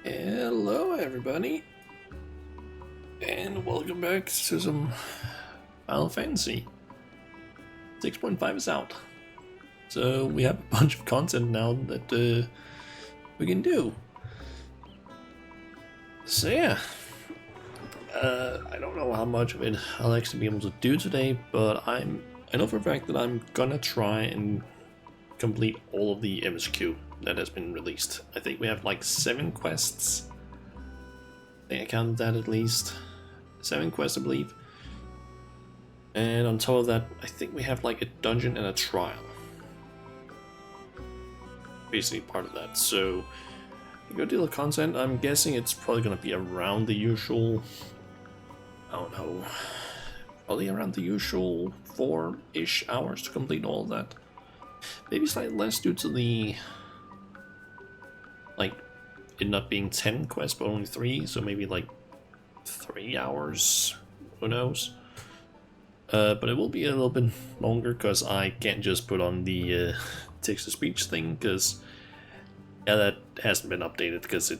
Hello everybody, and welcome back to some Final Fantasy. 6.5 is out, so we have a bunch of content now that we can do. So yeah, I don't know how much of it I'll actually be able to do today, but I know for a fact that I'm gonna try and complete all of the MSQ that has been released. I think we have like 7 quests. I think I counted that at least. 7 quests, I believe. And on top of that, I think we have like a dungeon and a trial. Basically part of that. So, a good deal of content. I'm guessing it's probably going to be around the usual, I don't know, probably around the usual 4-ish hours to complete all of that. Maybe slightly less due to the, like, it not being 10 quests but only 3, so maybe like 3 hours, who knows. But it will be a little bit longer because I can't just put on the text-to-speech thing, because yeah, that hasn't been updated because the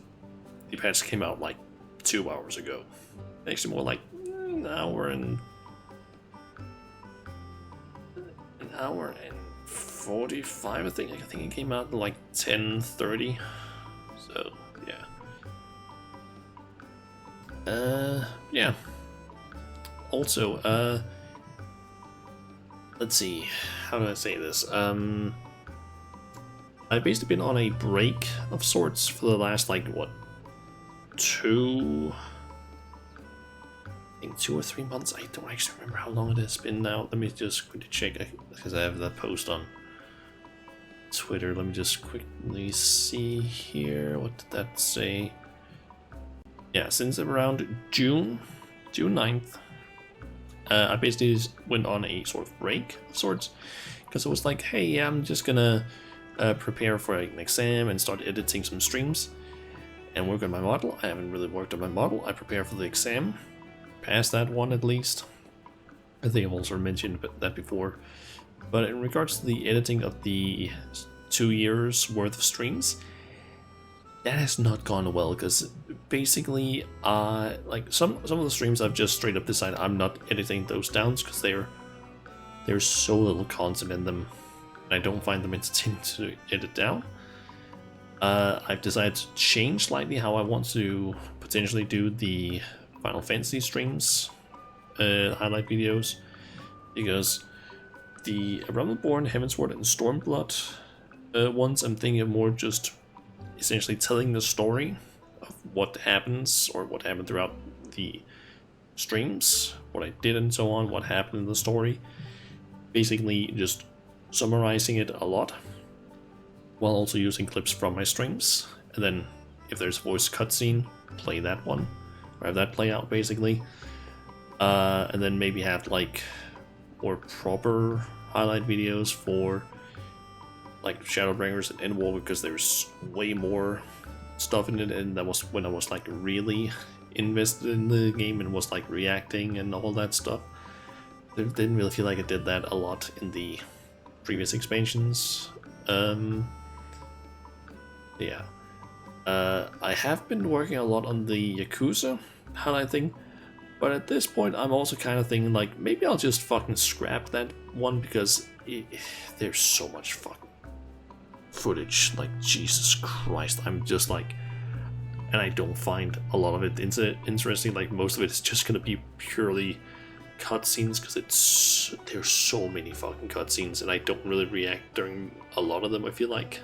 patch came out like 2 hours ago. Actually, more like an hour and 45. I think it came out like 10:30. So yeah. Yeah. Also, let's see, how do I say this? I've basically been on a break of sorts for the last, like, what, 2 or 3 months? I don't actually remember how long it has been now. Let me just quickly check, because I have that post on Twitter. Let me just quickly see here. What did that say? Yeah, since around June 9th, I basically went on a sort of break of sorts, because it was like, hey, I'm just gonna prepare for an exam and start editing some streams and work on my model. I haven't really worked on my model. I prepare for the exam, passed that one at least. I think I've also mentioned that before. But in regards to the editing of the 2 years worth of streams, that has not gone well, because basically, like some of the streams I've just straight up decided I'm not editing those down because there's so little content in them. I don't find them entertaining to edit down. I've decided to change slightly how I want to potentially do the Final Fantasy streams, highlight videos, because the Realm Reborn, Heavensward, and Stormblood ones, I'm thinking of more just essentially telling the story of what happens, or what happened throughout the streams, what I did and so on, what happened in the story. Basically just summarizing it a lot, while also using clips from my streams, and then if there's a voice cutscene, play that one, or have that play out basically, and then maybe have like more proper highlight videos for like Shadowbringers and Endwalker, because there's way more stuff in it, and that was when I was like really invested in the game and was like reacting and all that stuff. I didn't really feel like I did that a lot in the previous expansions. Yeah. I have been working a lot on the Yakuza highlight thing, but at this point I'm also kind of thinking like maybe I'll just fucking scrap that one, because there's so much fucking footage, like Jesus Christ. I'm just like, and I don't find a lot of it interesting. Like most of it is just gonna be purely cutscenes, because there's so many fucking cutscenes, and I don't really react during a lot of them, I feel like.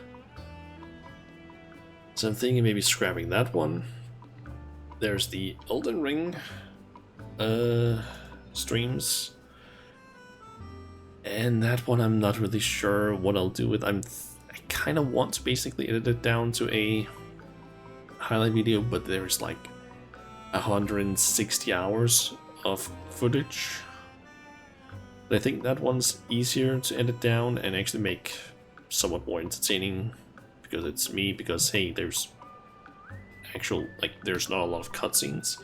So I'm thinking maybe scrapping that one. There's the Elden Ring streams, and that one I'm not really sure what I'll do with. I kind of want to basically edit it down to a highlight video, but there's like 160 hours of footage. But I think that one's easier to edit down and actually make somewhat more entertaining, because it's me, because hey, there's there's not a lot of cutscenes.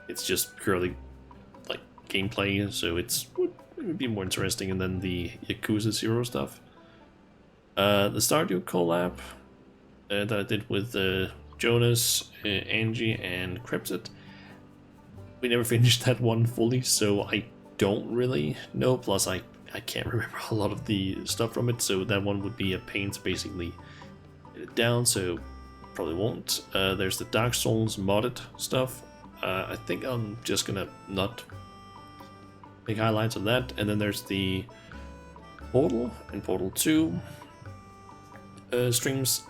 It's just purely like gameplay, so it would be more interesting. And then the Yakuza 0 stuff. The Stardew collab that I did with Jonas, Angie, and Cryptid. We never finished that one fully, so I don't really know. Plus, I can't remember a lot of the stuff from it, so that one would be a pain to basically get it down, so probably won't. There's the Dark Souls modded stuff. I think I'm just gonna not make highlights of that. And then there's the Portal and Portal 2 streams.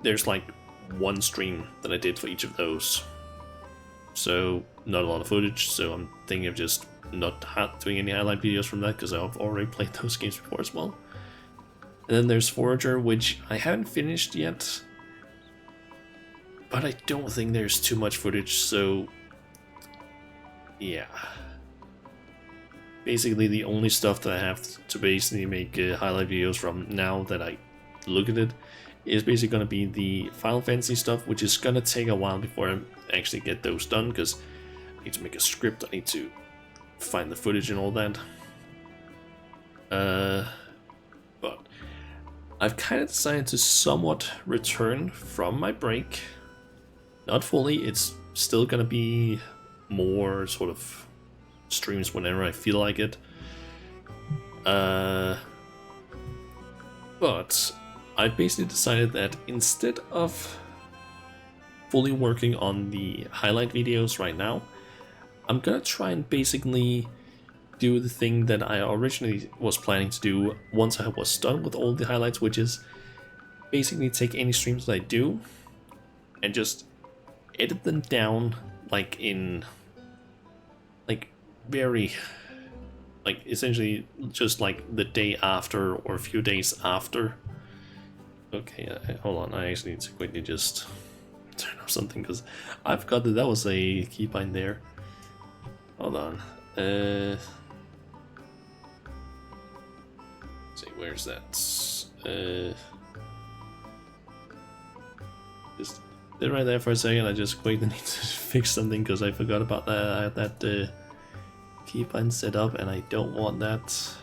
There's like one stream that I did for each of those, so not a lot of footage, so I'm thinking of just not doing any highlight videos from that because I've already played those games before as well. And then there's Forager, which I haven't finished yet, but I don't think there's too much footage, so yeah. Basically the only stuff that I have to basically make highlight videos from now that I look at it is basically going to be the Final Fantasy stuff, which is going to take a while before I actually get those done, because I need to make a script, I need to find the footage and all that. But I've kind of decided to somewhat return from my break. Not fully, it's still going to be more sort of streams whenever I feel like it. But I basically decided that instead of fully working on the highlight videos right now, I'm gonna try and basically do the thing that I originally was planning to do once I was done with all the highlights, which is basically take any streams that I do and just edit them down like in very essentially just like the day after or a few days after. Okay, hold on, I actually need to quickly just turn off something because I forgot that was a keybind there. Hold on. Let's see, where's that? Just did it right there for a second. I just quickly need to fix something because I forgot about that. I had that keybind set up and I don't want that.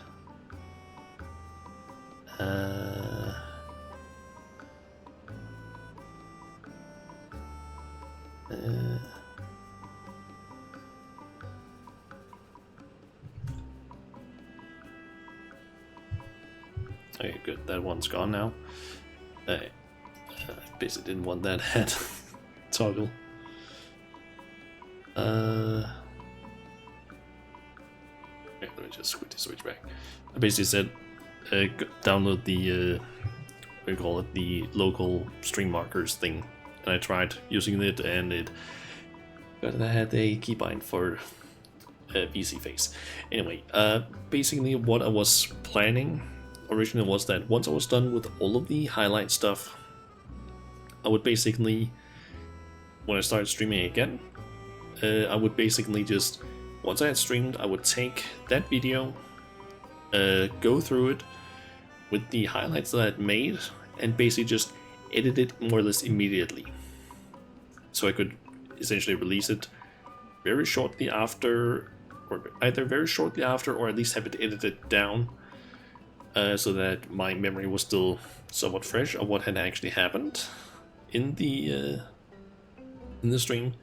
Okay, good. That one's gone now. I basically didn't want that head toggle. Okay, let me just quickly switch back. I basically said download the what do you call it, the local stream markers thing, and I tried using it, and it had a keybind for PC face. Anyway, basically what I was planning originally was that once I was done with all of the highlight stuff, I would basically, when I started streaming again, I would basically just, once I had streamed, I would take that video, go through it with the highlights that I had made, and basically just edit it more or less immediately. So I could essentially release it very shortly after, or either very shortly after, or at least have it edited down, so that my memory was still somewhat fresh of what had actually happened in the stream,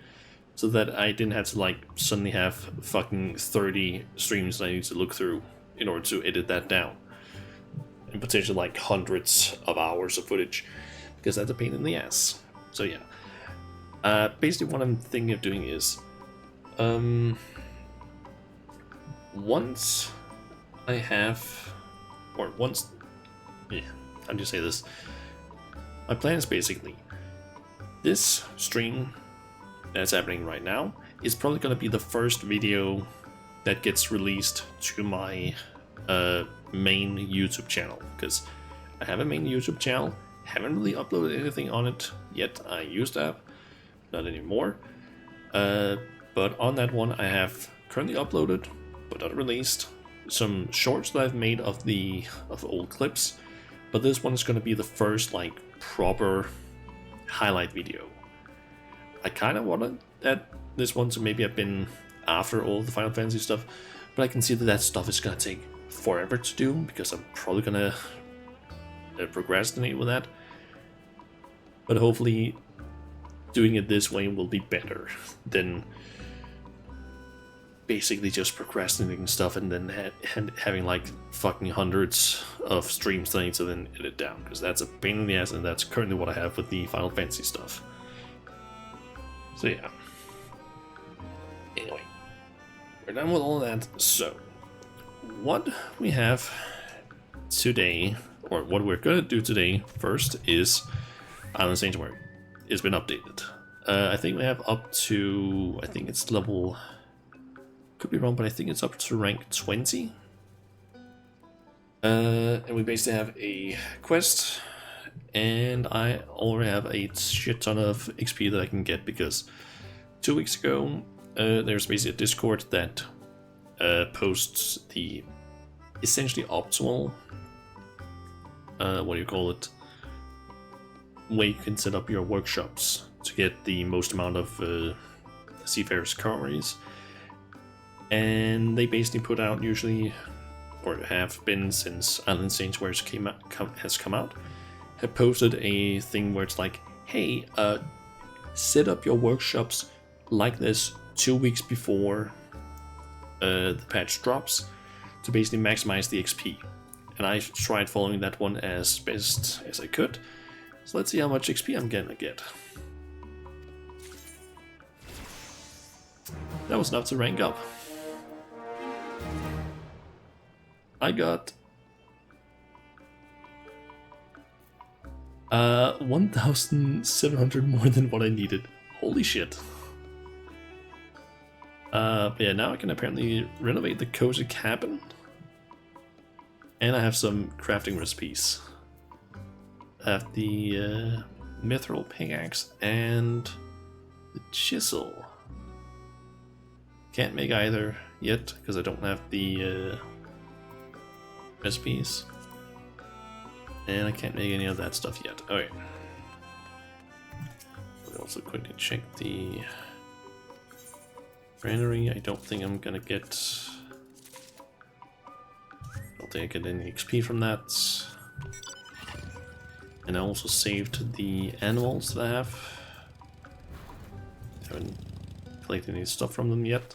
so that I didn't have to like suddenly have fucking 30 streams that I need to look through in order to edit that down, and potentially like hundreds of hours of footage, because that's a pain in the ass. So yeah, basically what I'm thinking of doing is, once I have, or once, yeah, how do you say this? My plan is basically, this stream that's happening right now is probably going to be the first video that gets released to my main YouTube channel, because I have a main YouTube channel, haven't really uploaded anything on it yet. I used to have, not anymore, but on that one I have currently uploaded but not released some shorts that I've made of old clips, but this one is going to be the first like proper highlight video. I kind of wanted this one to maybe have been after all the Final Fantasy stuff, but I can see that stuff is going to take forever to do, because I'm probably going to procrastinate with that. But hopefully doing it this way will be better than basically just procrastinating stuff and then having like fucking hundreds of streams that I need to then edit down, because that's a pain in the ass, and that's currently what I have with the Final Fantasy stuff. So yeah. Anyway, we're done with all that. So, what we have today, or what we're gonna do today first, is Island Sanctuary. It's been updated. I think we have up to, I think it's level, could be wrong, but I think it's up to rank 20. And we basically have a quest, and I already have a shit ton of XP that I can get, because 2 weeks ago there's basically a Discord that posts the essentially optimal, what do you call it, way you can set up your workshops to get the most amount of Seafarer's currencies. And they basically put out, usually, or have been since Island Sanctuary has come out, have posted a thing where it's like, hey, set up your workshops like this 2 weeks before the patch drops to basically maximize the XP. And I tried following that one as best as I could. So let's see how much XP I'm gonna get. That was enough to rank up. I got 1,700 more than what I needed. Holy shit. But yeah, now I can apparently renovate the cozy cabin. And I have some crafting recipes. I have the mithril pickaxe and the chisel. Can't make either yet because I don't have the recipes. And I can't make any of that stuff yet. Okay. I'll also quickly check the granary. I don't think I'm gonna get... I don't think I get any XP from that. And I also saved the animals that I have. Haven't collected any stuff from them yet.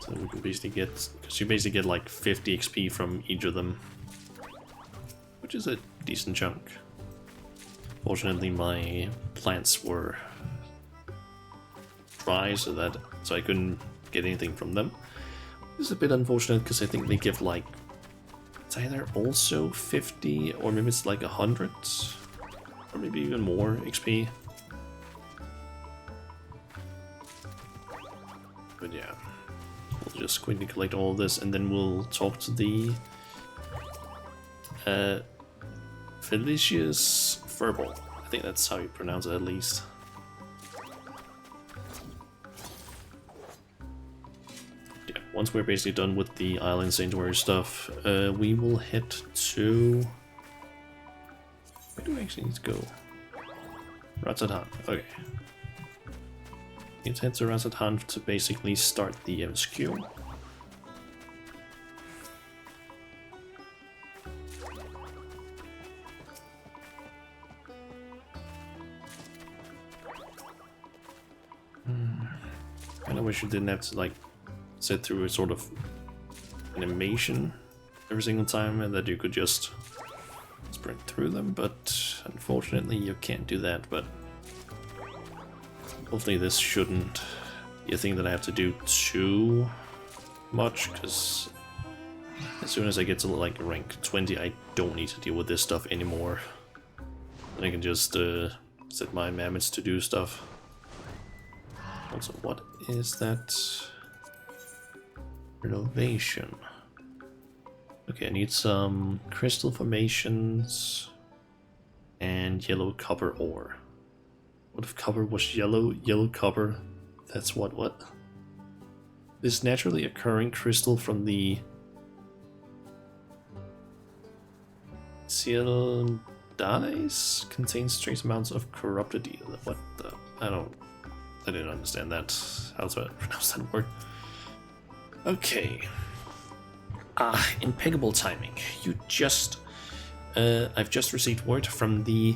So we can basically get, because you basically get like 50 XP from each of them, which is a decent chunk. Fortunately, my plants were dry, so I couldn't get anything from them. This is a bit unfortunate because I think they give like, it's either also 50 or maybe it's like 100 or maybe even more XP. But yeah, we'll just quickly collect all of this and then we'll talk to the Felicius Furball. I think that's how you pronounce it at least. Yeah, once we're basically done with the Island Sanctuary stuff, we will head to... Where do we actually need to go? Rattatan, okay. Let's head to Rattatan to basically start the MSQ. I wish you didn't have to like sit through a sort of animation every single time and that you could just sprint through them, but unfortunately you can't do that. But hopefully this shouldn't be a thing that I have to do too much, because as soon as I get to like rank 20 I don't need to deal with this stuff anymore. And I can just set my mammoths to do stuff. Also, what is that? Renovation. Okay, I need some crystal formations and yellow copper ore. What if copper was yellow? Yellow copper, that's what? This naturally occurring crystal from the Cieldalis contains trace amounts of corrupted ether. What the? I didn't understand that. How to pronounce that word? Okay. Impeccable timing. I've just received word from the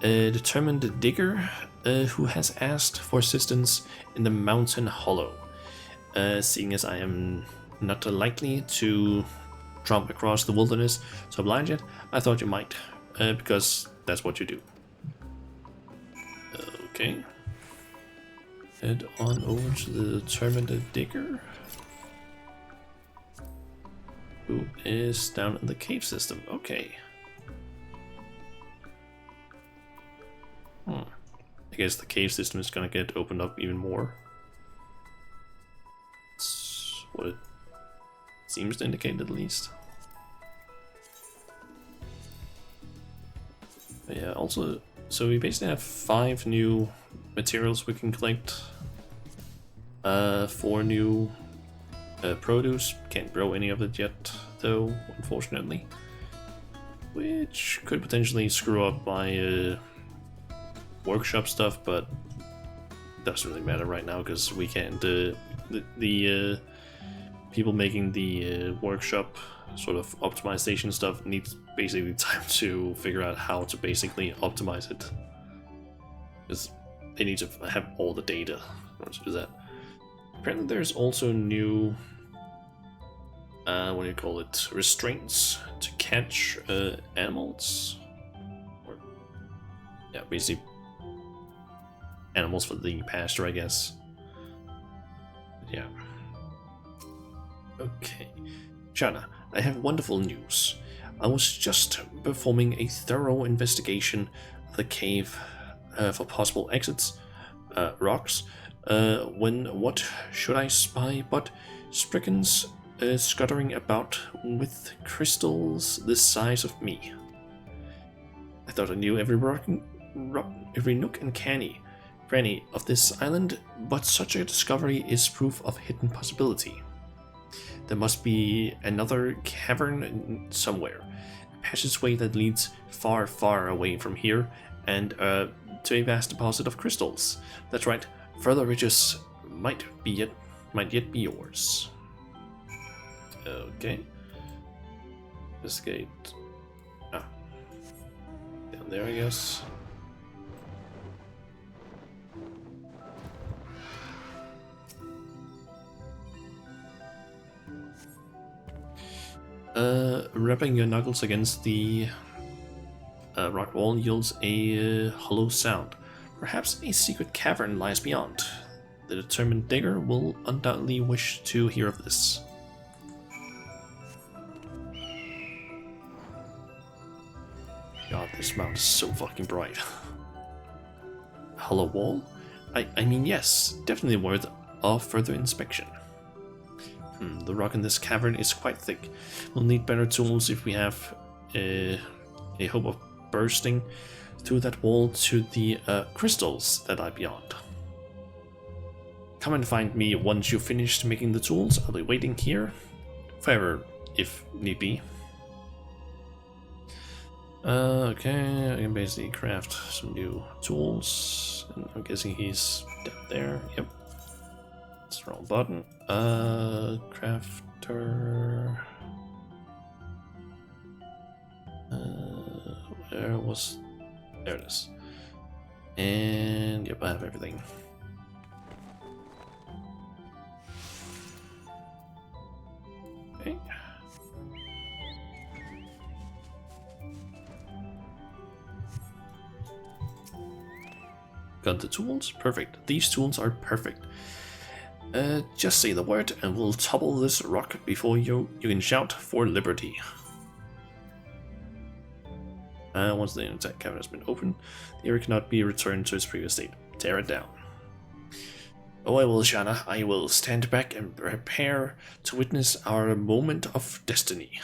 Determine the digger who has asked for assistance in the mountain hollow. Seeing as I am not likely to tromp across the wilderness so blind yet, I thought you might, because that's what you do. Okay. Head on over to the Determine the digger, who is down in the cave system. Okay. I guess the cave system is gonna get opened up even more. That's what it seems to indicate, at least. But yeah, also, so we basically have 5 new materials we can collect. 4 new produce. Can't grow any of it yet, though, unfortunately. Which could potentially screw up my workshop stuff, but doesn't really matter right now because we can't. The people making the workshop sort of optimization stuff needs basically time to figure out how to basically optimize it, because they need to have all the data in order to do that. Apparently, there's also new what do you call it? Restraints to catch animals, or yeah, basically animals for the pasture, I guess. Yeah. Okay. Shana, I have wonderful news. I was just performing a thorough investigation of the cave for possible exits, rocks, when what should I spy but Spriggans scuttering about with crystals the size of me. I thought I knew every nook and cranny of this island, but such a discovery is proof of hidden possibility. There must be another cavern somewhere, a passageway that leads far, far away from here, and to a vast deposit of crystals. That's right, further riches might yet be yours. Okay. Investigate. Ah. Down there, I guess. Rubbing your knuckles against the rock wall yields a hollow sound. Perhaps a secret cavern lies beyond. The determined digger will undoubtedly wish to hear of this. God, this mount is so fucking bright. Hollow wall? I mean, yes, definitely worth of further inspection. The rock in this cavern is quite thick. We'll need better tools if we have a hope of bursting through that wall to the crystals that lie beyond. Come and find me once you've finished making the tools. I'll be waiting here forever, if need be. Okay, I can basically craft some new tools. And I'm guessing he's down there. Yep. That's the wrong button. Crafter. Where was... There it is. And yep, I have everything. Okay. Got the tools? Perfect. These tools are perfect. Just say the word and we'll topple this rock before you can shout for liberty. Once the attack cavern has been opened, the area cannot be returned to its previous state. Tear it down. Oh, I will, Shana. I will stand back and prepare to witness our moment of destiny.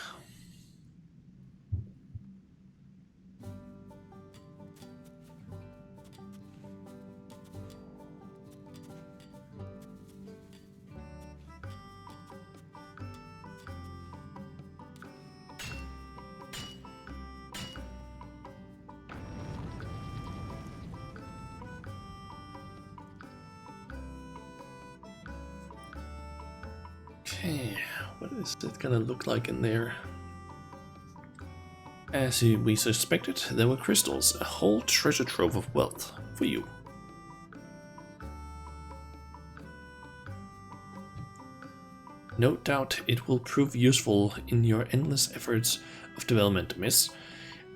Okay, what is it gonna look like in there? As we suspected, there were crystals, a whole treasure trove of wealth for you. No doubt it will prove useful in your endless efforts of development, miss.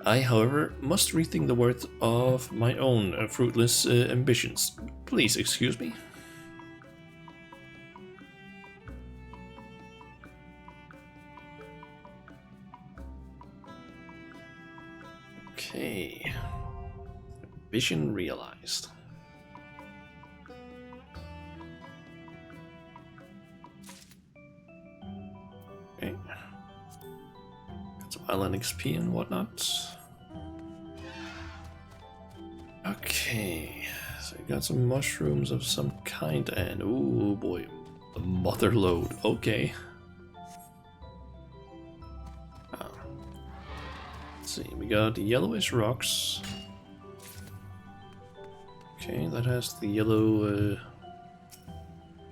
I, however, must rethink the worth of my own fruitless ambitions. Please excuse me. Okay. Vision realized. Okay. Got some island XP and whatnot. Okay. So we got some mushrooms of some kind and oh boy. A mother load. Okay. See, we got yellowish rocks. Okay, that has the yellow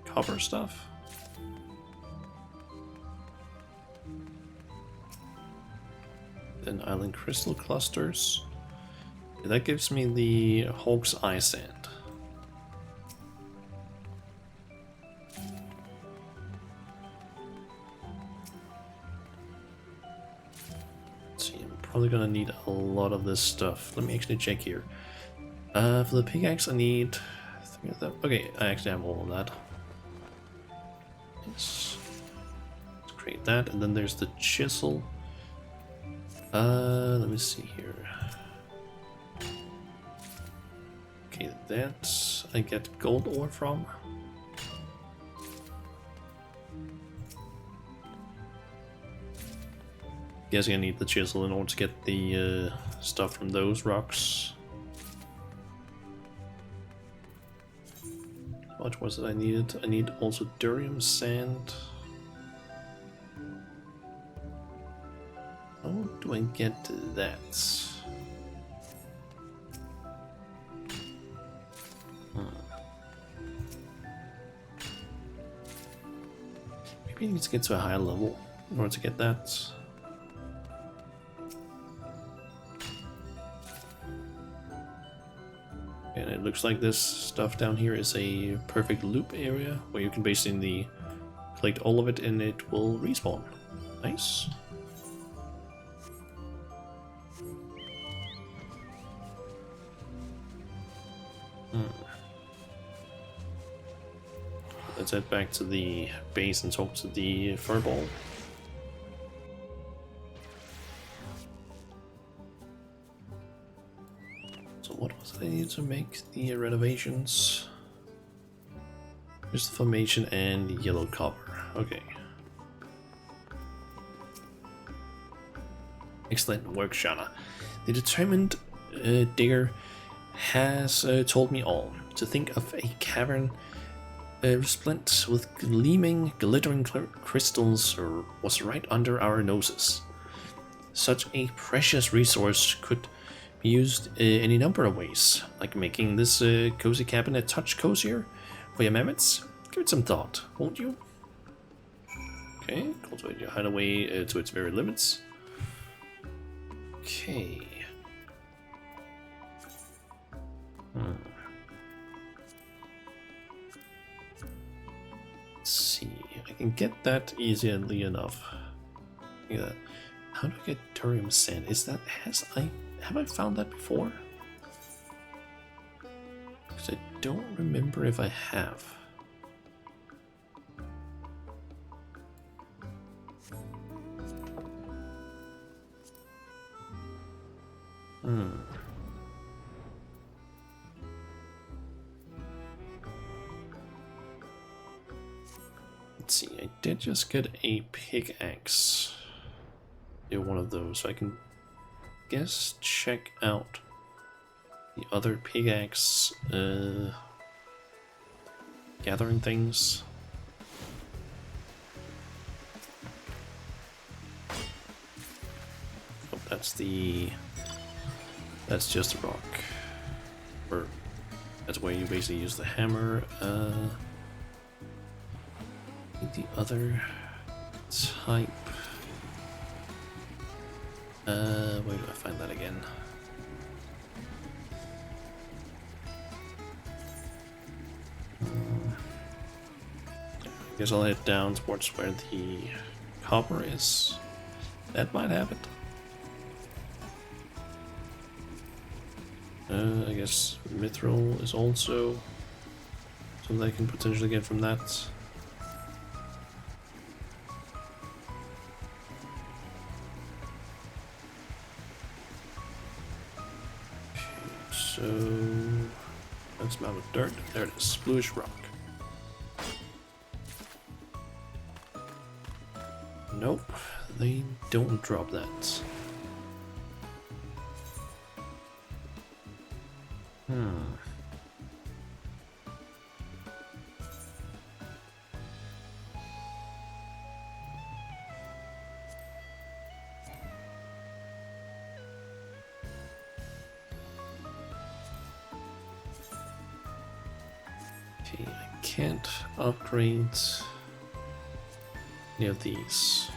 copper stuff. Then island crystal clusters. That gives me the Hawk's Eye sand. Probably gonna need a lot of this stuff. Let me actually check here. For the pickaxe, I need 3 of them. Okay, I actually have all of that. Yes. Let's create that, and then there's the chisel. Let me see here. Okay, that I get gold ore from. Guessing I need the chisel in order to get the stuff from those rocks. How much was it I needed? I need also durium sand. How do I get that? Maybe I need to get to a higher level in order to get that. And it looks like this stuff down here is a perfect loop area where you can basically collect all of it and it will respawn. Nice. Let's head back to the base and talk to the furball. So what was it I needed to make the renovations? Here's the formation and yellow copper. Okay. Excellent work, Shana. The determined digger has told me all. To think of a cavern resplendent with gleaming, glittering crystals was right under our noses. Such a precious resource could be used in a number of ways, like making this cozy cabin a touch cozier for your mammoths. Give it some thought, won't you? Okay, cultivate your hideaway to its very limits. Okay. Let's see. I can get that easily enough. Yeah. How do I get durium sand? Is that have I found that before? Because I don't remember if I have. Let's see, I did just get a pickaxe. Do one of those, so I can guess check out the other pickaxe gathering things. Oh, that's just a rock. Or that's where you basically use the hammer. The other type. Where do I find that again? I guess I'll head down towards where the copper is. That might have it. I guess mithril is also something I can potentially get from that. Okay, so that's amount of dirt. There it is, bluish rock. Nope, they don't drop that. Okay, I can't upgrade any of these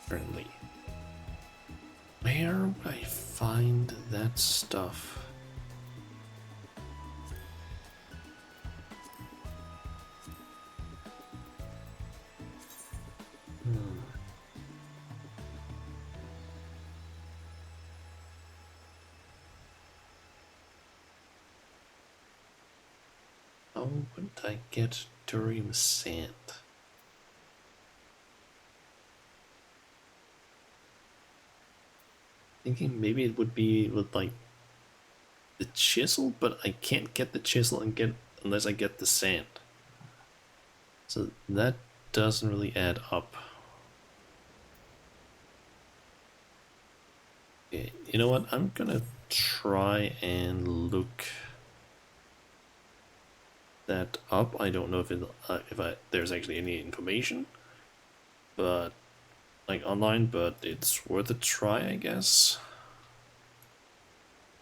currently. Where would I find that stuff? How would I get durium sand? Thinking maybe it would be with like the chisel, but I can't get the chisel unless I get the sand. So that doesn't really add up. Okay, you know what? I'm gonna try and look that up. I don't know if there's actually any information, but like online, but it's worth a try, I guess.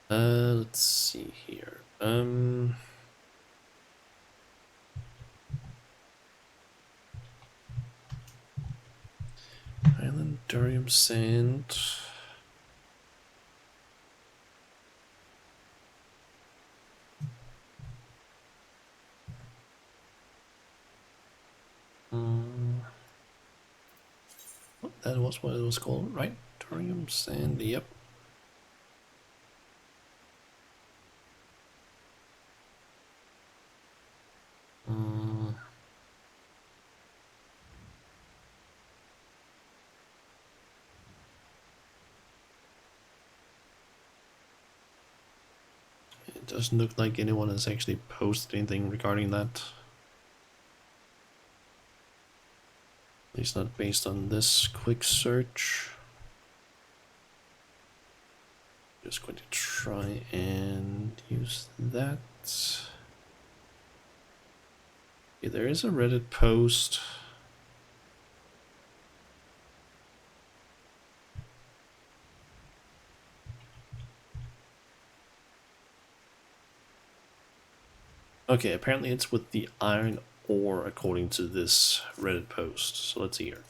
Let's see here. Island durium sand. That was what it was called, right? Durium sand, yep. It doesn't look like anyone has actually posted anything regarding that. At least not based on this quick search. Just going to try and use that. Okay, there is a Reddit post. Okay, apparently it's with the iron ore according to this Reddit post. So let's see here.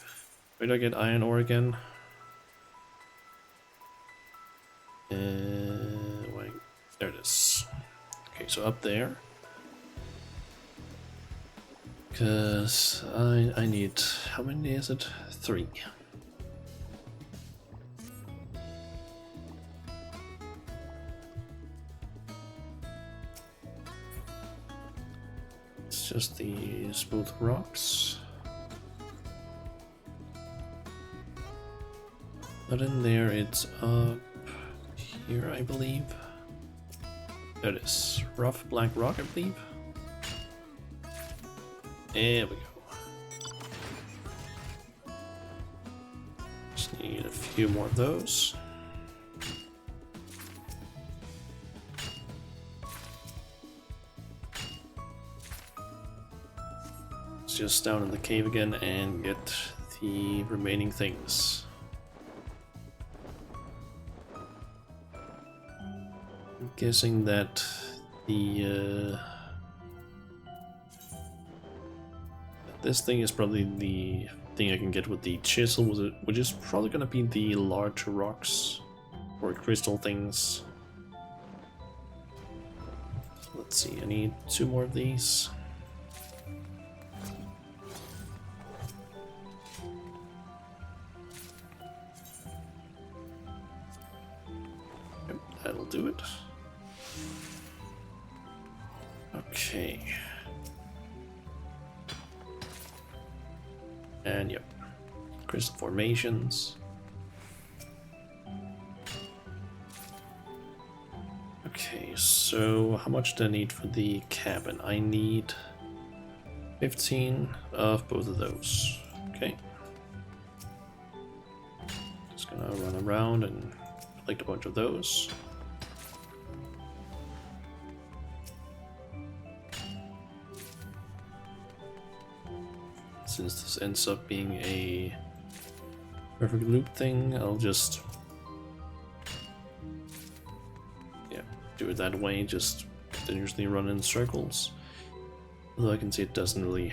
Where do I get iron ore again? Wait, there it is. Okay, so up there. Because I need, how many is it? 3. It's just the smooth rocks. But in there it's up here, I believe. There it is. Rough black rock, I believe. There we go. Just need a few more of those. Let's just down in the cave again and get the remaining things. I'm guessing that the this thing is probably the thing I can get with the chisel, which is probably gonna be the larger rocks or crystal things. Let's see, I need 2 more of these. Yep, that'll do it. Okay. And yep, crystal formations. Okay, so how much do I need for the cabin? I need 15 of both of those. Okay. Just gonna run around and collect a bunch of those. Since this ends up being a perfect loop thing, I'll just do it that way, just continuously run in circles. Although I can see it doesn't really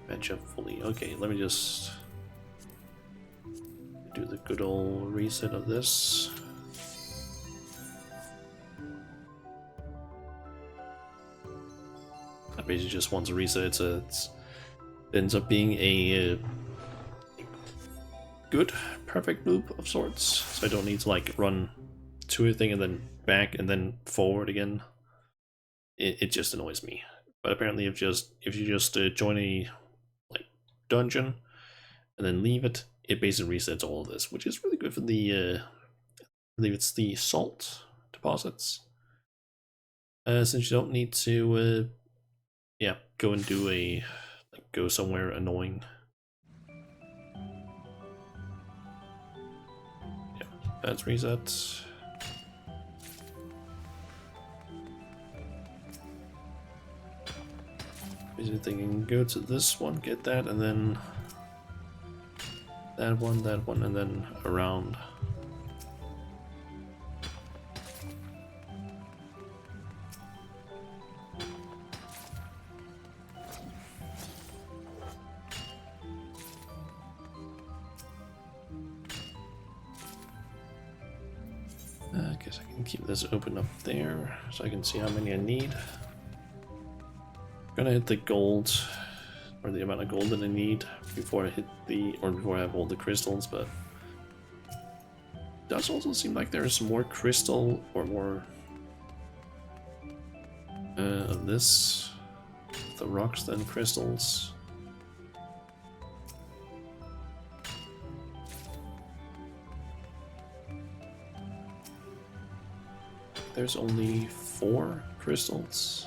match up fully. Okay, let me just do the good old reset of this. I basically just want to reset it, it ends up being a good, perfect loop of sorts, so I don't need to like run to a thing and then back and then forward again. It just annoys me. But apparently if you just join a like dungeon and then leave it, it basically resets all of this, which is really good for the I believe it's the salt deposits. Since you don't need to yeah, go and do a go somewhere annoying. Yeah, that's reset. Basically thinking go to this one, get that, and then that one, and then around. I guess I can keep this open up there so I can see how many I need. I'm gonna hit the gold, or the amount of gold that I need before I hit before I have all the crystals, but it does also seem like there's more crystal or more of this, the rocks than crystals. There's only 4 crystals.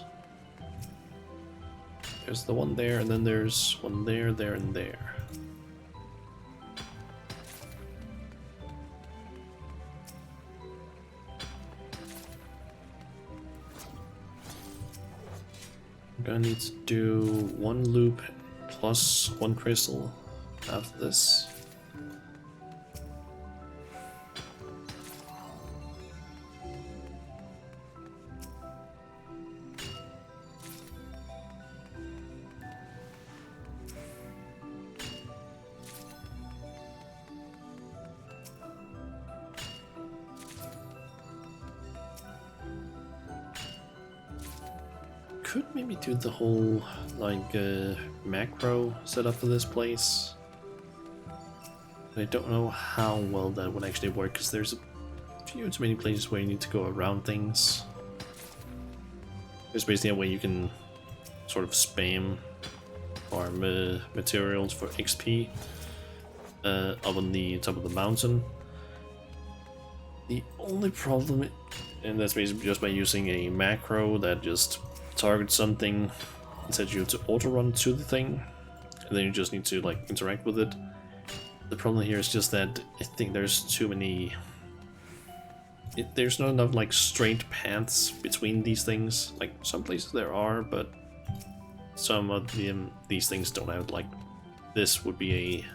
There's the one there, and then there's one there, there, and there. I'm gonna need to do 1 loop plus 1 crystal after this. Could maybe do the whole like macro setup for this place. But I don't know how well that would actually work, because there's a few too many places where you need to go around things. There's basically a way you can sort of spam farm materials for XP up on the top of the mountain. The only problem, and that's basically just by using a macro that just targets something and sets you to auto run to the thing, and then you just need to like interact with it. The problem here is just that I think there's too many. There's not enough like straight paths between these things. Like some places there are, but some of these things don't have. Like this would be a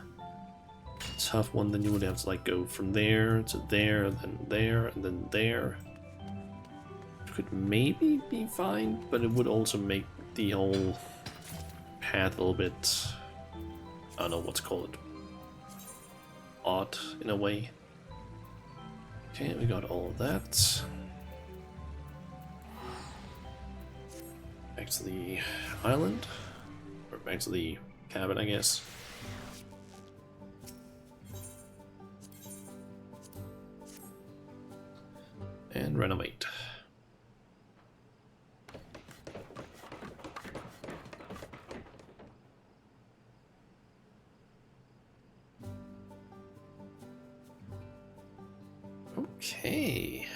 tough one. Then you would have to like go from there to there, then there, and then there. Could maybe be fine, but it would also make the whole path a little bit, I don't know what to call it, odd in a way. Okay, we got all of that. Back to the island, or back to the cabin, I guess. And renovate. Okay.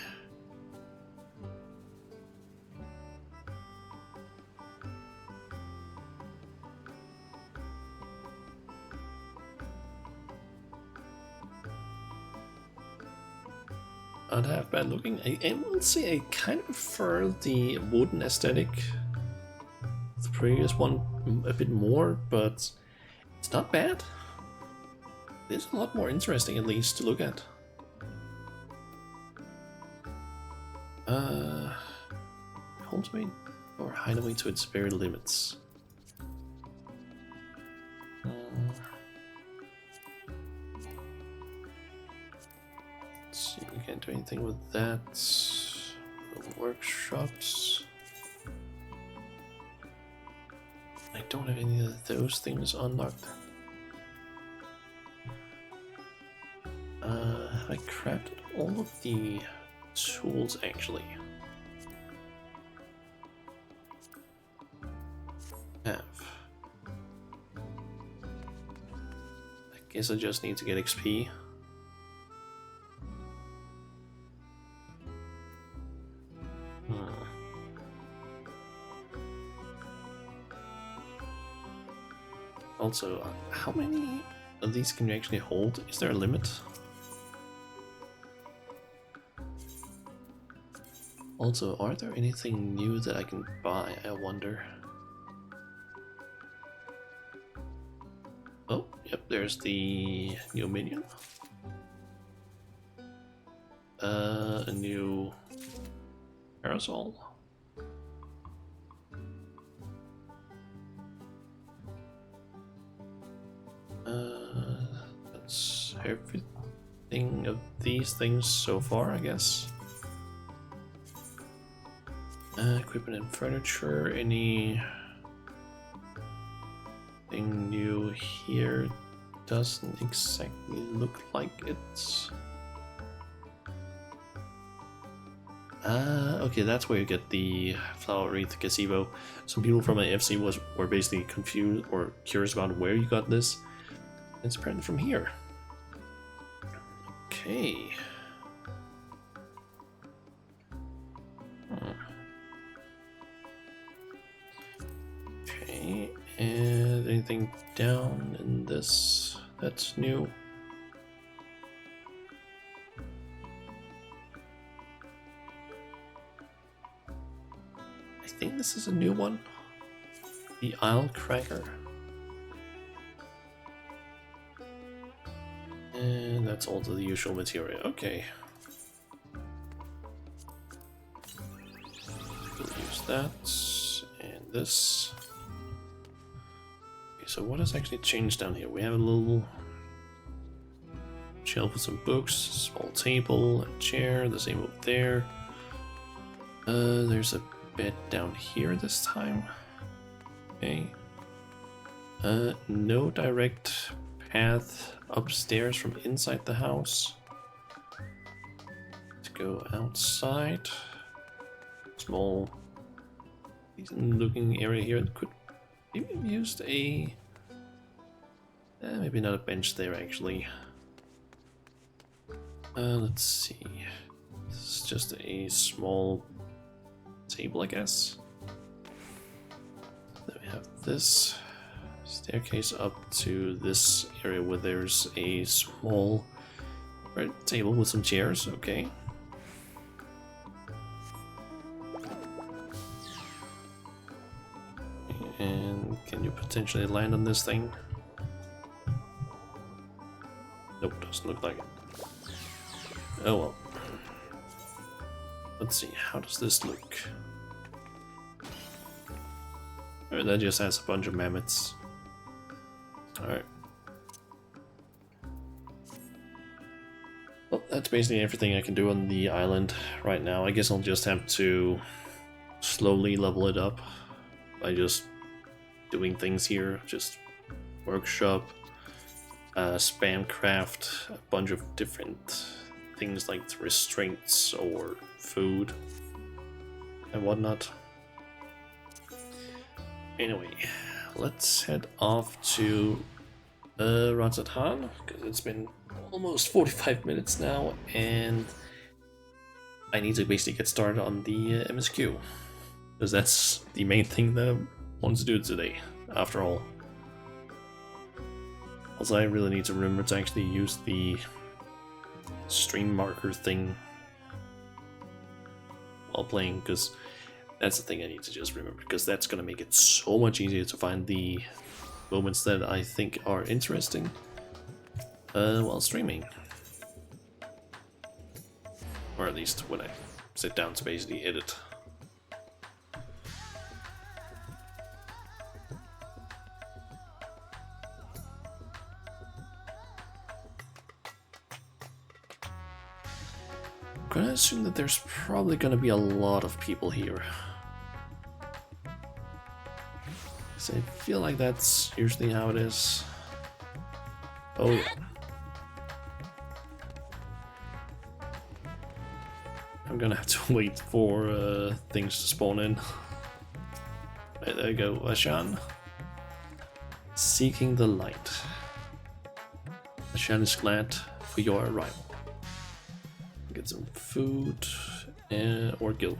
Not half bad looking. I will say I kind of prefer the wooden aesthetic, the previous one a bit more, but it's not bad. It's a lot more interesting, at least, to look at. Cultivate or hideaway to its very limits. Let's see, you can't do anything with that. Workshops. I don't have any of those things unlocked. Have I crafted all of the tools actually? Have. I guess I just need to get XP. Also, how many of these can you actually hold? Is there a limit? Also, are there anything new that I can buy, I wonder? Oh, yep, there's the new minion. A new parasol. That's everything of these things so far, I guess. Equipment and furniture, anything new here? Doesn't exactly look like it. Okay, that's where you get the flower wreath gazebo. Some people from FC were basically confused or curious about where you got this. It's apparently from here. Okay. Okay, and anything down in this that's new? I think this is a new one. The Isle Cracker. And that's all the usual material. Okay. We'll use that and this. Okay, so what has actually changed down here? We have a little shelf with some books, small table, a chair, the same up there. There's a bed down here this time. Okay. No direct path upstairs from inside the house. Let's go outside. Small, decent looking area here. Could maybe have used a maybe not a bench there actually. Let's see. This is just a small table, I guess. Then we have this staircase up to this area where there's a small table with some chairs. Okay. And can you potentially land on this thing? Nope, doesn't look like it. Oh well. Let's see, how does this look? Oh, that just has a bunch of mammoths. Alright. Well, that's basically everything I can do on the island right now. I guess I'll just have to slowly level it up by just doing things here. Just workshop, spam craft, a bunch of different things like restraints or food and whatnot. Anyway, let's head off to Razatan, because it's been almost 45 minutes now, and I need to basically get started on the MSQ, because that's the main thing that I want to do today, after all. Also, I really need to remember to actually use the stream marker thing while playing, because that's the thing I need to just remember, because that's going to make it so much easier to find the moments that I think are interesting while streaming. Or at least when I sit down to basically edit. I'm gonna assume that there's probably gonna be a lot of people here. So I feel like that's usually how it is. Oh yeah. I'm gonna have to wait for things to spawn in. Right, there you go, Ashan. Seeking the light. Ashan is glad for your arrival. Get some food or gil.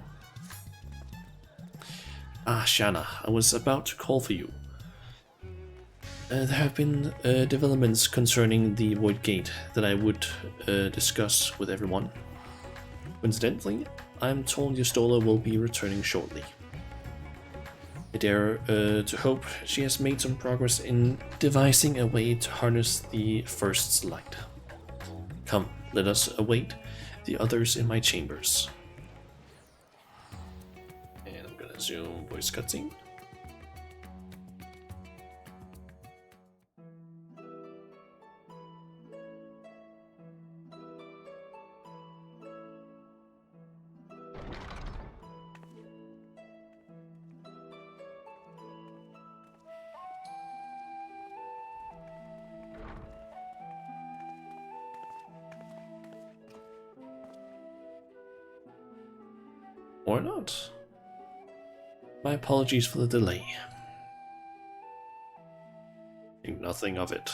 Ah, Shanna, I was about to call for you. There have been developments concerning the Void Gate that I would discuss with everyone. Coincidentally, I'm told Yastola will be returning shortly. I dare to hope she has made some progress in devising a way to harness the First's light. Come, let us await the others in my chambers. And I'm gonna zoom voice cutscene. Or not. My apologies for the delay. Think nothing of it.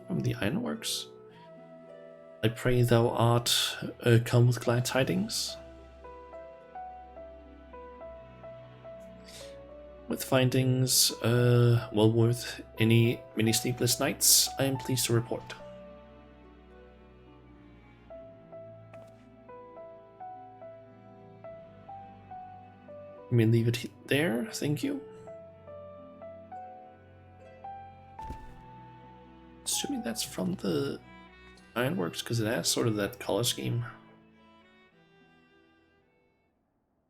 From the Ironworks? I pray thou art come with glad tidings. With findings well worth any many sleepless nights, I am pleased to report. You may leave it there, thank you. Assuming that's from the Ironworks, because it has sort of that color scheme.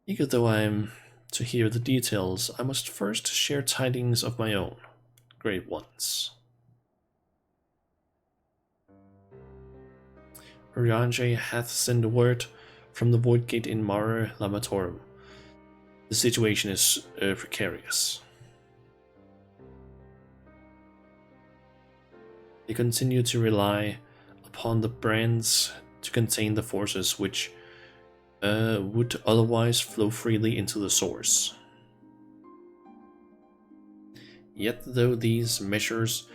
Eager though I am to hear the details, I must first share tidings of my own, great ones. Urianger hath sent word from the Void Gate in Mare Lamatorum. The situation is precarious. They continue to rely upon the brands to contain the forces which would otherwise flow freely into the source. Yet though these measures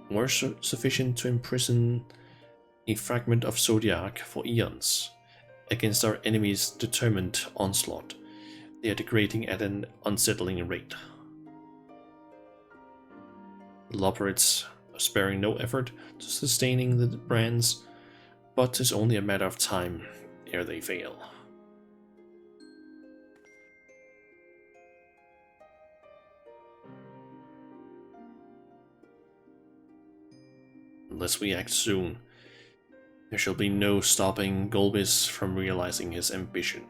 were sufficient to imprison a fragment of Zodiac for eons against our enemies' determined onslaught, they are degrading at an unsettling rate. The Loperids are sparing no effort to sustaining the brands, but 'tis only a matter of time ere they fail. Unless we act soon, there shall be no stopping Golbis from realizing his ambition.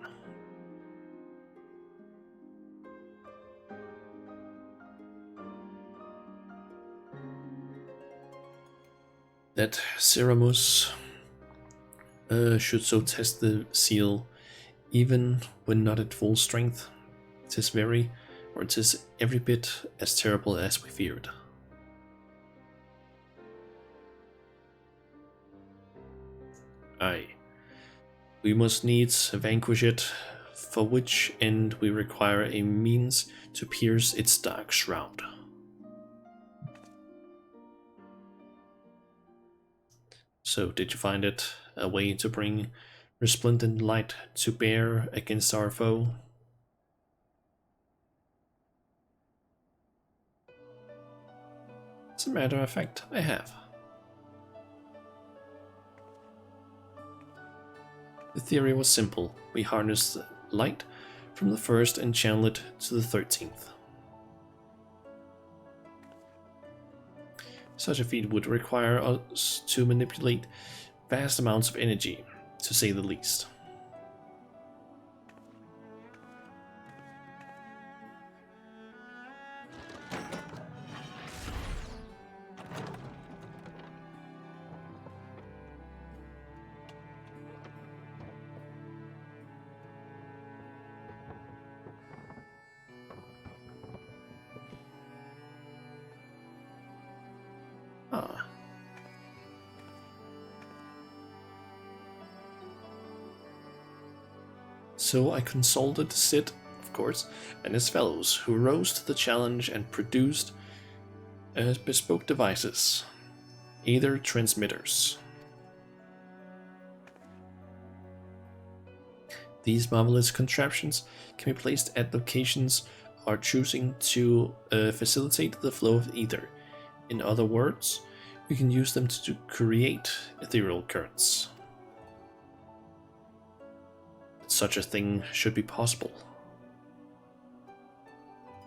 that Ceramus should so test the seal even when not at full strength. It is every bit as terrible as we feared. Aye. We must needs vanquish it, for which end we require a means to pierce its dark shroud. So, did you find it a way to bring resplendent light to bear against our foe? As a matter of fact, I have. The theory was simple. We harnessed light from the first and channeled it to the 13th. Such a feat would require us to manipulate vast amounts of energy, to say the least. Ah. So I consulted Sid, of course, and his fellows, who rose to the challenge and produced bespoke devices, either transmitters. These marvelous contraptions can be placed at locations our choosing to facilitate the flow of ether. In other words, we can use them to create ethereal currents. Such a thing should be possible.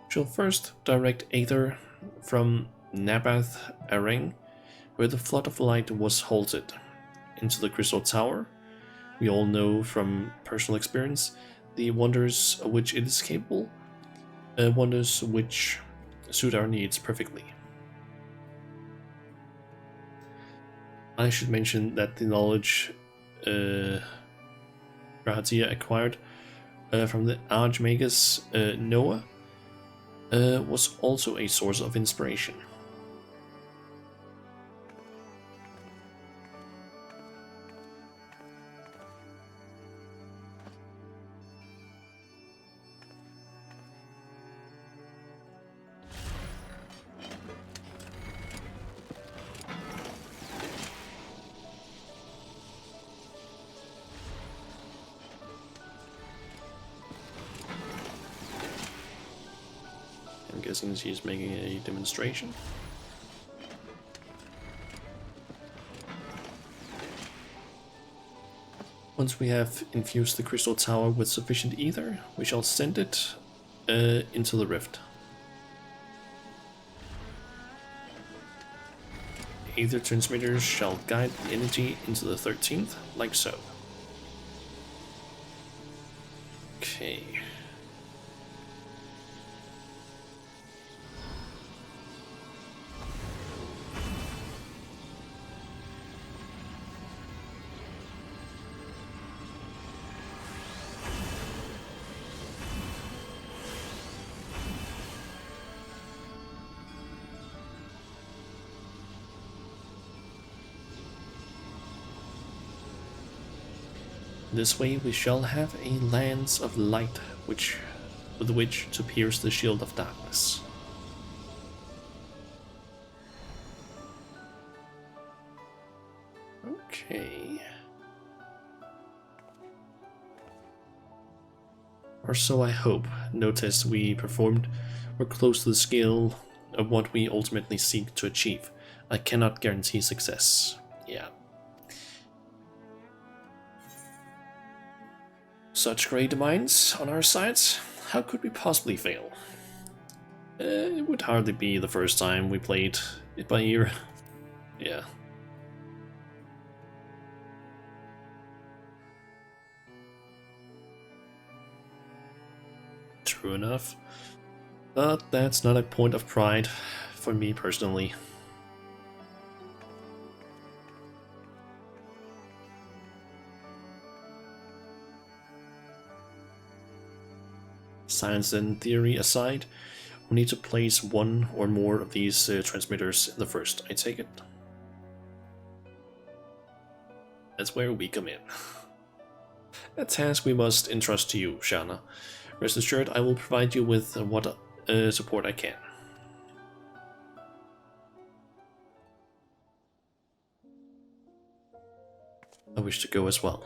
Shall first direct ether from Nabath Areng, where the flood of light was halted, into the Crystal Tower. We all know from personal experience the wonders of which it is capable, wonders which suit our needs perfectly. I should mention that the knowledge Rahatia acquired from the Archmagus Noah was also a source of inspiration. I'm guessing she's making a demonstration. Once we have infused the Crystal Tower with sufficient ether, we shall send it into the rift. Ether transmitters shall guide the energy into the 13th, like so. Okay. This way we shall have a lance of light with which to pierce the shield of darkness. Okay. Or so I hope. No tests we performed were close to the scale of what we ultimately seek to achieve. I cannot guarantee success. Yeah. Such great minds on our sides, how could we possibly fail? It would hardly be the first time we played it by ear. Yeah. True enough. But that's not a point of pride for me personally. Science and theory aside, we need to place one or more of these transmitters in the first, I take it. That's where we come in. A task we must entrust to you, Shana. Rest assured, I will provide you with what support I can. I wish to go as well.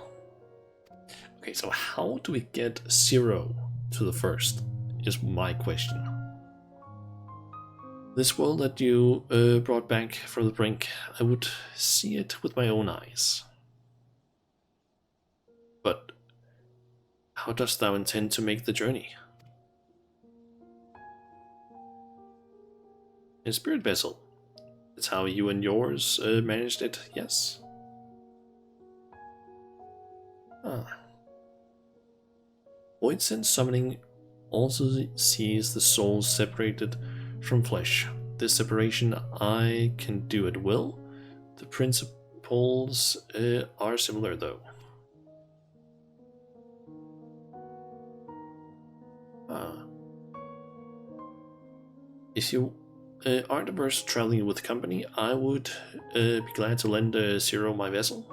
Okay, so how do we get 0 to the first, is my question. This world that you brought back from the brink, I would see it with my own eyes. But how dost thou intend to make the journey? In spirit vessel. That's how you and yours managed it, yes? Ah. Void Sense summoning also sees the soul separated from flesh. This separation I can do at will. The principles are similar though. If you aren't averse to traveling with company, I would be glad to lend Zero my vessel.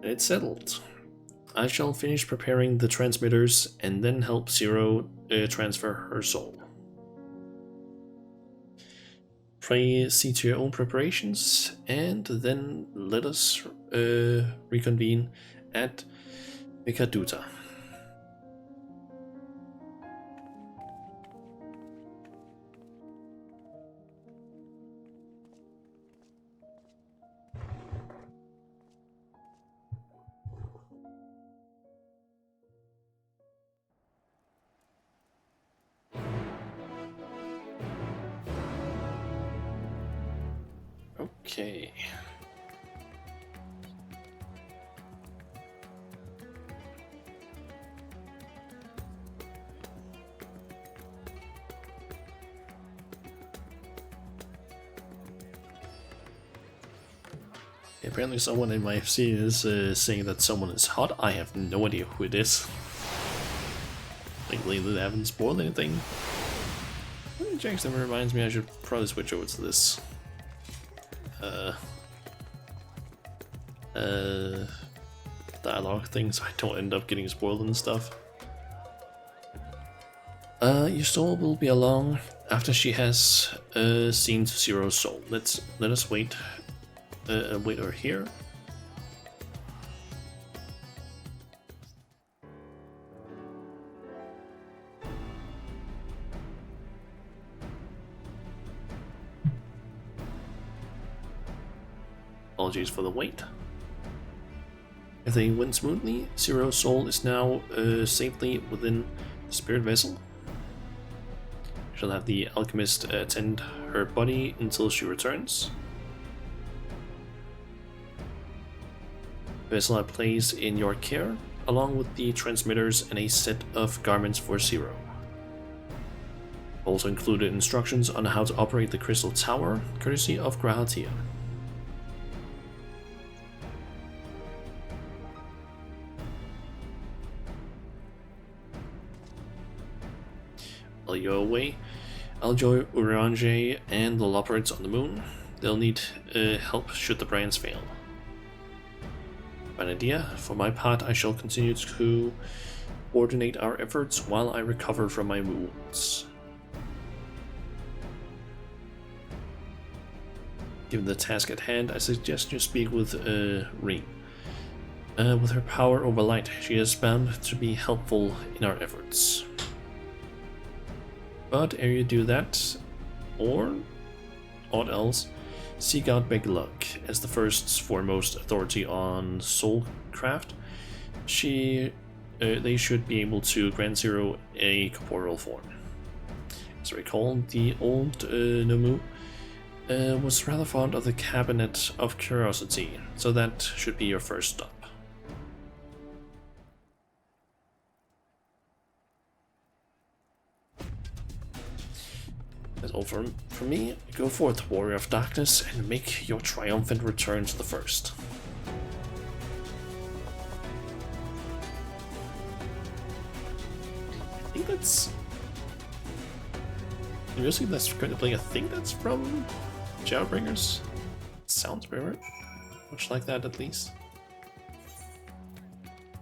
It's settled. I shall finish preparing the transmitters and then help Zero transfer her soul. Pray see to your own preparations, and then let us reconvene at Mikaduta. Okay. Apparently someone in my FC is saying that someone is hot. I have no idea who it is. Thankfully they haven't spoiled anything. Jackson reminds me I should probably switch over to this. Dialogue thing so I don't end up getting spoiled and stuff. Your soul will be along after she has seen Zero's soul. Let us wait her here. Apologies for the wait. Everything went smoothly. Zero's soul is now safely within the spirit vessel. We shall have the alchemist attend her body until she returns. The vessel I place in your care, along with the transmitters and a set of garments for Zero. Also included instructions on how to operate the crystal tower, courtesy of Grahatia. While you're away, I'll join Urange and the Loppers on the moon. They'll need help should the brands fail. An idea. For my part, I shall continue to coordinate our efforts while I recover from my wounds. Given the task at hand, I suggest you speak with Reem. With her power over light, she is bound to be helpful in our efforts. But ere you do that, or aught else, seek out Big Luck as the first foremost authority on soulcraft. They should be able to grant Zero a corporeal form. As I recall, the old Nomu was rather fond of the Cabinet of Curiosity, so that should be your first stop. That's all from me. Go forth, Warrior of Darkness, and make your triumphant return to the First. I think that's... the music that's going to play, I think that's from Shadowbringers. Sounds very much like that, at least.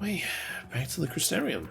Wait, back to the Crystarium.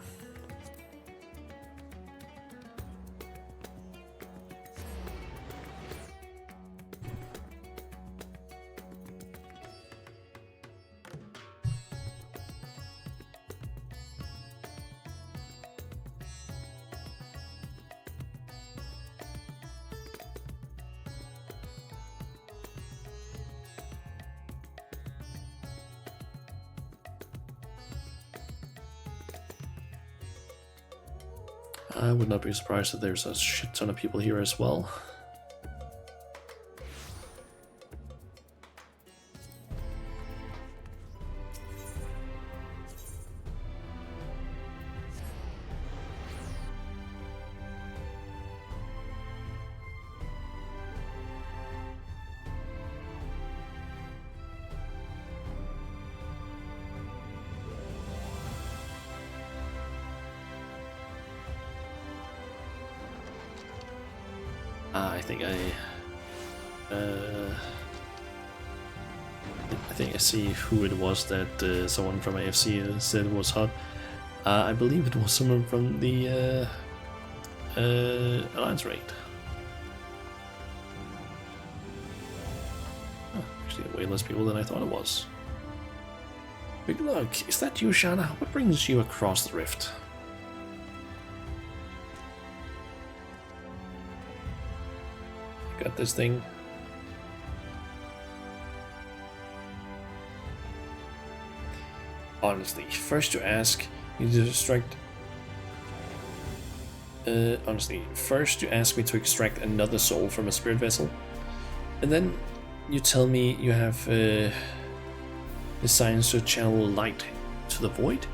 I would not be surprised if there's a shit ton of people here as well. I think I see who it was that someone from AFC said was hot. I believe it was someone from the Alliance raid. Oh, actually, way less people than I thought it was. Big luck. Is that you, Shana? What brings you across the rift? Got this thing. Honestly, first you ask me to extract. First you ask me to extract another soul from a spirit vessel, and then you tell me you have designs to channel light to the void.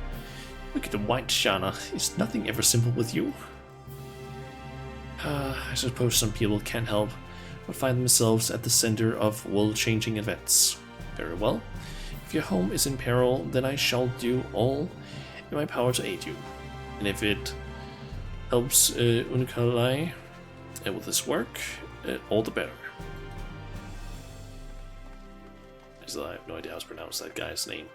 Look at the white, Shana. Is nothing ever simple with you? I suppose some people can't help but find themselves at the center of world-changing events. Very well. If your home is in peril, then I shall do all in my power to aid you. And if it helps Unikalai with his work, all the better. I have no idea how to pronounce that guy's name.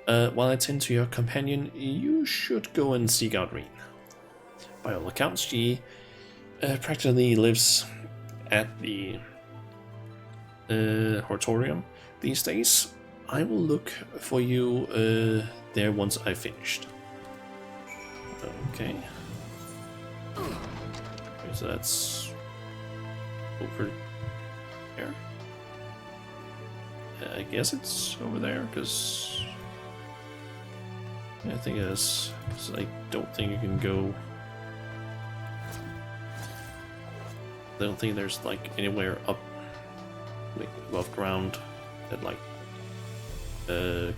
While I tend to your companion, you should go and seek out Reen. By all accounts, she practically lives at the Hortorium these days. I will look for you there once I've finished. Okay. So that's over there. I guess it's over there, because I think it is. Because I don't think you can go. I don't think there's like anywhere up, like above ground, that like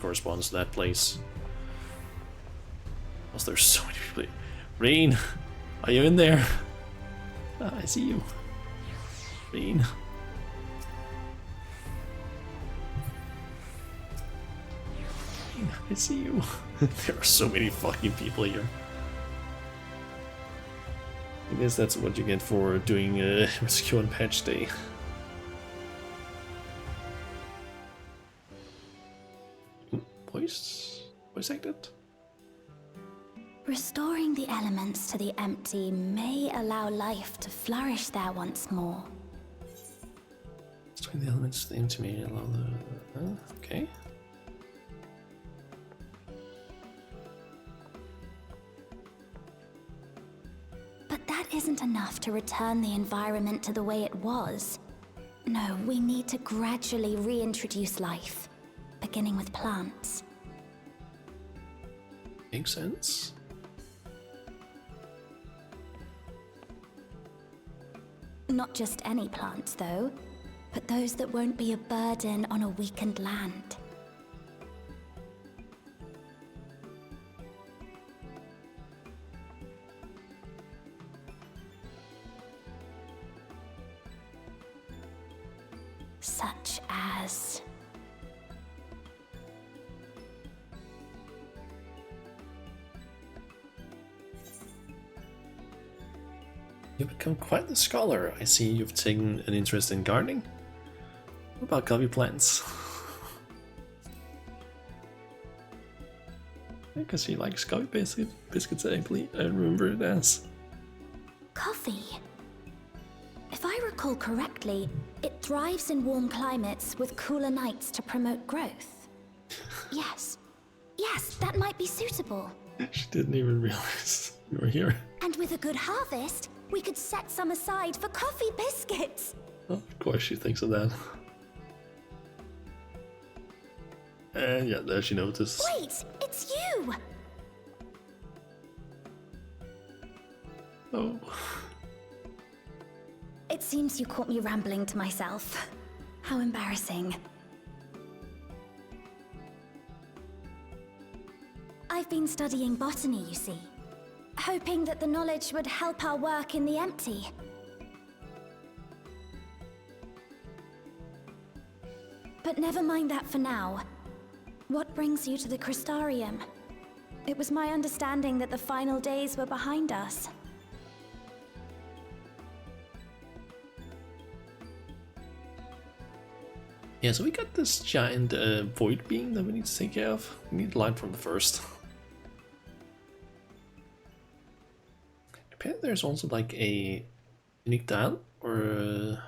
corresponds to that place. Plus, there's so many people. Reen, are you in there? I see you. Reen. I see you. There are so many fucking people here. I guess that's what you get for doing MSQ on patch day. Voice acted? Restoring the elements to the empty may allow life to flourish there once more. Restoring the elements to the empty may allow the... okay. But that isn't enough to return the environment to the way it was. No, we need to gradually reintroduce life, beginning with plants. Makes sense. Not just any plants, though. but those that won't be a burden on a weakened land. Such as... You've become quite the scholar. I see you've taken an interest in gardening. What about coffee plants? Because he likes coffee biscuits, I believe. I remember it as. coffee. If I recall correctly, it thrives in warm climates with cooler nights to promote growth. Yes. Yes, that might be suitable. She didn't even realize you were here. And with a good harvest, we could set some aside for coffee biscuits. Well, of course she thinks of that. And yeah, there she noticed. Wait, it's you! Oh. It seems you caught me rambling to myself. How embarrassing. I've been studying botany, you see. Hoping that the knowledge would help our work in the empty. But never mind that for now. What brings you to the Crystarium? It was my understanding that the final days were behind us. Yeah, so we got this giant void being that we need to take care of. We need light from the first. Apparently there's also like a unique dial or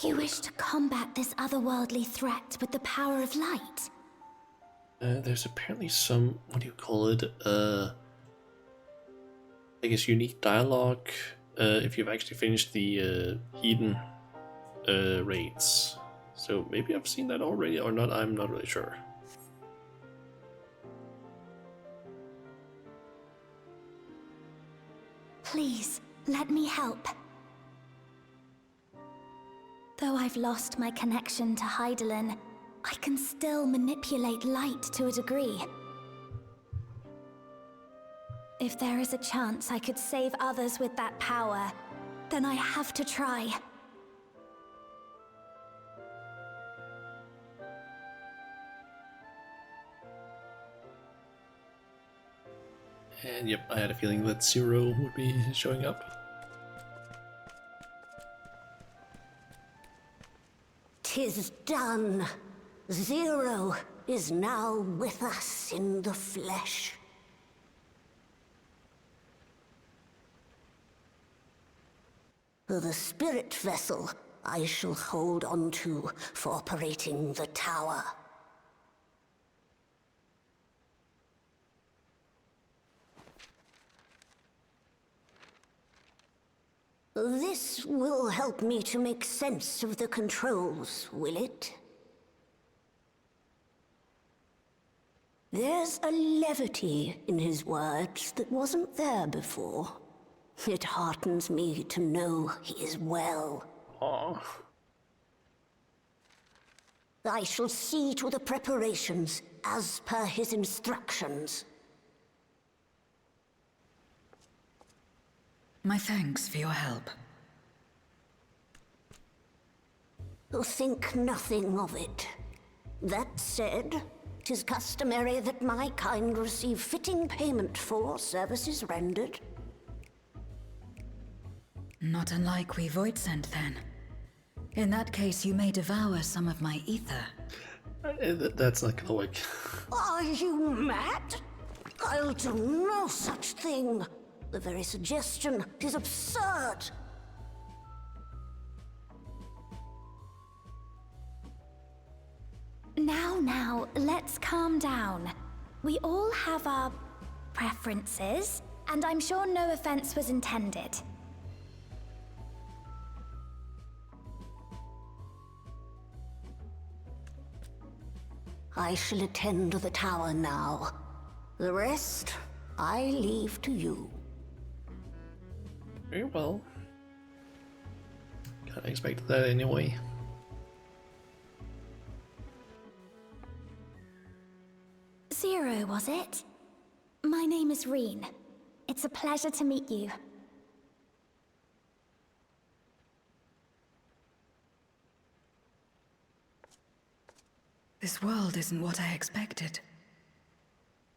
You wish to combat this otherworldly threat with the power of light? there's apparently some, what do you call it? I guess unique dialogue if you've actually finished the hidden raids. So maybe I've seen that already or not, I'm not really sure. Please, let me help. Though I've lost my connection to Hydaelyn, I can still manipulate light to a degree. If there is a chance I could save others with that power, then I have to try. And yep, I had a feeling that Zero would be showing up. 'Tis done. Zero is now with us in the flesh. The spirit vessel I shall hold on to for operating the tower. This will help me to make sense of the controls, will it? There's a levity in his words that wasn't there before. It heartens me to know he is well. Aww. I shall see to the preparations as per his instructions. My thanks for your help. Think nothing of it. That said, 'tis customary that my kind receive fitting payment for services rendered. Not unlike we Voidsent, then. In that case, you may devour some of my ether. That's not gonna work. Are you mad? I'll do no such thing. The very suggestion is absurd. Now, let's calm down. We all have our preferences, and I'm sure no offense was intended. I shall attend to the tower now. The rest, I leave to you. Very well. Kinda expected that anyway. Zero, was it? My name is Reen. It's a pleasure to meet you. This world isn't what I expected.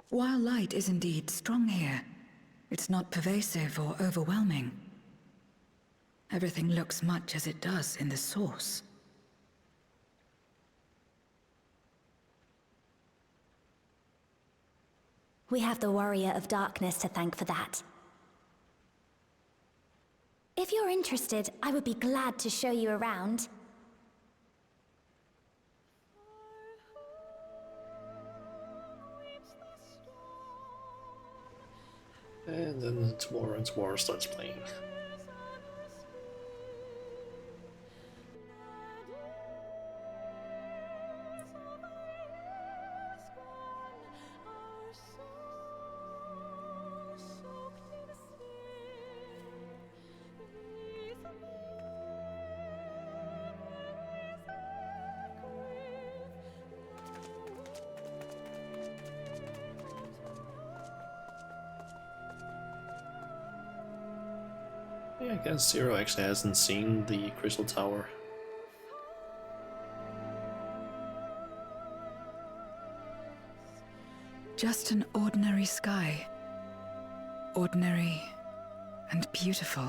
While light is indeed strong here, it's not pervasive or overwhelming. Everything looks much as it does in the source. We have the Warrior of Darkness to thank for that. If you're interested, I would be glad to show you around. And then Tomorrow starts playing. Yeah, I guess Zero actually hasn't seen the Crystal Tower. Just an ordinary sky. Ordinary and beautiful.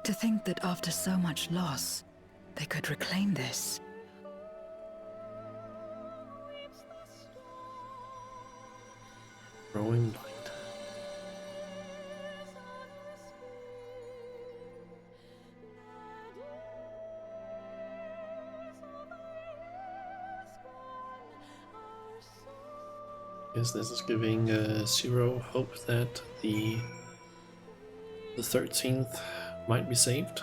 To think that after so much loss, they could reclaim this. Growing light. Guess this is giving Zero hope that the 13th might be saved.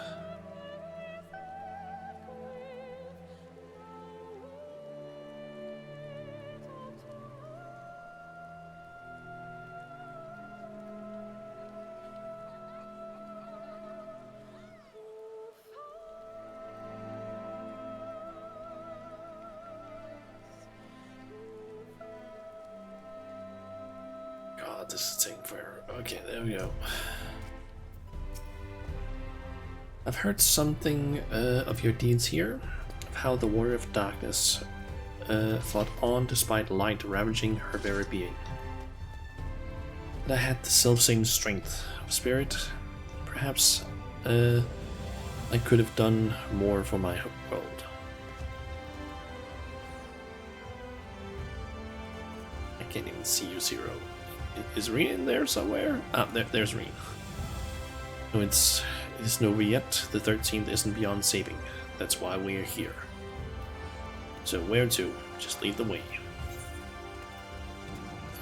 God, this is taking forever. Okay, there we go. I've heard something of your deeds here, of how the Warrior of Darkness fought on despite light ravaging her very being. But I had the self-same strength of spirit. Perhaps I could have done more for my world. I can't even see you, Zero. Is Reen in there somewhere? Ah, there's Reen. No, it isn't over yet. The 13th isn't beyond saving. That's why we're here. So where to? Just lead the way.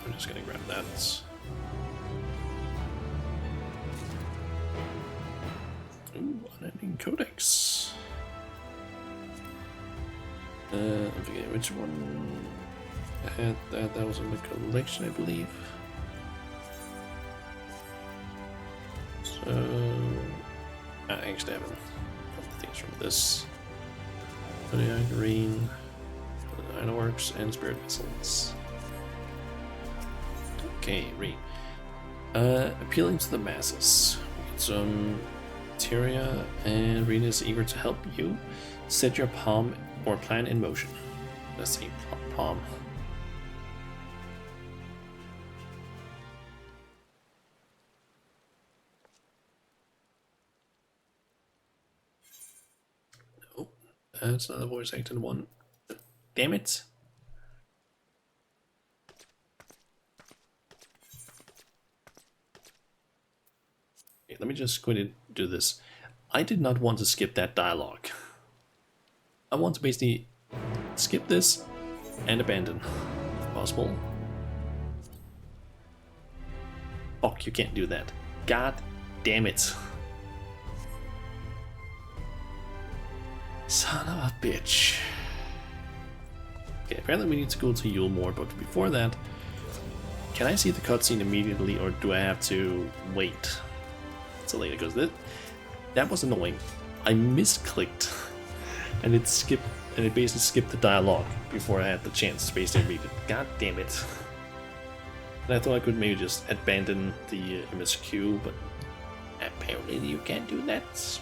I'm just gonna grab that. Ooh, unending codex. I forget which one I had that. That was in the collection, I believe. So I actually haven't got the things from this. Zodiac, Green, Ironworks, and Spirit Vessels. Okay, Reen. Appealing to the masses. Some Tyria and Reen is eager to help you set your palm or plan in motion. Let's see, palm. That's not the voice acted one. Damn it. Okay, let me just go ahead and do this. I did not want to skip that dialogue. I want to basically skip this and abandon, if possible. Fuck, you can't do that. God damn it. Son of a bitch. Okay, apparently we need to go to Yule more, but before that, can I see the cutscene immediately or do I have to wait until later? Because that was annoying. I misclicked and it skipped And it basically skipped the dialogue before I had the chance to basically read it. God damn it. And I thought I could maybe just abandon the MSQ, but apparently you can't do that.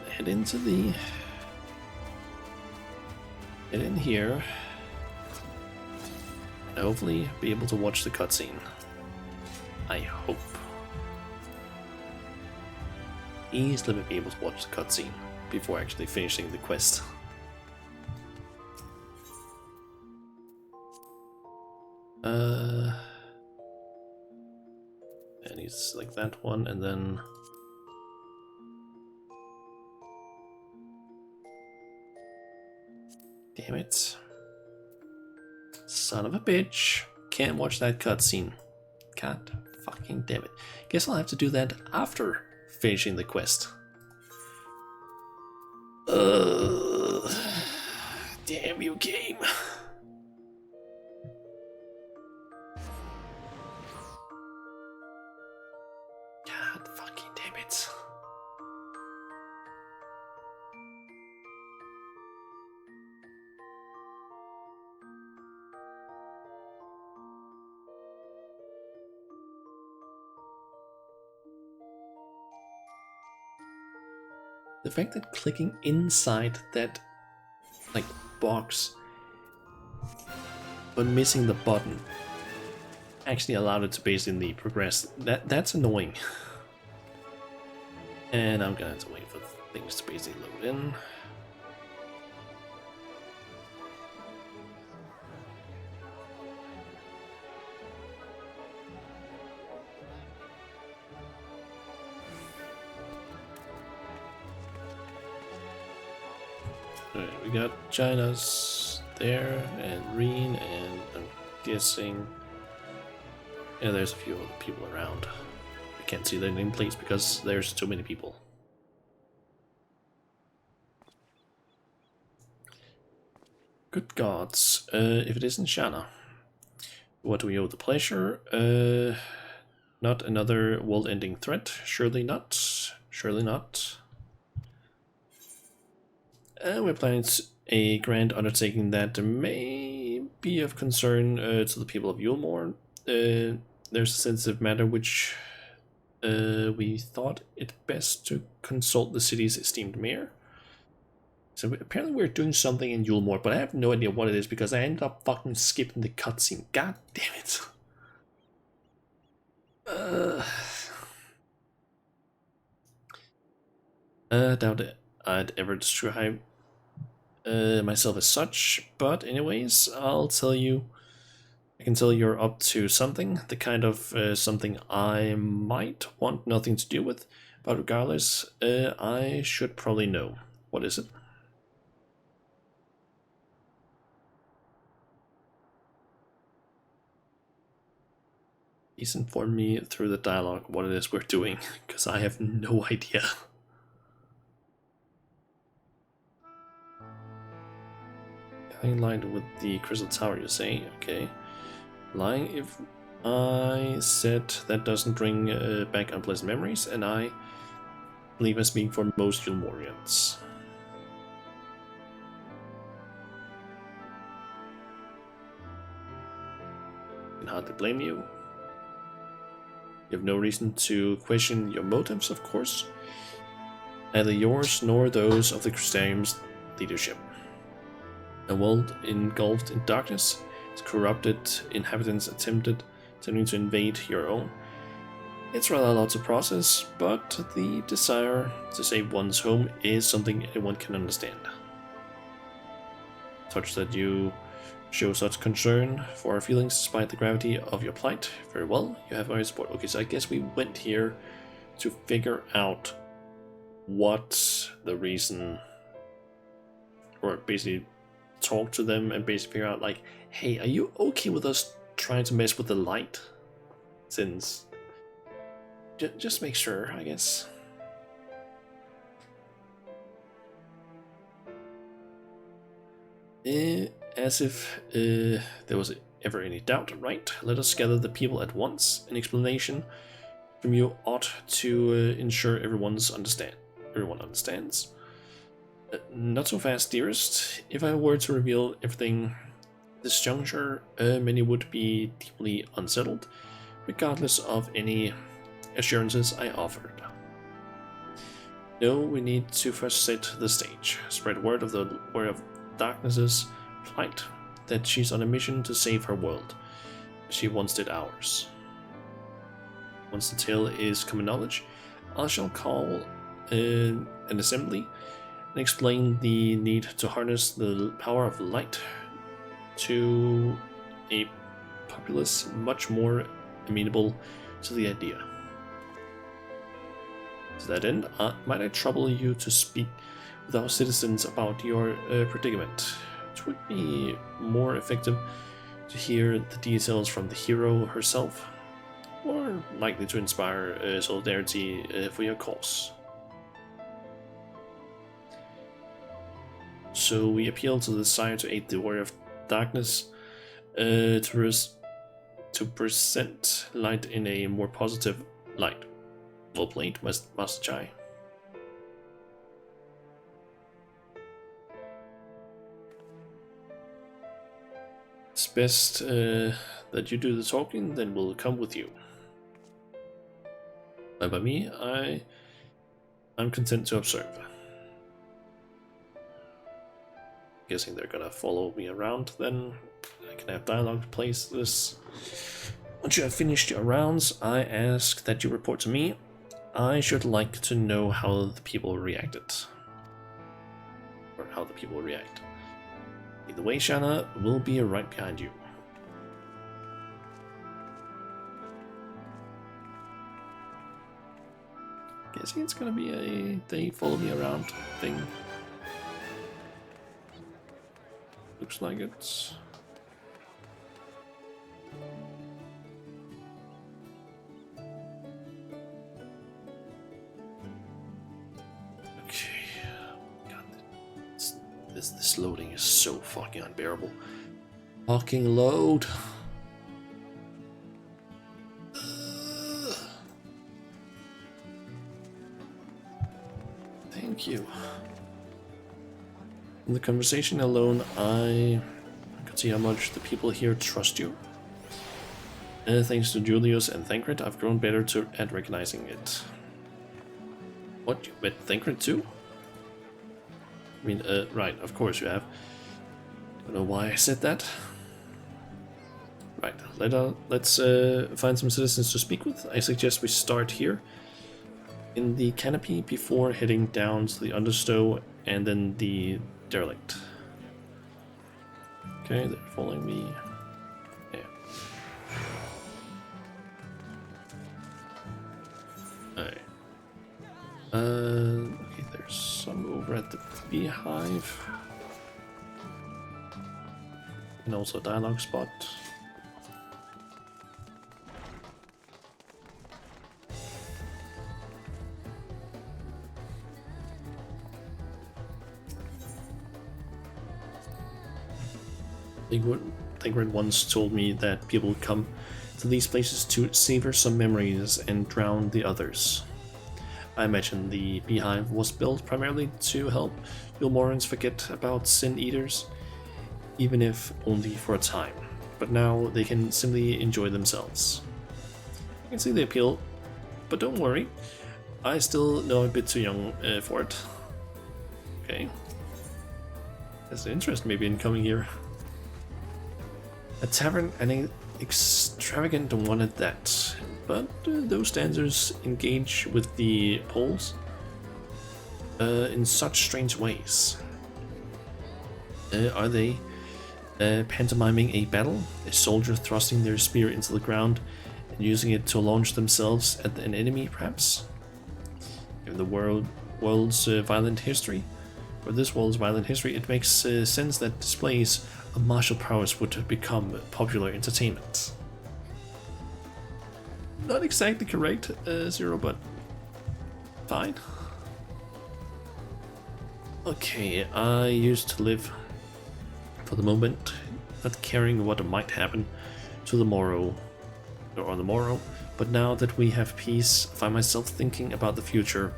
Head into the... Head in here. And hopefully be able to watch the cutscene. I hope. Easily be able to watch the cutscene before actually finishing the quest. I need to select that one and then... Damn it. Son of a bitch. Can't watch that cutscene. God fucking damn it. Guess I'll have to do that after finishing the quest. Damn you, game. God fucking damn it. The fact that clicking inside that like box but missing the button actually allowed it to basically progress, that's annoying. And I'm gonna have to wait for things to basically load in. Alright, we got China's there, and Reen, and I'm guessing... Yeah, there's a few other people around. I can't see their nameplates because there's too many people. Good gods, if it isn't Shanna. What do we owe the pleasure? Not another world-ending threat? Surely not. Surely not. We're planning a grand undertaking that may be of concern to the people of Yulmore. There's a sensitive matter which we thought it best to consult the city's esteemed mayor. So apparently we're doing something in Yulmore, but I have no idea what it is because I ended up fucking skipping the cutscene. God damn it. Doubt it. I'd ever describe myself as such, but anyways, I'll tell you. I can tell you're up to something, the kind of something I might want nothing to do with, but regardless, I should probably know. What is it? Please inform me through the dialogue what it is we're doing, because I have no idea. In line with the Crystal Tower, you say? Okay. Lying if I said that doesn't bring back unpleasant memories, and I believe I speak for most Yulmorians. I can hardly blame you. You have no reason to question your motives, of course. Neither yours nor those of the Crystarium's leadership. A world engulfed in darkness, its corrupted inhabitants attempting to invade your own. It's rather a lot to process, but the desire to save one's home is something anyone can understand. Such that you show such concern for our feelings despite the gravity of your plight. Very well, you have my support. Okay, so I guess we went here to figure out what the reason, or basically talk to them and basically figure out like, hey, are you okay with us trying to mess with the light? Since just make sure, I guess. As if there was ever any doubt, right? Let us gather the people at once. An explanation You ought to ensure everyone understands. Not so fast, dearest. If I were to reveal everything at this juncture, many would be deeply unsettled, regardless of any assurances I offered. No, we need to first set the stage, spread word of the Warrior of Darkness's plight, that she's on a mission to save her world. She once did ours. Once the tale is common knowledge, I shall call an assembly and explain the need to harness the power of light to a populace much more amenable to the idea. To that end, might I trouble you to speak with our citizens about your predicament? It would be more effective to hear the details from the hero herself, or likely to inspire solidarity for your cause. So we appeal to the desire to aid the Warrior of Darkness to present light in a more positive light. Well played, Master Chai. It's best that you do the talking, then we'll come with you. And by me, I'm content to observe. Guessing they're gonna follow me around, then I can have dialogue to place this. Once you have finished your rounds, I ask that you report to me. I should like to know how the people reacted. Or how the people react. Either way, Shanna, we'll be right behind you. Guessing it's gonna be a they follow me around thing. Looks like it's... Okay. God, this loading is so fucking unbearable. Fucking load. Thank you. In the conversation alone, I could see how much the people here trust you. Thanks to Julius and Thancred, I've grown better at recognizing it. What, you met Thancred too? I mean, right, of course you have. Don't know why I said that. Right, let's find some citizens to speak with. I suggest we start here in the canopy before heading down to the understow and then the derelict. Okay, they're following me. Yeah. Alright. Okay, there's some over at the beehive. And also a dialogue spot. Thancred once told me that people would come to these places to savor some memories and drown the others. I imagine the beehive was built primarily to help Yulmorans forget about Sin Eaters, even if only for a time. But now they can simply enjoy themselves. I can see the appeal, but don't worry, I still know a bit too young for it. Okay. There's an interest maybe in coming here. A tavern and an extravagant one at that, but those dancers engage with the poles in such strange ways. Are they pantomiming a battle? A soldier thrusting their spear into the ground and using it to launch themselves at an enemy, perhaps? In the world's violent history, or this world's violent history, it makes sense that displays of martial prowess would become popular entertainment. Not exactly correct, Zero, but fine. Okay, I used to live for the moment, not caring what might happen to the morrow, or on the morrow, But now that we have peace, I find myself thinking about the future,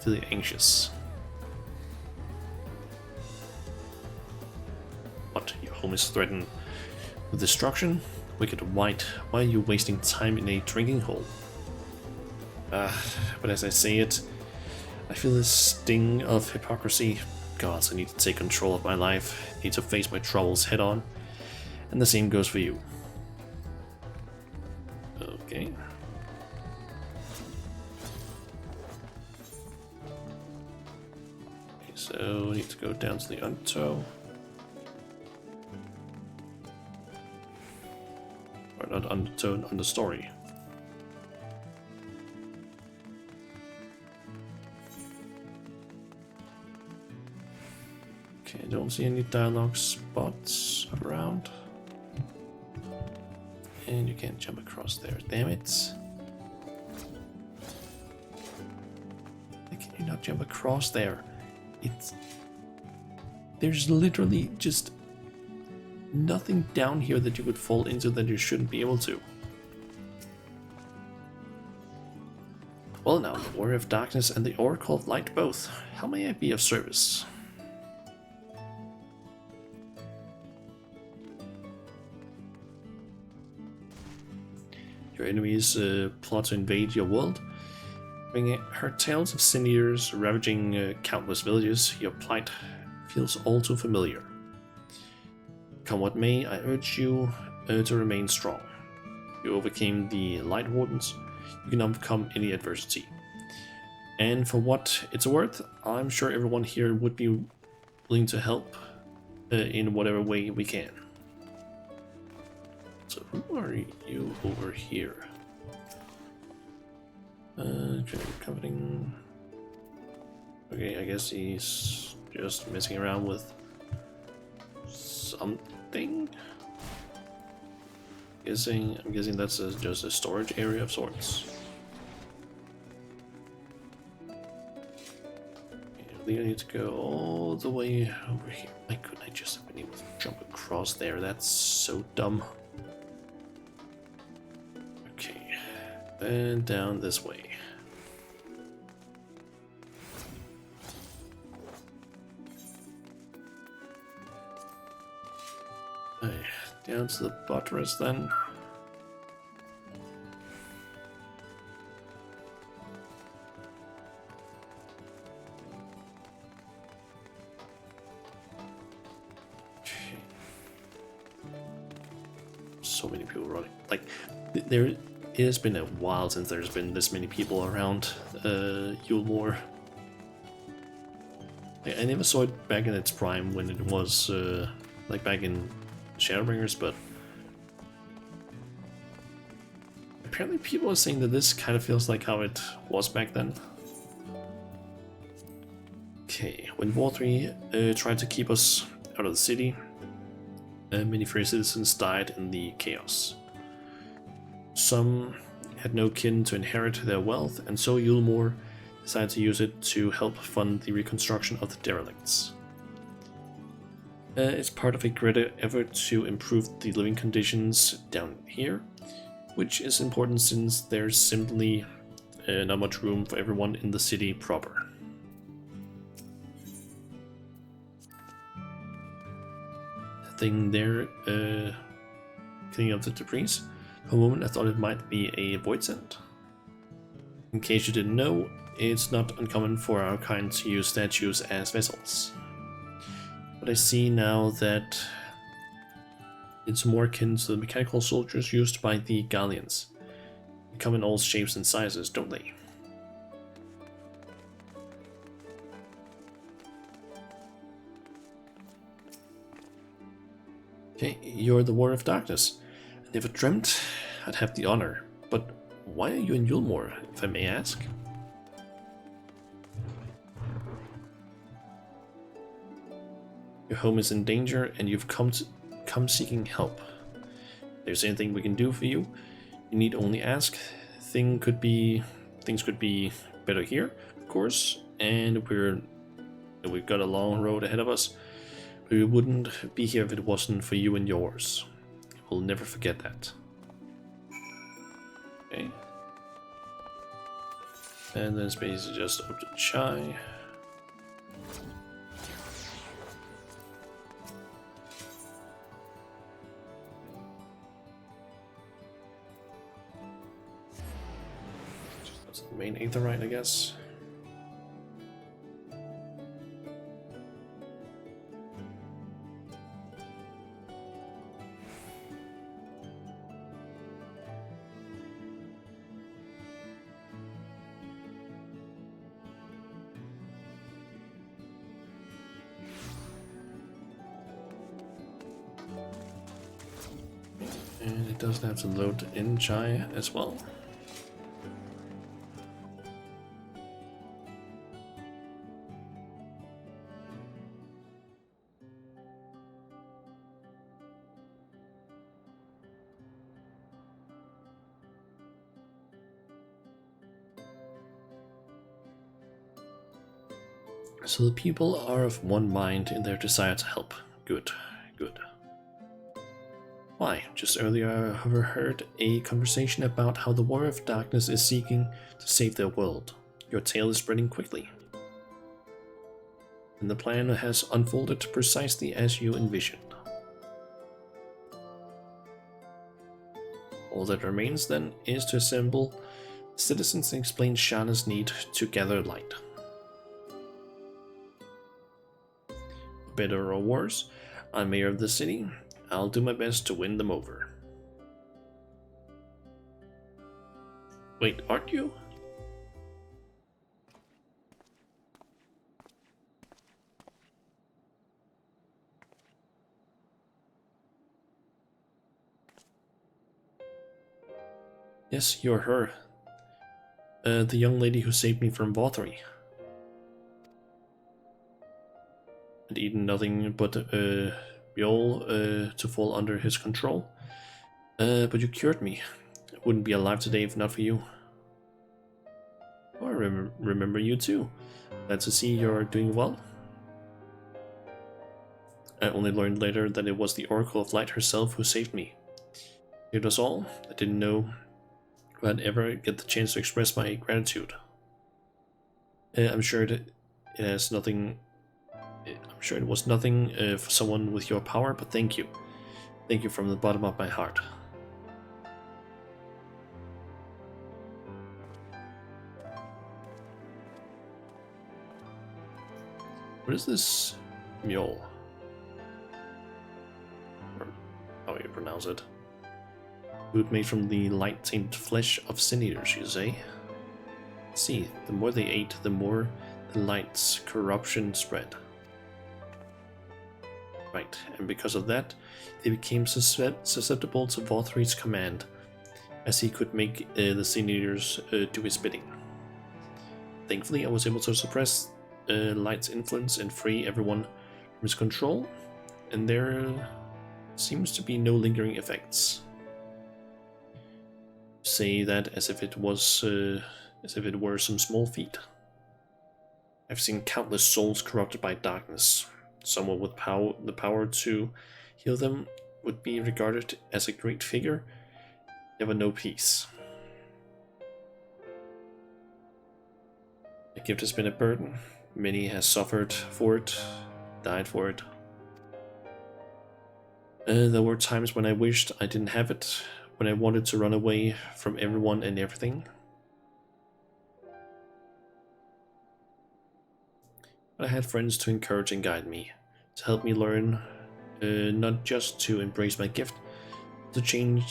feeling anxious. What, your home is threatened with destruction? Wicked White, why are you wasting time in a drinking hole? But as I say it, I feel this sting of hypocrisy. Gods, I need to take control of my life, I need to face my troubles head on, and the same goes for you. Okay. Okay, so we need to go down to the undertow. Or not undertow, understory. Okay, I don't see any dialogue spots around. And you can't jump across there, damn it. Why can you not jump across there? There's literally just nothing down here that you could fall into that you shouldn't be able to. Well now, the Warrior of Darkness and the Oracle of Light both. How may I be of service? Your enemies plot to invade your world. Having heard tales of sin eaters ravaging countless villages, your plight feels all too familiar. Come what may, I urge you to remain strong. You overcame the Light Wardens, you can overcome any adversity. And for what it's worth, I'm sure everyone here would be willing to help in whatever way we can. So who are you over here? Coveting. Okay, I guess he's just messing around with something. I'm guessing that's just a storage area of sorts. I need to go all the way over here. Why couldn't I just have been able to jump across there? That's so dumb. Okay, then down this way. Down to the buttress then. Okay. So many people running. Like, it has been a while since there's been this many people around Yulmore. I never saw it back in its prime when it was like back in Shadowbringers, but apparently people are saying that this kind of feels like how it was back then. Okay, when War 3 tried to keep us out of the city, many free citizens died in the chaos. Some had no kin to inherit their wealth, and so Yulmore decided to use it to help fund the reconstruction of the derelicts. It's part of a greater effort to improve the living conditions down here, which is important since there's simply not much room for everyone in the city proper. Thing there, cleaning up the debris. For a moment I thought it might be a void sent. In case you didn't know, it's not uncommon for our kind to use statues as vessels. But I see now that it's more akin to the mechanical soldiers used by the Galleons. They come in all shapes and sizes, don't they? Okay, you're the Warrior of Darkness. I never dreamt I'd have the honor, but why are you in Yulmore, if I may ask? Your home is in danger, and you've come seeking help. If there's anything we can do for you, you need only ask. Things could be better here, of course, and we've got a long road ahead of us. But we wouldn't be here if it wasn't for you and yours. We'll never forget that. Okay. And then it's basically just up to Chai. That's the main Aetherite, I guess. And it doesn't have to load in Chai as well. So the people are of one mind in their desire to help. Good, good. Why, just earlier I overheard a conversation about how the War of Darkness is seeking to save their world. Your tale is spreading quickly. And the plan has unfolded precisely as you envisioned. All that remains then is to assemble citizens and explain Shana's need to gather light. Better or worse, I'm mayor of the city. I'll do my best to win them over. Wait, aren't you? Yes, you're her. The young lady who saved me from Vothry. I'd eaten nothing but Bjol to fall under his control. But you cured me. I wouldn't be alive today if not for you. Oh, I remember you too. Glad to see you're doing well. I only learned later that it was the Oracle of Light herself who saved me. It was all. I didn't know if I'd ever get the chance to express my gratitude. I'm sure that it has nothing. I'm sure it was nothing for someone with your power, but thank you. Thank you from the bottom of my heart. What is this mule? Or how you pronounce it? Food made from the light-tainted flesh of sin eaters, you say? See, the more they ate, the more the light's corruption spread. Right, and because of that, they became susceptible to Vothry's command, as he could make the sin eaters do his bidding. Thankfully, I was able to suppress Light's influence and free everyone from his control, and there seems to be no lingering effects. Say that as if it were some small feat. I've seen countless souls corrupted by darkness. Someone with the power to heal them would be regarded as a great figure, never know peace. The gift has been a burden. Many has suffered for it, died for it. There were times when I wished I didn't have it, when I wanted to run away from everyone and everything. But I had friends to encourage and guide me, to help me learn, not just to embrace my gift, but to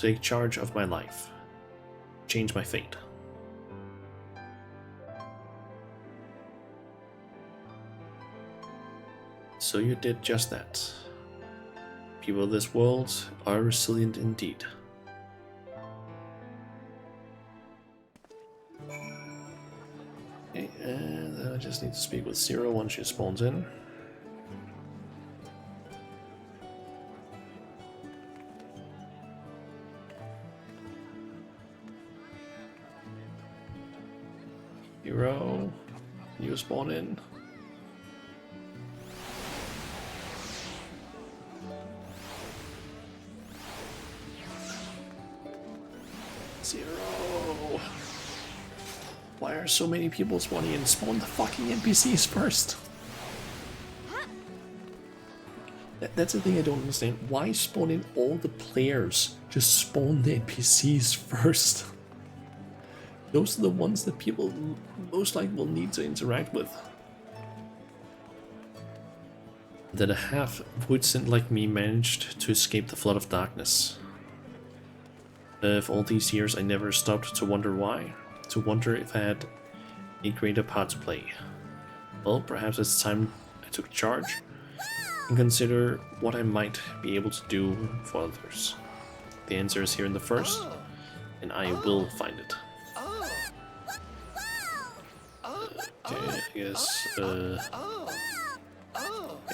take charge of my life, change my fate. So you did just that. People of this world are resilient indeed. Okay, and I just need to speak with Zero once she spawns in. Zero, you spawn in. Zero. Why are so many people spawning in? Spawn the fucking NPCs first. That's the thing I don't understand. Why spawn in all the players? Just spawn the NPCs first. Those are the ones that people most likely will need to interact with. That a half-woodsman like me managed to escape the flood of darkness. For all these years I never stopped to wonder why. To wonder if I had a greater part to play. Well, perhaps it's time I took charge and consider what I might be able to do for others. The answer is here in the first, and I will find it. Okay, I guess, I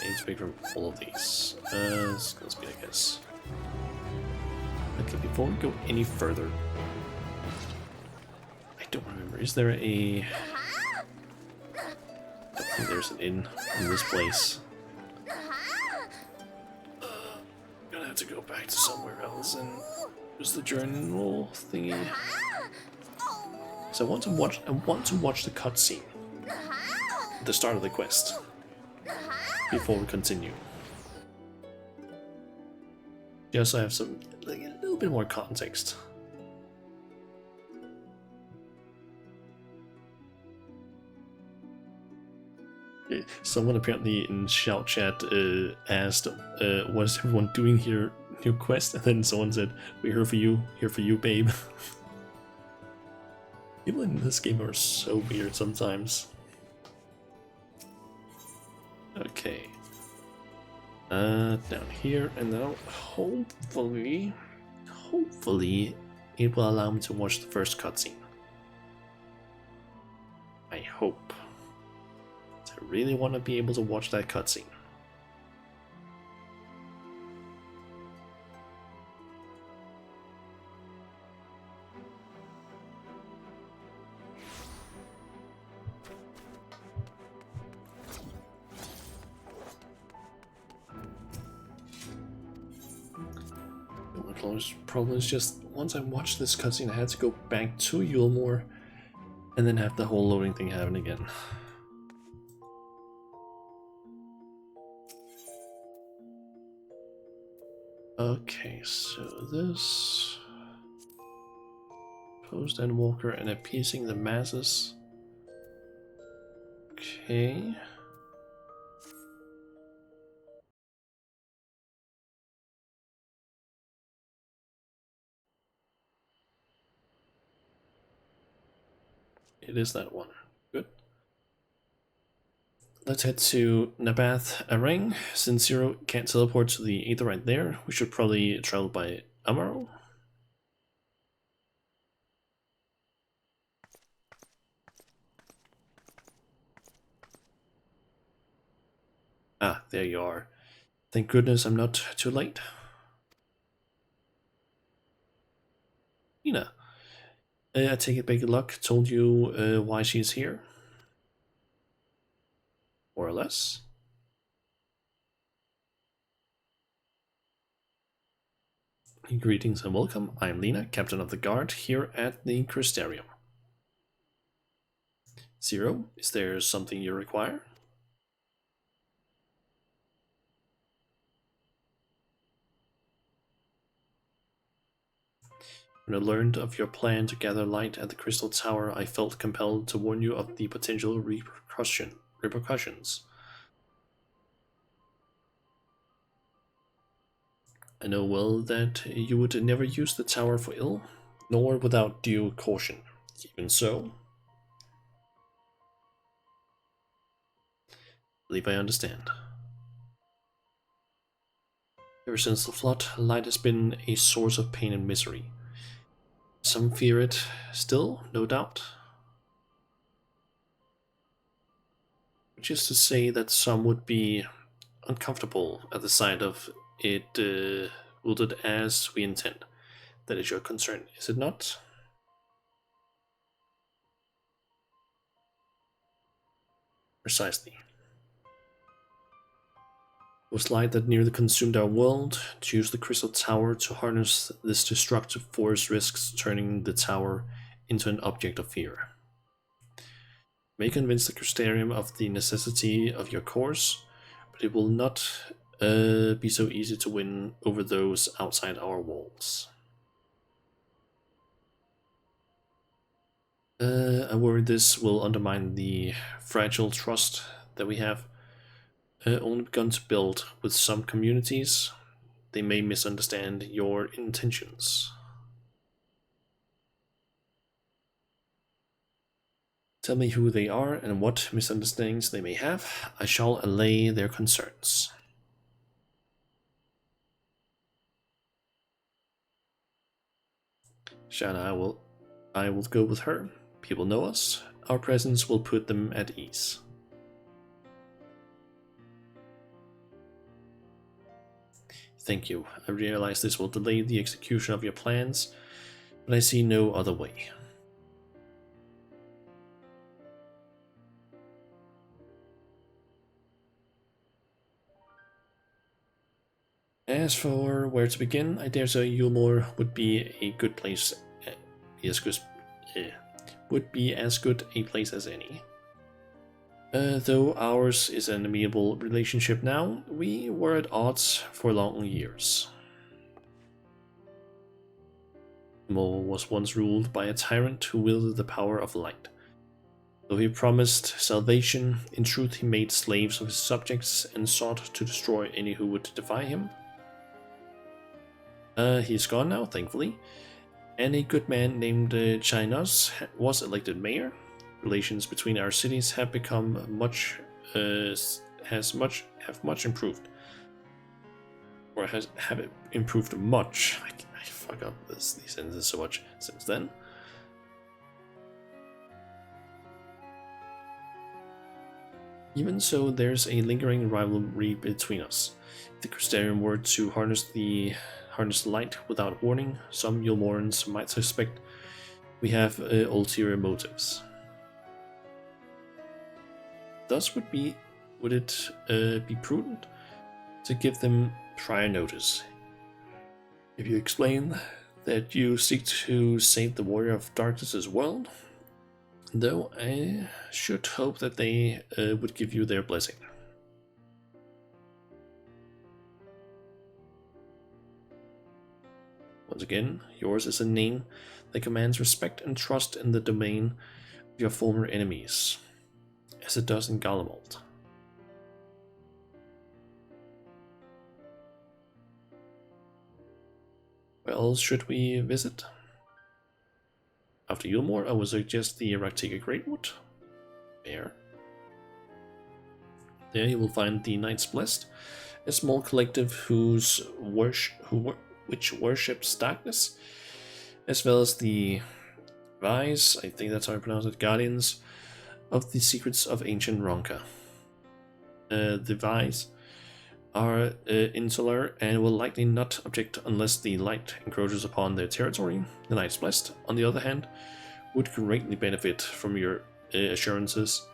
need to pick from all of these. Let's be, I guess. Okay, before we go any further, I don't remember, is there a... I think there's an inn in this place. Gonna have to go back to somewhere else and use the journal thingy. So I want to watch the cutscene at the start of the quest before we continue. Just so I have some, like, a little bit more context. Someone apparently in shout chat asked, "What is everyone doing here? New quest?" And then someone said, "We're here for you, babe." People in this game are so weird sometimes. Okay. Down here, and now hopefully it will allow me to watch the first cutscene. I hope. I really want to be able to watch that cutscene. The problem is just once I watched this cutscene, I had to go back to Yulmore and then have the whole loading thing happen again. Okay, so this Post and Walker and appeasing the masses. Okay. It is that one. Good. Let's head to Nabath Arang. Since Zero can't teleport to the Aether right there, we should probably travel by Amaro. Ah, there you are. Thank goodness I'm not too late. Nina, I take it Big Luck told you why she's here? More or less? Greetings and welcome. I'm Lena, Captain of the Guard, here at the Crystarium. Zero, is there something you require? When I learned of your plan to gather light at the Crystal Tower, I felt compelled to warn you of the potential repercussions. I know well that you would never use the tower for ill, nor without due caution. Even so, I believe I understand. Ever since the flood, light has been a source of pain and misery. Some fear it still, no doubt. Which is to say that some would be uncomfortable at the sight of it wielded as we intend. That is your concern, is it not? Precisely. was light that nearly consumed our world. To use the crystal tower to harness this destructive force risks turning the tower into an object of fear. May convince the Crystarium of the necessity of your course, but it will not be so easy to win over those outside our walls. I worry this will undermine the fragile trust that we have only begun to build with some communities. They may misunderstand your intentions. Tell me who they are and what misunderstandings they may have. I shall allay their concerns. Shana, I will go with her. People know us. Our presence will put them at ease. Thank you. I realize this will delay the execution of your plans, but I see no other way. As for where to begin, I dare say Yulmore would be a good place, would be as good a place as any. Though ours is an amiable relationship now, we were at odds for long years. Mo was once ruled by a tyrant who wielded the power of light. Though he promised salvation, in truth he made slaves of his subjects and sought to destroy any who would defy him. He's gone now, thankfully, and a good man named Chinos was elected mayor. Relations between our cities have become have much improved, or have it improved much. I fuck up these sentences so much since then. Even so, there's a lingering rivalry between us. If the Crystarium were to harness light without warning, some Yulmorans might suspect we have ulterior motives. Thus, would it be prudent to give them prior notice? If you explain that you seek to save the Warrior of Darkness's world, though I should hope that they would give you their blessing. Once again, yours is a name that commands respect and trust in the domain of your former enemies, as it does in Garlemald. Where else should we visit? After Yulmore, I would suggest the Raktika Greatwood. There you will find the Knights Blessed, a small collective which worships darkness, as well as the Rise, I think that's how I pronounce it, Guardians of the Secrets of Ancient Ronka. The Rise are insular and will likely not object unless the light encroaches upon their territory. The Knights Blessed, on the other hand, would greatly benefit from your assurances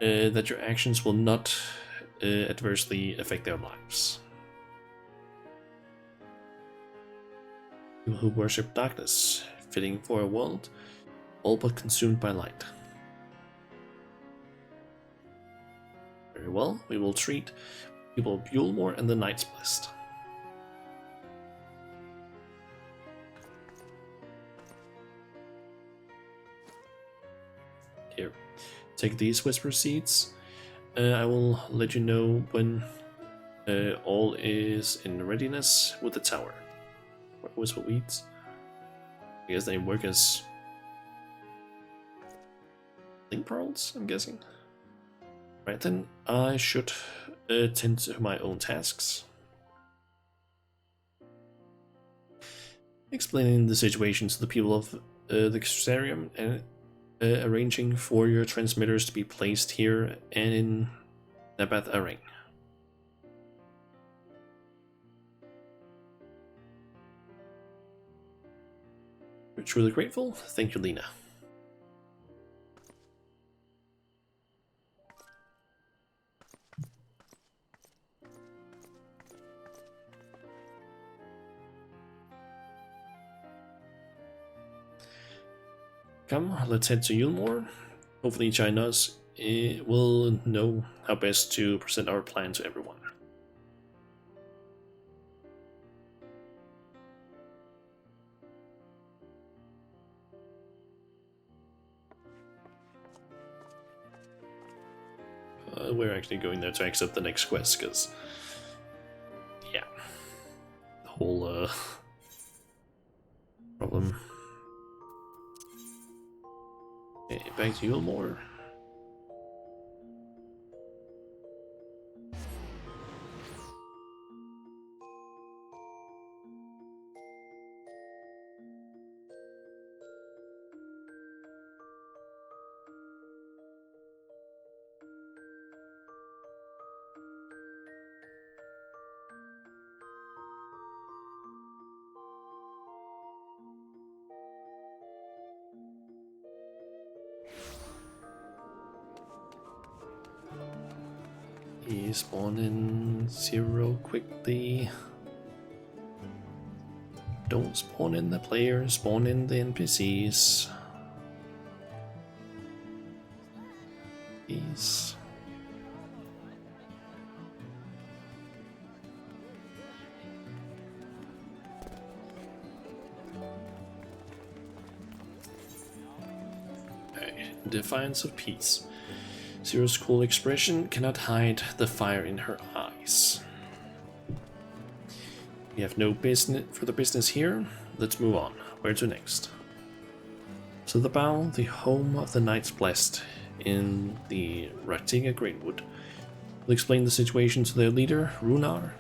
that your actions will not adversely affect their lives. People who worship darkness, fitting for a world all but consumed by light. Very well, we will treat people of Yulmore and the Knights Blessed. Here, take these whisper seeds. I will let you know when all is in readiness with the tower. Whisper weeds. I guess they work as link pearls, I'm guessing. Right then, I should tend to my own tasks. Explaining the situation to the people of the Crystarium and arranging for your transmitters to be placed here and in Nabath Arang. We're truly grateful. Thank you, Lena. Come, let's head to Yulmore. Hopefully each of us will know how best to present our plan to everyone. We're actually going there to accept the next quest, because, yeah, the whole problem. Okay, back to Yulmore. Spawn in 0 quickly. Don't spawn in the players, spawn in the NPCs. Please. Okay. Defiance of peace. Zero's cool expression cannot hide the fire in her eyes. We have no further business here. Let's move on. Where to next? To the Bow, the home of the Knights Blessed in the Ratiga Greenwood. We'll explain the situation to their leader, Runar.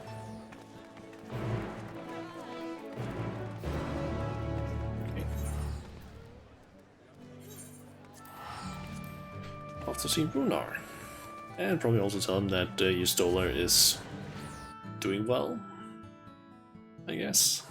Okay. Off to see Runar. And probably also tell him that Yustola is doing well, I guess.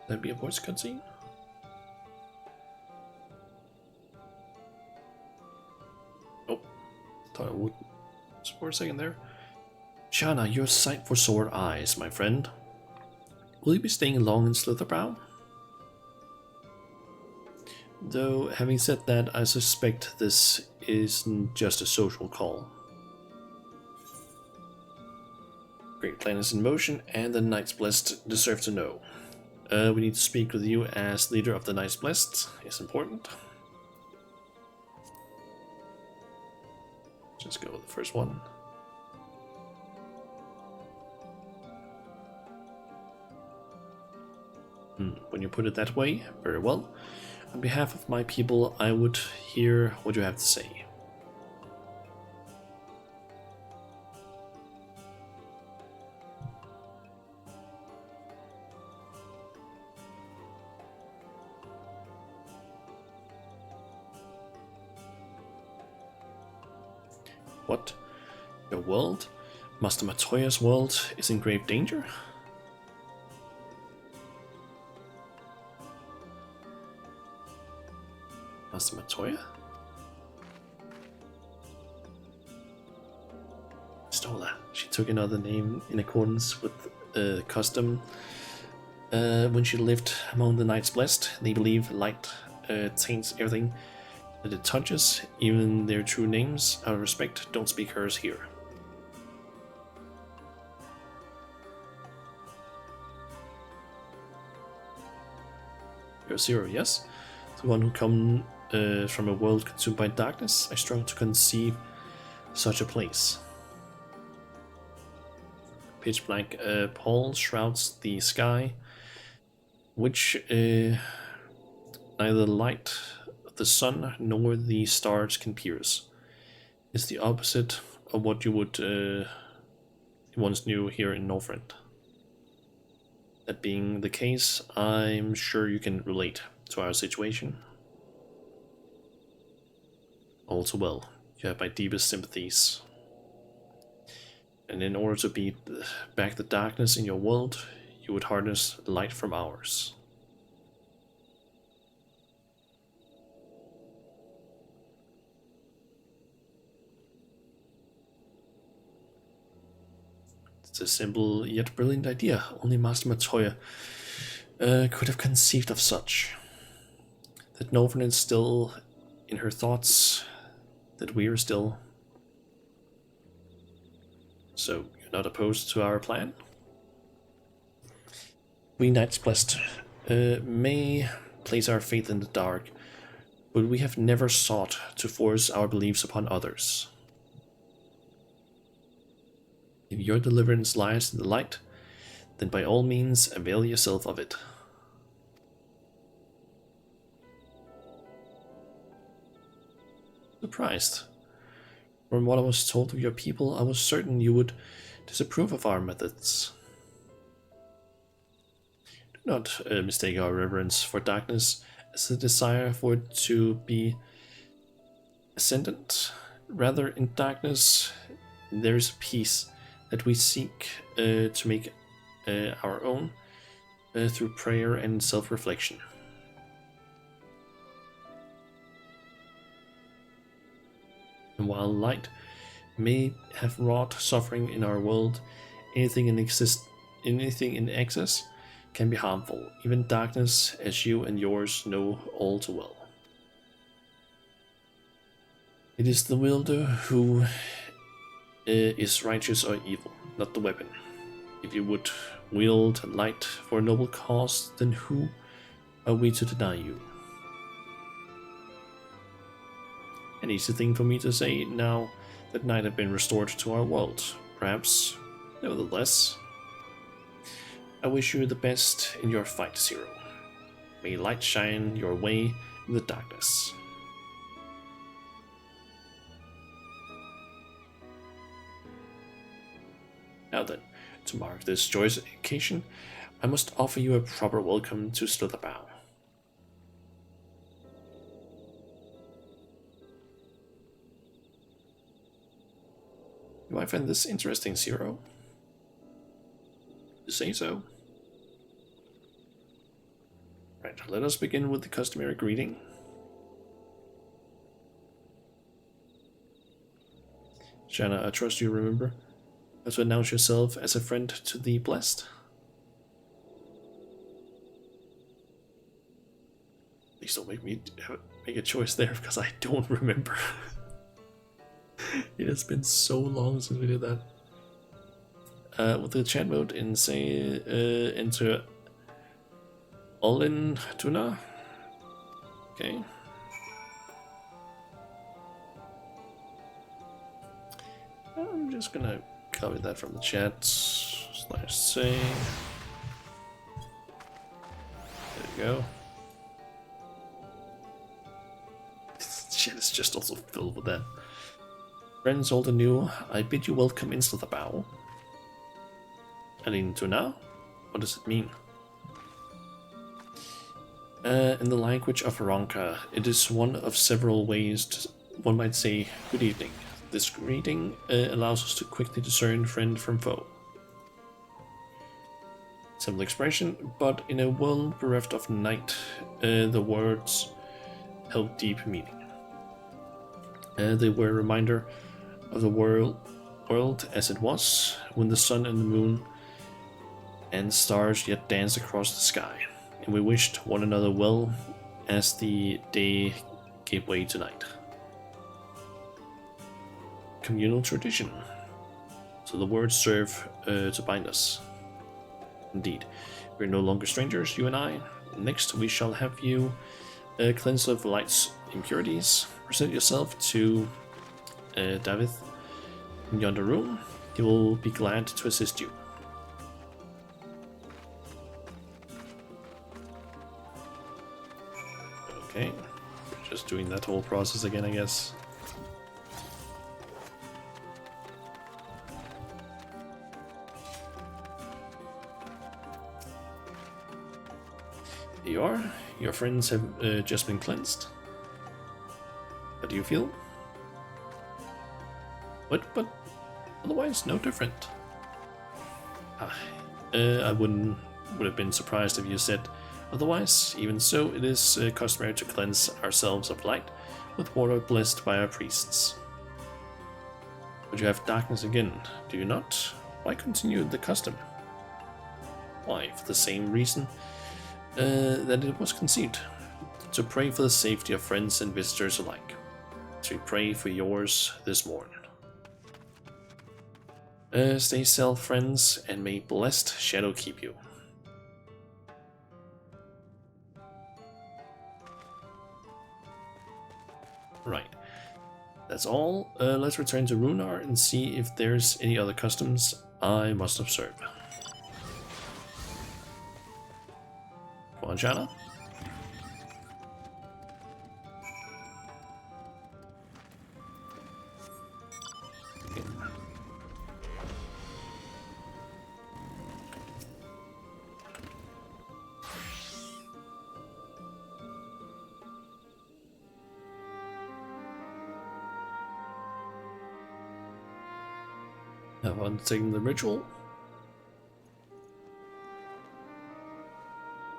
That'd be a voice cutscene. Oh, thought I would. Just for a second there. Shana, you're a sight for sore eyes, my friend. Will you be staying long in Slitherbrow? Though, having said that, I suspect this isn't just a social call. Great plan is in motion, and the Knights Blessed deserve to know. We need to speak with you as leader of the Knights Blessed. It's important. Just go with the first one. When you put it that way, very well. On behalf of my people, I would hear what you have to say. What? Your world? Master Matoya's world is in grave danger? Master Matoya? Stola. She took another name in accordance with custom. When she lived among the Knights Blessed, they believe light taints everything that it touches, even their true names. Out of respect, don't speak hers here. You're Zero, yes? The one who come from a world consumed by darkness. I struggle to conceive such a place. Pitch black pall shrouds the sky, which neither the light of the sun nor the stars can pierce. It's the opposite of what you would once knew here in Northrend. That being the case, I'm sure you can relate to our situation. All too well, you have my deepest sympathies. And in order to beat back the darkness in your world, you would harness light from ours. It's a simple yet brilliant idea. Only Master Matoya could have conceived of such. That Northrend is still in her thoughts, that we are still. So, you're not opposed to our plan? We Knights Blessed may place our faith in the dark, but we have never sought to force our beliefs upon others. If your deliverance lies in the light, then by all means avail yourself of it. Surprised. From what I was told of your people, I was certain you would disapprove of our methods. Do not mistake our reverence for darkness as a desire for it to be ascendant. Rather, in darkness there is a peace that we seek to make our own through prayer and self-reflection. And while light may have wrought suffering in our world, anything in excess can be harmful, even darkness, as you and yours know all too well. It is the wielder who is righteous or evil, not the weapon. If you would wield light for a noble cause, then who are we to deny you? An easy thing for me to say now that night have been restored to our world. Perhaps, nevertheless, I wish you the best in your fight, Zero. May light shine your way in the darkness. Now then, to mark this joyous occasion, I must offer you a proper welcome to Slitherbow. You might find this interesting, Zero. You say so. Right, let us begin with the customary greeting. Shanna, I trust you remember how to announce yourself as a friend to the blessed. Please don't make me make a choice there, because I don't remember. It has been so long since we did that. With the chat mode in, say, enter Olin Tuna. Okay. I'm just gonna copy that from the chat. /say. There you go. Chat is just also filled with that. Friends old and new, I bid you welcome into the bow. Alin Tuna? What does it mean? In the language of Ronka, it is one of several ways one might say good evening. This greeting allows us to quickly discern friend from foe. Simple expression, but in a world bereft of night, the words held deep meaning. They were a reminder of the world as it was, when the sun and the moon and stars yet danced across the sky, and we wished one another well as the day gave way to night. Communal tradition. So the words serve to bind us. Indeed, we're no longer strangers, you and I. Next, we shall have you cleanse of light's impurities. Present yourself to David in yonder room. He will be glad to assist you. Okay, just doing that whole process again, I guess. Here you are. Your friends have just been cleansed. How do you feel? But otherwise, no different. I would have been surprised if you said otherwise. Even so, it is customary to cleanse ourselves of light with water blessed by our priests. But you have darkness again, do you not? Why continue the custom? Why, for the same reason that it was conceived. To pray for the safety of friends and visitors alike. So we pray for yours this morn. Stay safe, friends, and may blessed shadow keep you. Right. That's all. Let's return to Runar and see if there's any other customs I must observe. Come on, Shana. Have undertaken the ritual.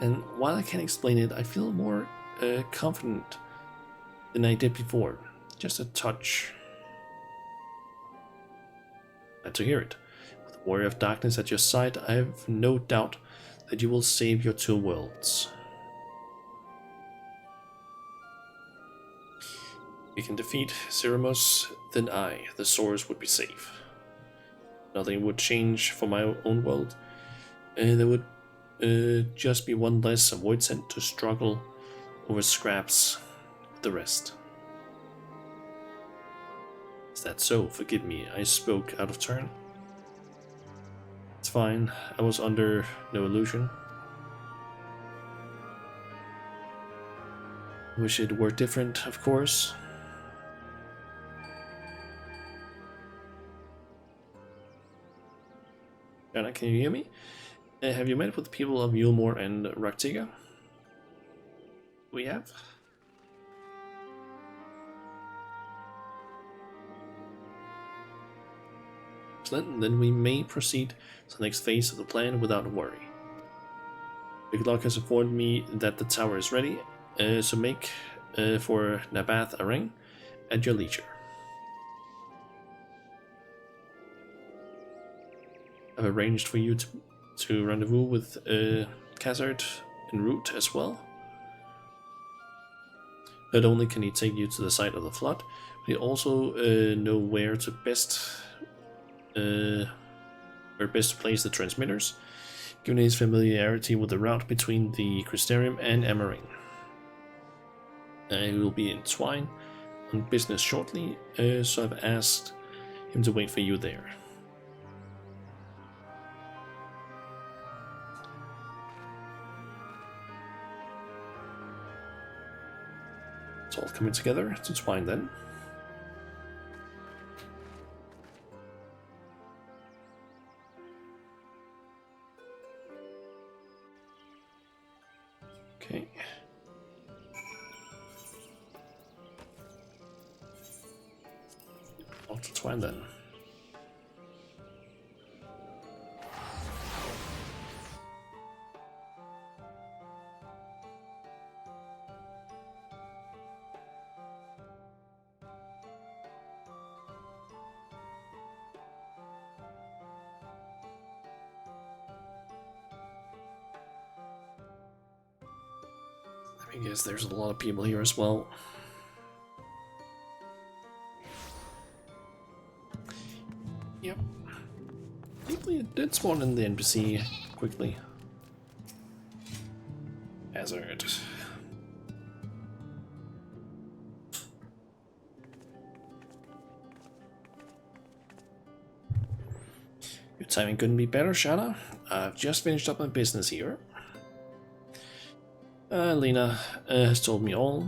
And while I can't explain it, I feel more confident than I did before. Just a touch. Glad to hear it. With the Warrior of Darkness at your side, I have no doubt that you will save your two worlds. If we can defeat Ceramos, then I, the Source, would be safe. Nothing would change for my own world. There would just be one less void sent to struggle over scraps with the rest. Is that so? Forgive me, I spoke out of turn. It's fine, I was under no illusion. Wish it were different, of course. Anna, can you hear me? Have you met with the people of Yulmore and Raktiga? We have. Excellent, then we may proceed to the next phase of the plan without worry. Big Luck has informed me that the tower is ready, so make for Nabath Areng at your leisure. I've arranged for you to rendezvous with Khazard en route as well. Not only can he take you to the site of the flood, but he also know where to best place the transmitters, given his familiarity with the route between the Crystarium and Amaring. He will be in Twine on business shortly, so I've asked him to wait for you there. It's all coming together to Twine then. Okay. Off to Twine then. I guess there's a lot of people here as well. Yep. Hopefully it did spawn in the NPC quickly. Hazard. Your timing couldn't be better, Shana. I've just finished up my business here. Lena has told me all.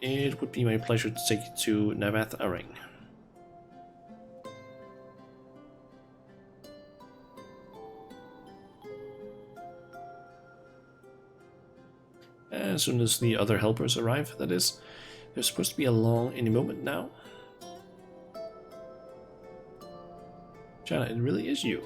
It would be my pleasure to take you to Nabath Areng. as soon as the other helpers arrive, that is. There's supposed to be along any moment now. Jana, it really is you.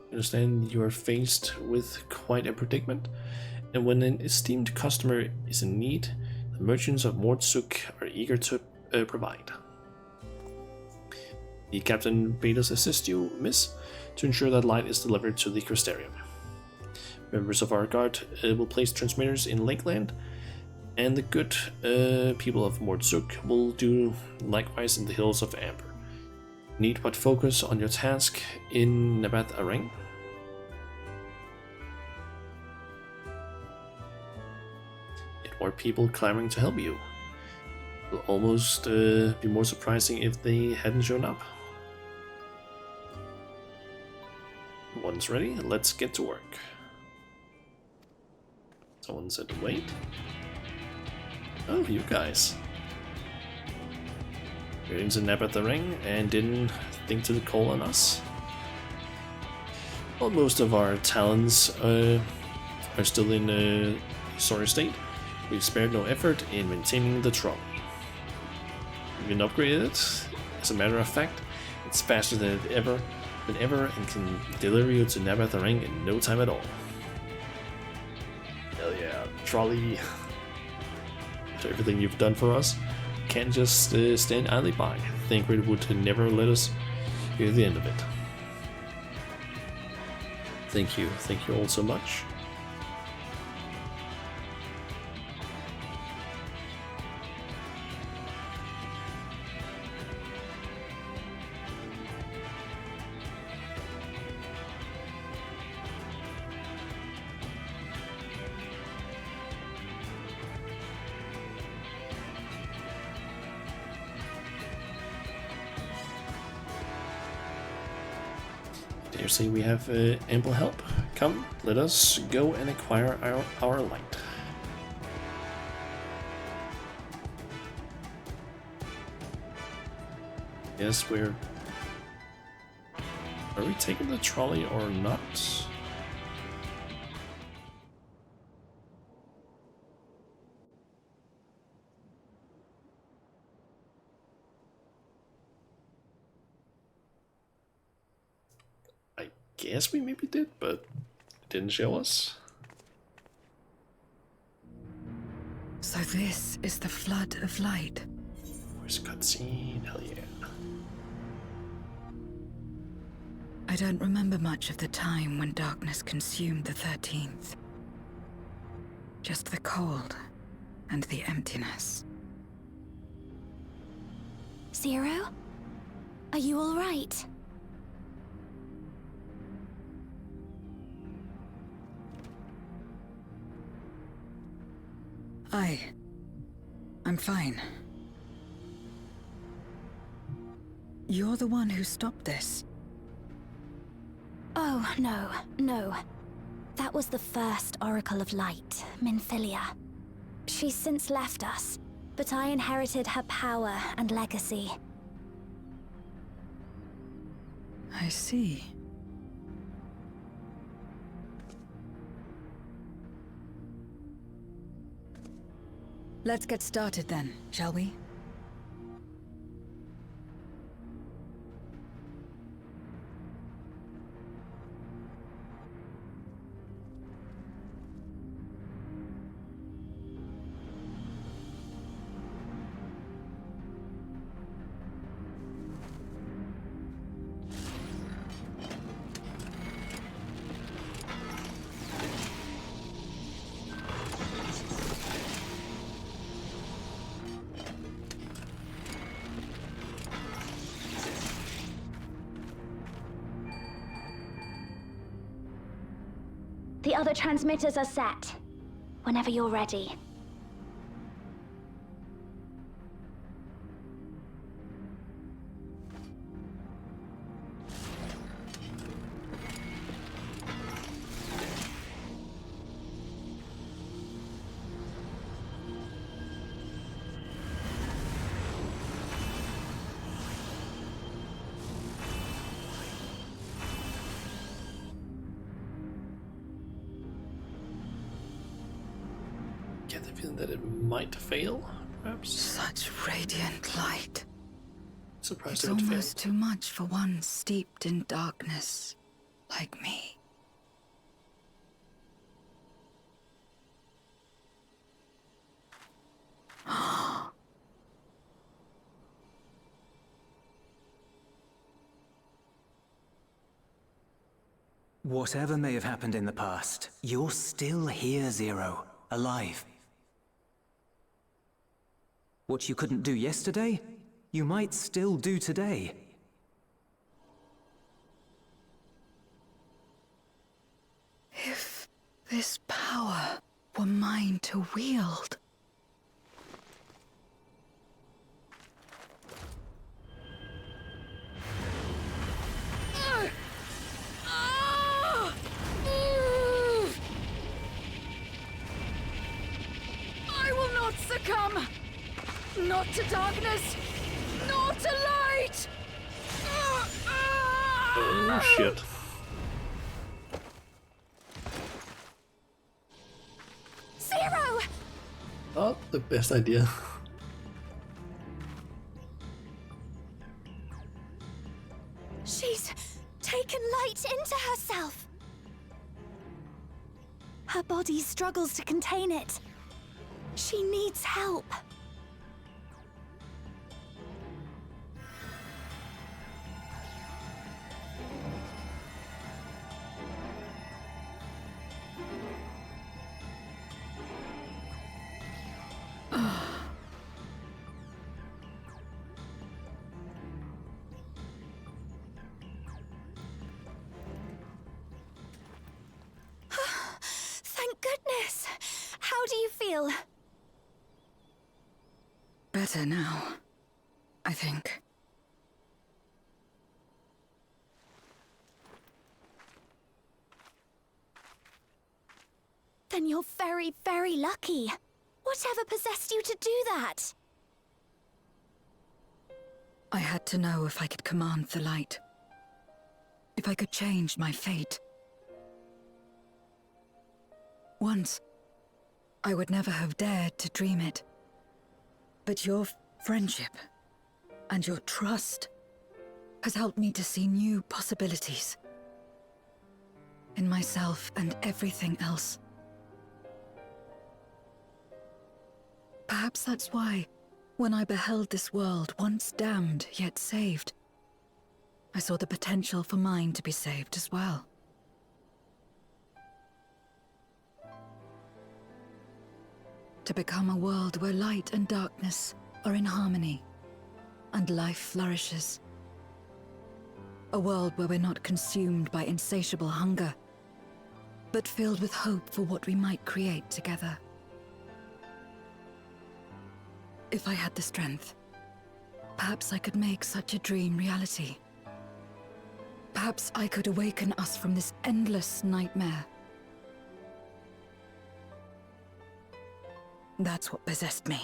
I understand you are faced with quite a predicament, and when an esteemed customer is in need, the merchants of Mordsuk are eager to provide. The captain bade us assist you, miss, to ensure that light is delivered to the Crystarium. Members of our guard will place transmitters in Lakeland, and the good people of Mordsuk will do likewise in the hills of Amber. Need but focus on your task in Nabath Areng. Yet more people clamoring to help you. It will almost be more surprising if they hadn't shown up. One's ready, let's get to work. Someone said to wait. Oh, you guys. Greetings in Nabath Areng, and didn't think to call on us. Well, most of our talents are still in a sorry state. We've spared no effort in maintaining the trolley. We can upgrade it. As a matter of fact, it's faster than ever, and can deliver you to Nabath Areng in no time at all. Hell yeah, trolley. After everything you've done for us, can't just stand idly by. Thancred would never let us hear the end of it. Thank you all so much. Dare say we have ample help. Come, let us go and acquire our light. Yes, we're... Are we taking the trolley or not? Guess we maybe did, but it didn't show us. So this is the flood of light. Where's the cutscene? Hell yeah. I don't remember much of the time when darkness consumed the 13th. Just the cold and the emptiness. Zero? Are you all right? I'm fine. You're the one who stopped this. Oh, no. That was the first Oracle of Light, Minfilia. She's since left us, but I inherited her power and legacy. I see. Let's get started then, shall we? The other transmitters are set. Whenever you're ready. get the feeling that it might fail, perhaps. Such radiant light. Surprised It's if it failed. almost too much for one steeped in darkness like me. Whatever may have happened in the past, you're still here, Zero, alive. What you couldn't do yesterday, you might still do today. If this power were mine to wield. I will not succumb! Not to darkness! Nor to light! Oh shit. Zero! Not the best idea. She's taken light into herself. Her body struggles to contain it. She needs help. Thank goodness. How do you feel? Better now, I think. Then you're very, very lucky. Whatever possessed you to do that? I had to know if I could command the light. If I could change my fate. Once, I would never have dared to dream it. But your friendship and your trust has helped me to see new possibilities in myself and everything else. Perhaps that's why, when I beheld this world once damned yet saved, I saw the potential for mine to be saved as well. To become a world where light and darkness are in harmony, and life flourishes. A world where we're not consumed by insatiable hunger, but filled with hope for what we might create together. If I had the strength, perhaps I could make such a dream reality. Perhaps I could awaken us from this endless nightmare. That's what possessed me.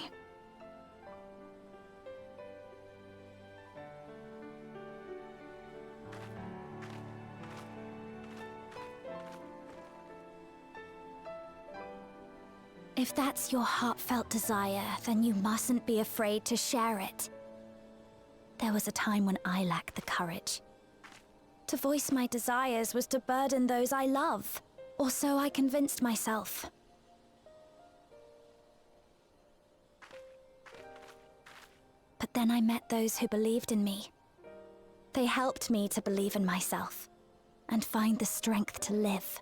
If that's your heartfelt desire, then you mustn't be afraid to share it. There was a time when I lacked the courage. To voice my desires was to burden those I love, or so I convinced myself. But then I met those who believed in me. They helped me to believe in myself, and find the strength to live.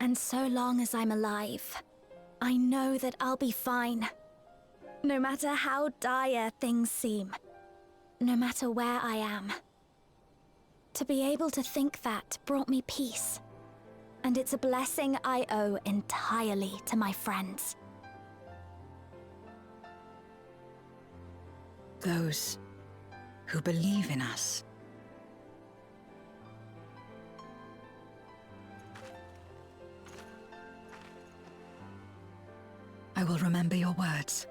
And so long as I'm alive, I know that I'll be fine. No matter how dire things seem, no matter where I am. To be able to think that brought me peace. And it's a blessing I owe entirely to my friends. Those who believe in us. I will remember your words.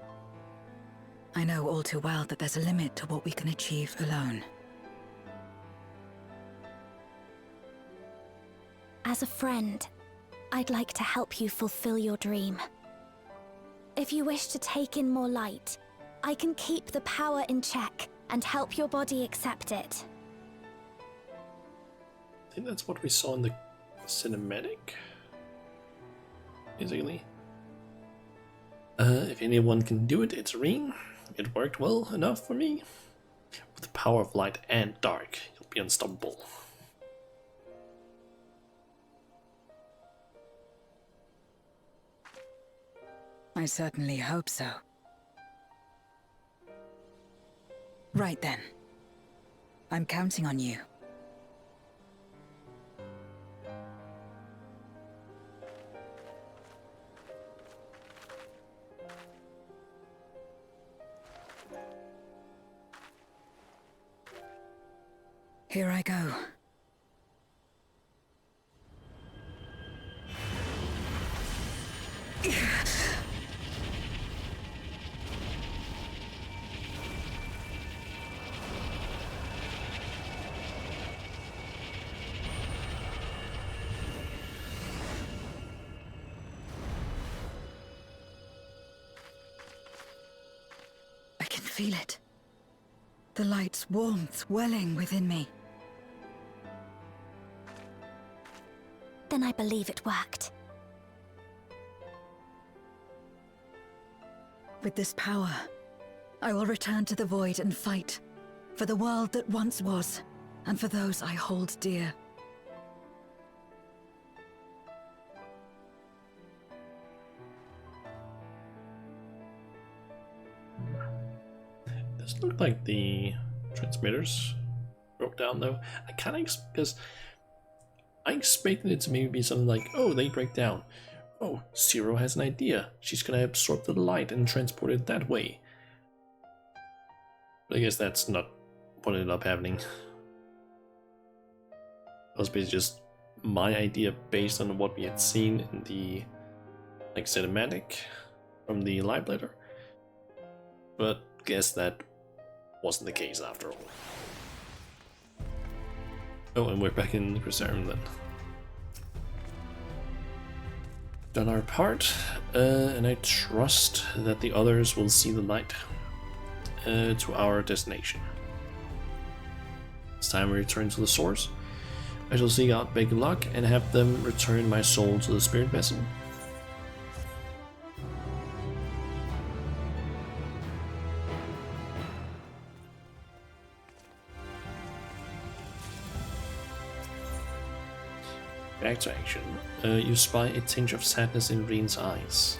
I know all too well that there's a limit to what we can achieve alone. As a friend, I'd like to help you fulfill your dream. If you wish to take in more light, I can keep the power in check and help your body accept it. I think that's what we saw in the cinematic. Basically. If anyone can do it, it's Reen. It worked well enough for me. With the power of light and dark, you'll be unstoppable. I certainly hope so. Right then. I'm counting on you. Here I go. I can feel it. The light's warmth welling within me. Then I believe it worked. With this power, I will return to the void and fight for the world that once was, and for those I hold dear. Doesn't look like the transmitters broke down though. I kind of because I expected it to maybe be something like, oh, they break down. Oh, Zero has an idea. She's gonna absorb the light and transport it that way. But I guess that's not what ended up happening. It was basically just my idea based on what we had seen in the cinematic from the light letter. But guess that wasn't the case after all. Oh, and we're back in the Preserve then. Done our part, and I trust that the others will see the light to our destination. It's time we return to the source. I shall seek out Big Luck and have them return my soul to the spirit vessel. Back to action. You spy a tinge of sadness in Reen's eyes.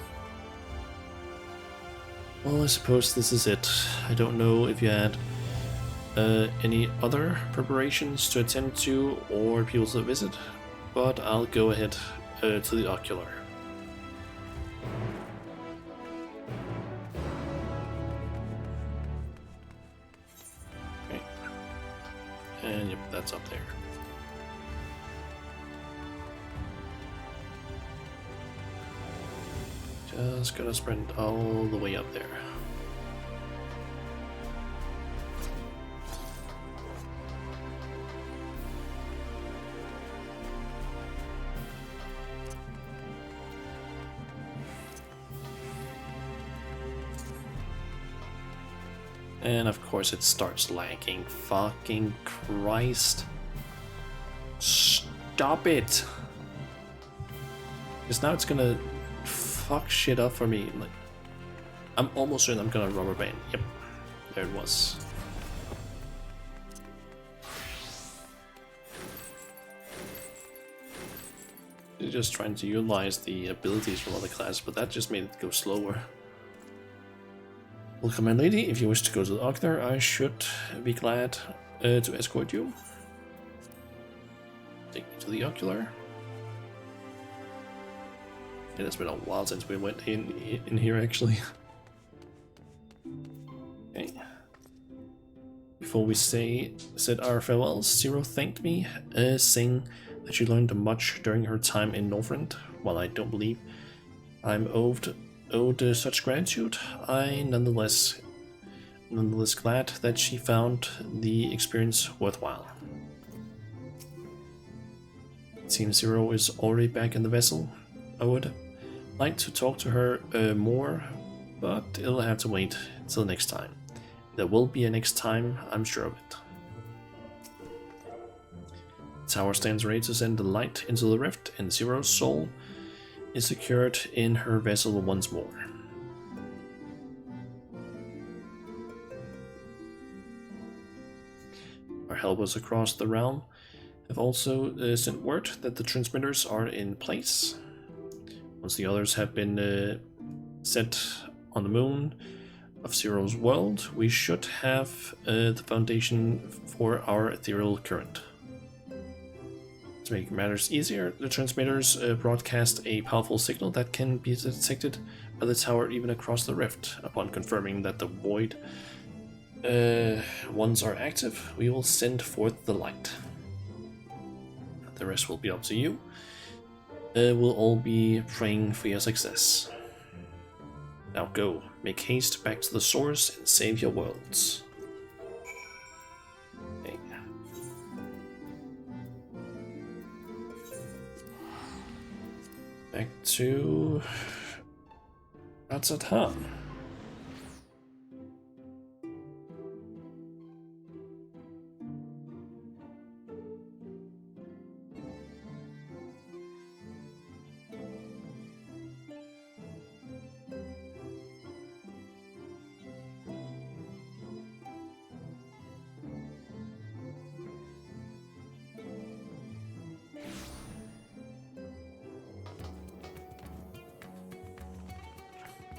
Well, I suppose this is it. I don't know if you had any other preparations to attend to or people to visit, but I'll go ahead to the ocular. Okay. And yep, that's up there. Just gonna sprint all the way up there. And of course it starts lagging. Fucking Christ. Stop it! Because now it's gonna fuck shit up for me. Like, I'm almost certain I'm gonna rubber band. Yep, there it was. You're just trying to utilize the abilities from other classes, but that just made it go slower. Welcome, my lady. If you wish to go to the ocular, I should be glad to escort you. Take me to the ocular. Yeah, it's been a while since we went in here actually. Okay. Before we said our farewells, Zero thanked me, saying that she learned much during her time in Northrend. While I don't believe I'm owed such gratitude, I nonetheless glad that she found the experience worthwhile. Team Zero is already back in the vessel. I would like to talk to her more, but it'll have to wait till next time. There will be a next time, I'm sure of it. The tower stands ready to send the light into the rift, and Zero's soul is secured in her vessel once more. Our helpers across the realm have also sent word that the transmitters are in place. Once the others have been set on the moon of Zero's world, we should have the foundation for our ethereal current. To make matters easier, the transmitters broadcast a powerful signal that can be detected by the tower even across the rift. Upon confirming that the void ones are active, we will send forth the light. The rest will be up to you. We'll all be praying for your success. Now go, make haste back to the source and save your worlds. Okay. Back to Ratzatan.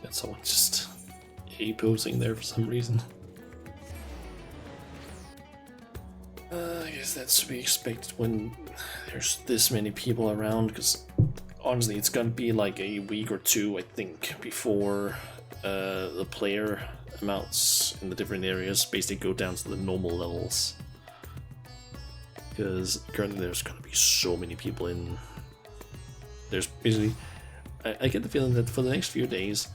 Got someone just A-posing there for some reason. I guess that's to be expected when there's this many people around, because honestly it's gonna be like a week or two, I think, before the player amounts in the different areas basically go down to the normal levels. Because currently there's gonna be so many people in. There's basically, I get the feeling that for the next few days,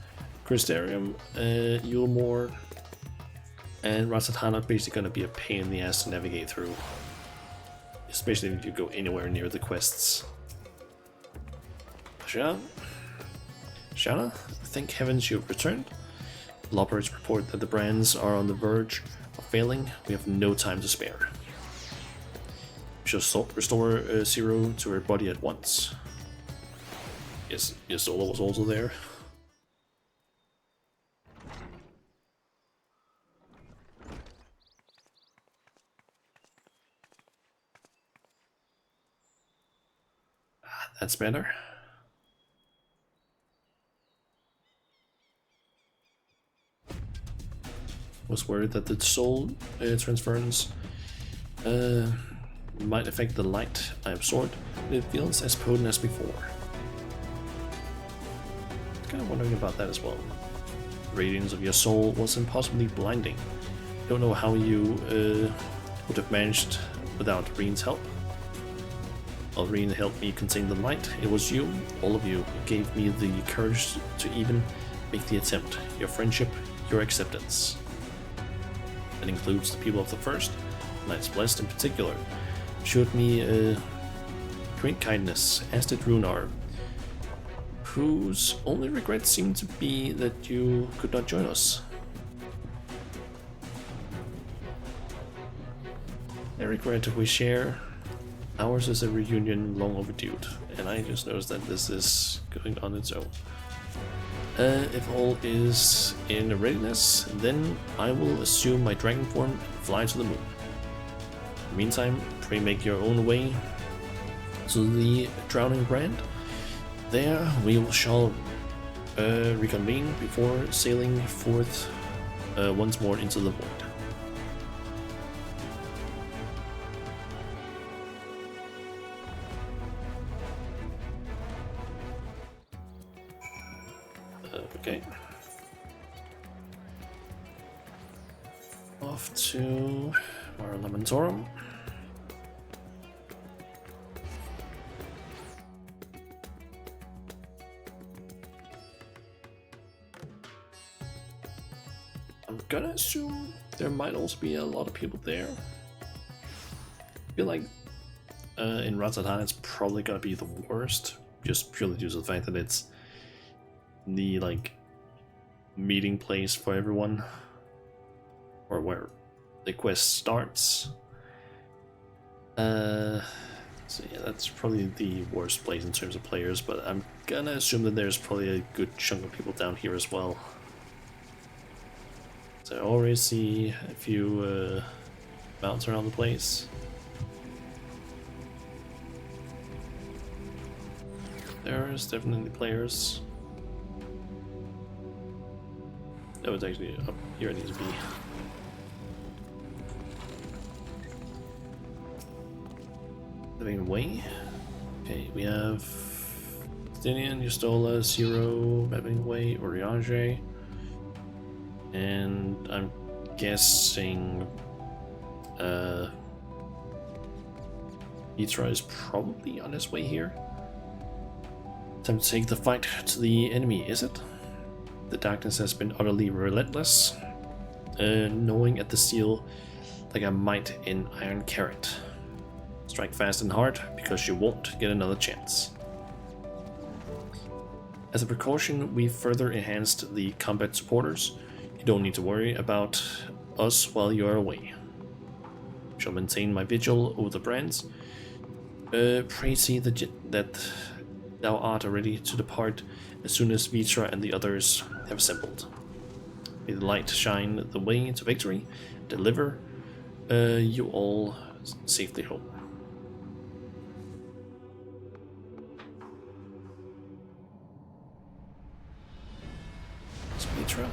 Crystarium, Yulmore, and Ratzatan are basically going to be a pain in the ass to navigate through. Especially if you go anywhere near the quests. Shana, thank heavens you have returned. Loppers report that the brands are on the verge of failing. We have no time to spare. We shall restore Zero to her body at once. Yes, Solo was also there. That's better. Was worried that the soul transference might affect the light I absorbed, but it feels as potent as before. I was kind of wondering about that as well. The radiance of your soul was impossibly blinding. I don't know how you would have managed without Reen's help. While Reen helped me contain the light, it was you, all of you, who gave me the courage to even make the attempt. Your friendship, your acceptance. That includes the people of the First, Knights Blessed in particular, showed me great kindness, as did Runar, whose only regret seemed to be that you could not join us. A regret we share. Ours is a reunion long overdue, and I just noticed that this is going on its own. If all is in readiness, then I will assume my dragon form and fly to the moon. In the meantime, pray make your own way to the drowning brand. There we shall reconvene before sailing forth once more into the void. Okay. Off to our Lamentorum. I'm gonna assume there might also be a lot of people there. I feel like in Rotterdam, it's probably gonna be the worst, just purely due to the fact that it's the like meeting place for everyone, or where the quest starts. So yeah, that's probably the worst place in terms of players, but I'm gonna assume that there's probably a good chunk of people down here as well. So I already see a few mounts around the place. There's definitely players. Oh, it's actually up here it needs to be. Living away. Okay, we have Stinian, Justola, Zero, Living Away, Oriage. And I'm guessing Mitra is probably on his way here. Time to take the fight to the enemy, is it? The darkness has been utterly relentless, gnawing at the steel like a mite in iron carrot. Strike fast and hard, because you won't get another chance. As a precaution, we further enhanced the combat supporters. You don't need to worry about us while you are away. I shall maintain my vigil over the brands. Pray see that thou art ready to depart as soon as Vitra and the others have assembled. May the light shine the way to victory, deliver you all safely home. It's Vitra.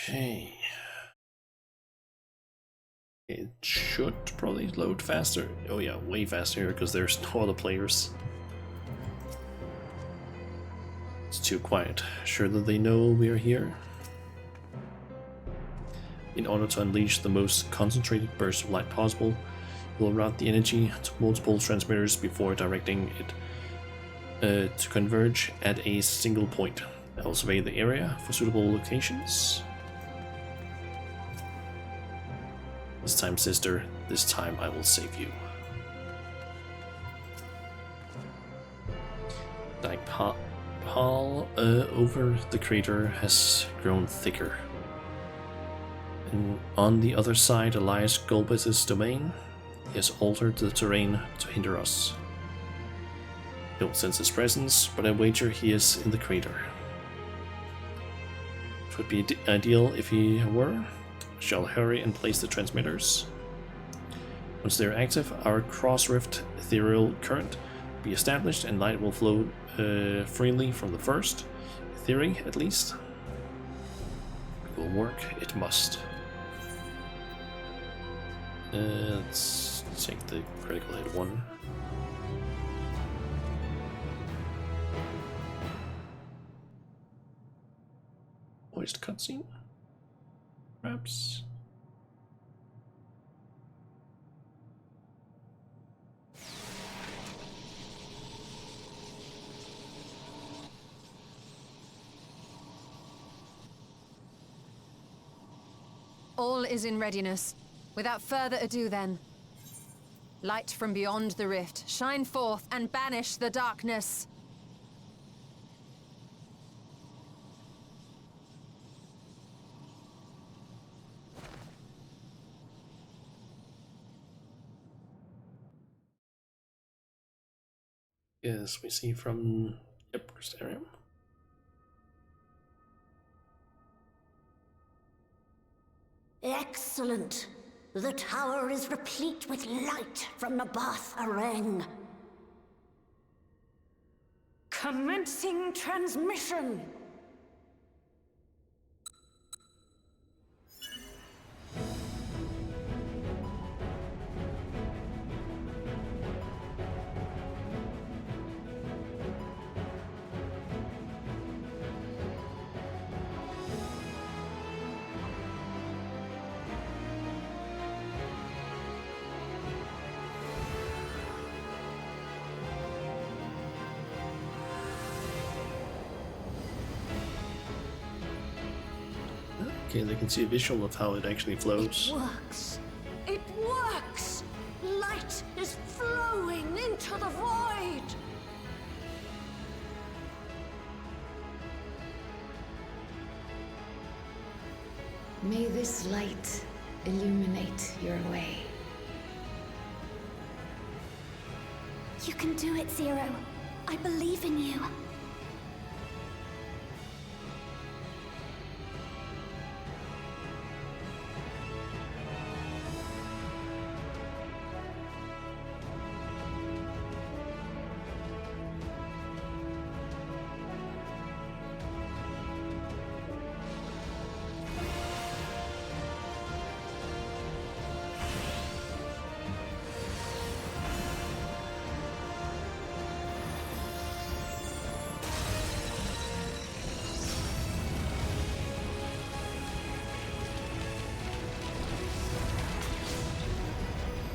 Okay. It should probably load faster. Oh yeah, way faster because there's no other players. It's too quiet. Sure that they know we are here? In order to unleash the most concentrated burst of light possible, we'll route the energy to multiple transmitters before directing it to converge at a single point. I'll survey the area for suitable locations. This time, sister, this time I will save you. The pall over the crater has grown thicker. And on the other side lies Golbez's domain. He has altered the terrain to hinder us. Don't sense his presence, but I wager he is in the crater. It would be ideal if he were. Shall hurry and place the transmitters. Once they're active, our cross-rift ethereal current will be established and light will flow freely from the first. In theory, at least. It will work, it must. Let's take the critical hit one. Voiced cutscene? Perhaps. All is in readiness. Without further ado then. Light from beyond the rift, shine forth and banish the darkness. Yes, we see from Crystarium. Excellent. The tower is replete with light from the Bath Arang. Commencing transmission! Okay, they can see a visual of how it actually flows. It works! It works! Light is flowing into the void! May this light illuminate your way. You can do it, Zero. I believe in you.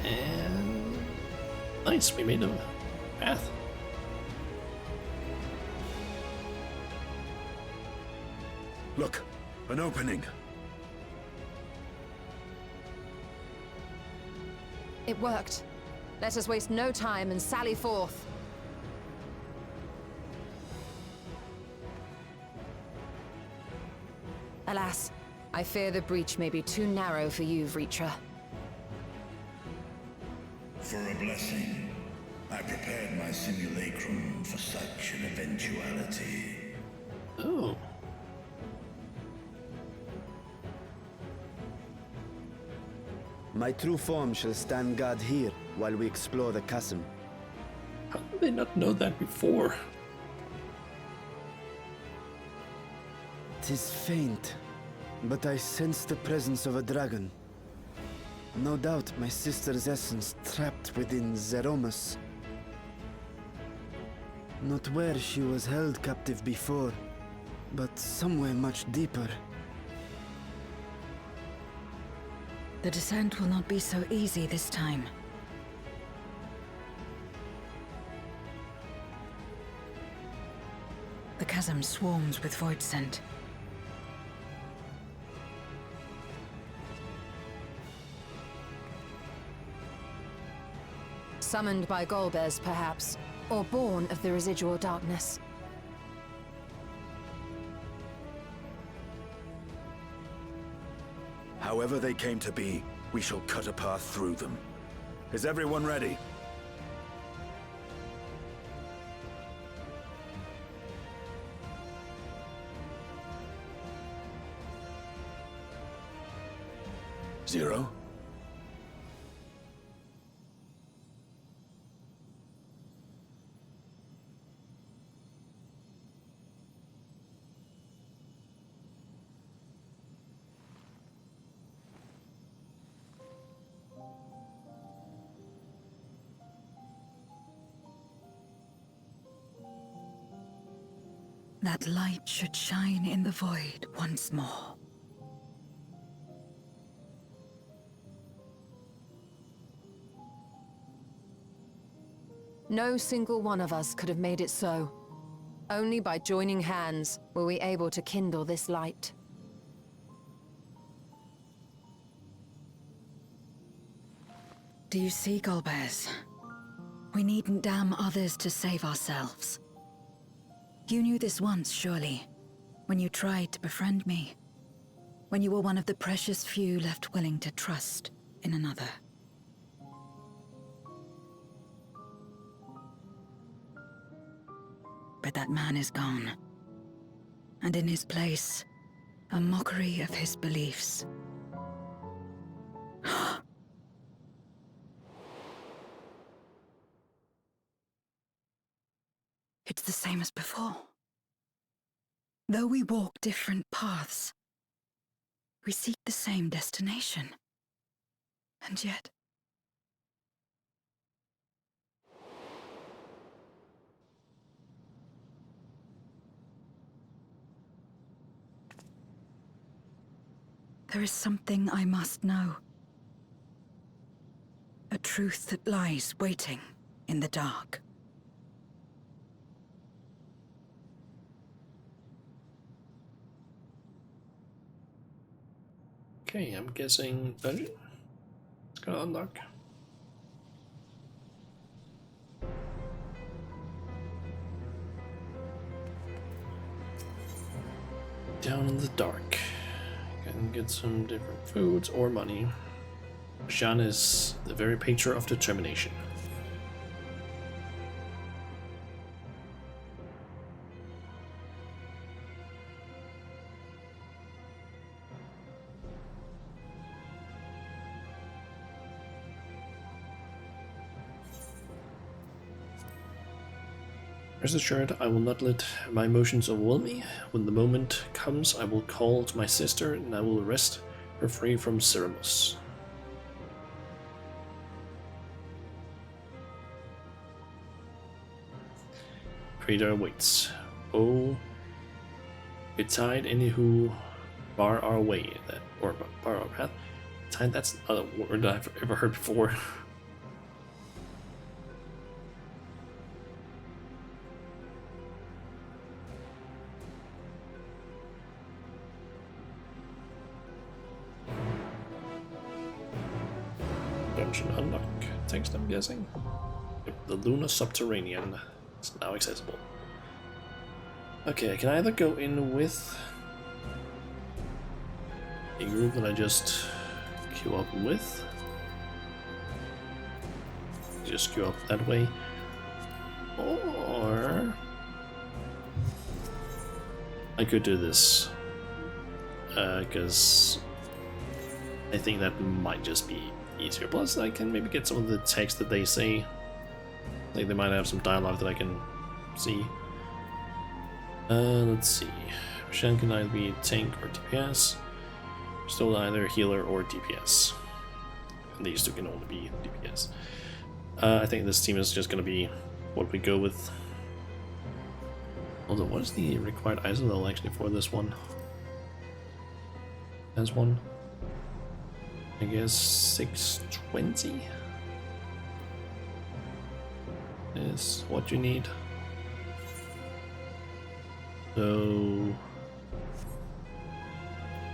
And nice, we made a path. Look, an opening. It worked. Let us waste no time and sally forth. Alas, I fear the breach may be too narrow for you, Vritra. For a blessing, I prepared my simulacrum for such an eventuality. Oh. My true form shall stand guard here while we explore the chasm. How did they not know that before? 'Tis faint, but I sense the presence of a dragon. No doubt my sister's essence trapped within Zeromus. Not where she was held captive before, but somewhere much deeper. The descent will not be so easy this time. The chasm swarms with void scent. Summoned by Golbez, perhaps, or born of the residual darkness. However they came to be, we shall cut a path through them. Is everyone ready? Zero? That light should shine in the void once more. No single one of us could have made it so. Only by joining hands were we able to kindle this light. Do you see, Golbez? We needn't damn others to save ourselves. You knew this once, surely, when you tried to befriend me. When you were one of the precious few left willing to trust in another. But that man is gone. And in his place, a mockery of his beliefs. It's the same as before. Though we walk different paths, we seek the same destination. And yet... there is something I must know. A truth that lies waiting in the dark. Okay, I'm guessing dungeon. It's gonna unlock. Down in the dark. Can get some different foods or money. Shan is the very picture of determination. Rest assured, I will not let my emotions overwhelm me. When the moment comes, I will call to my sister and I will arrest her free from Ceremus. Praetor waits. Oh, betide any who bar our way, or bar our path. Betide, that's not a word I've ever heard before. Dungeon unlock. Text, I'm guessing. Yep, the Lunar Subterranean is now accessible. Okay, I can either go in with a group that I just queue up with. Just queue up that way. Or I could do this. Because I think that might just be easier. Plus, I can maybe get some of the text that they say. Like they might have some dialogue that I can see. Let's see. Shan can either be tank or DPS. Still either healer or DPS. And these two can only be DPS. I think this team is just gonna be what we go with. Although, what is the required ISO level actually for this one? As one. I guess 620 is what you need. So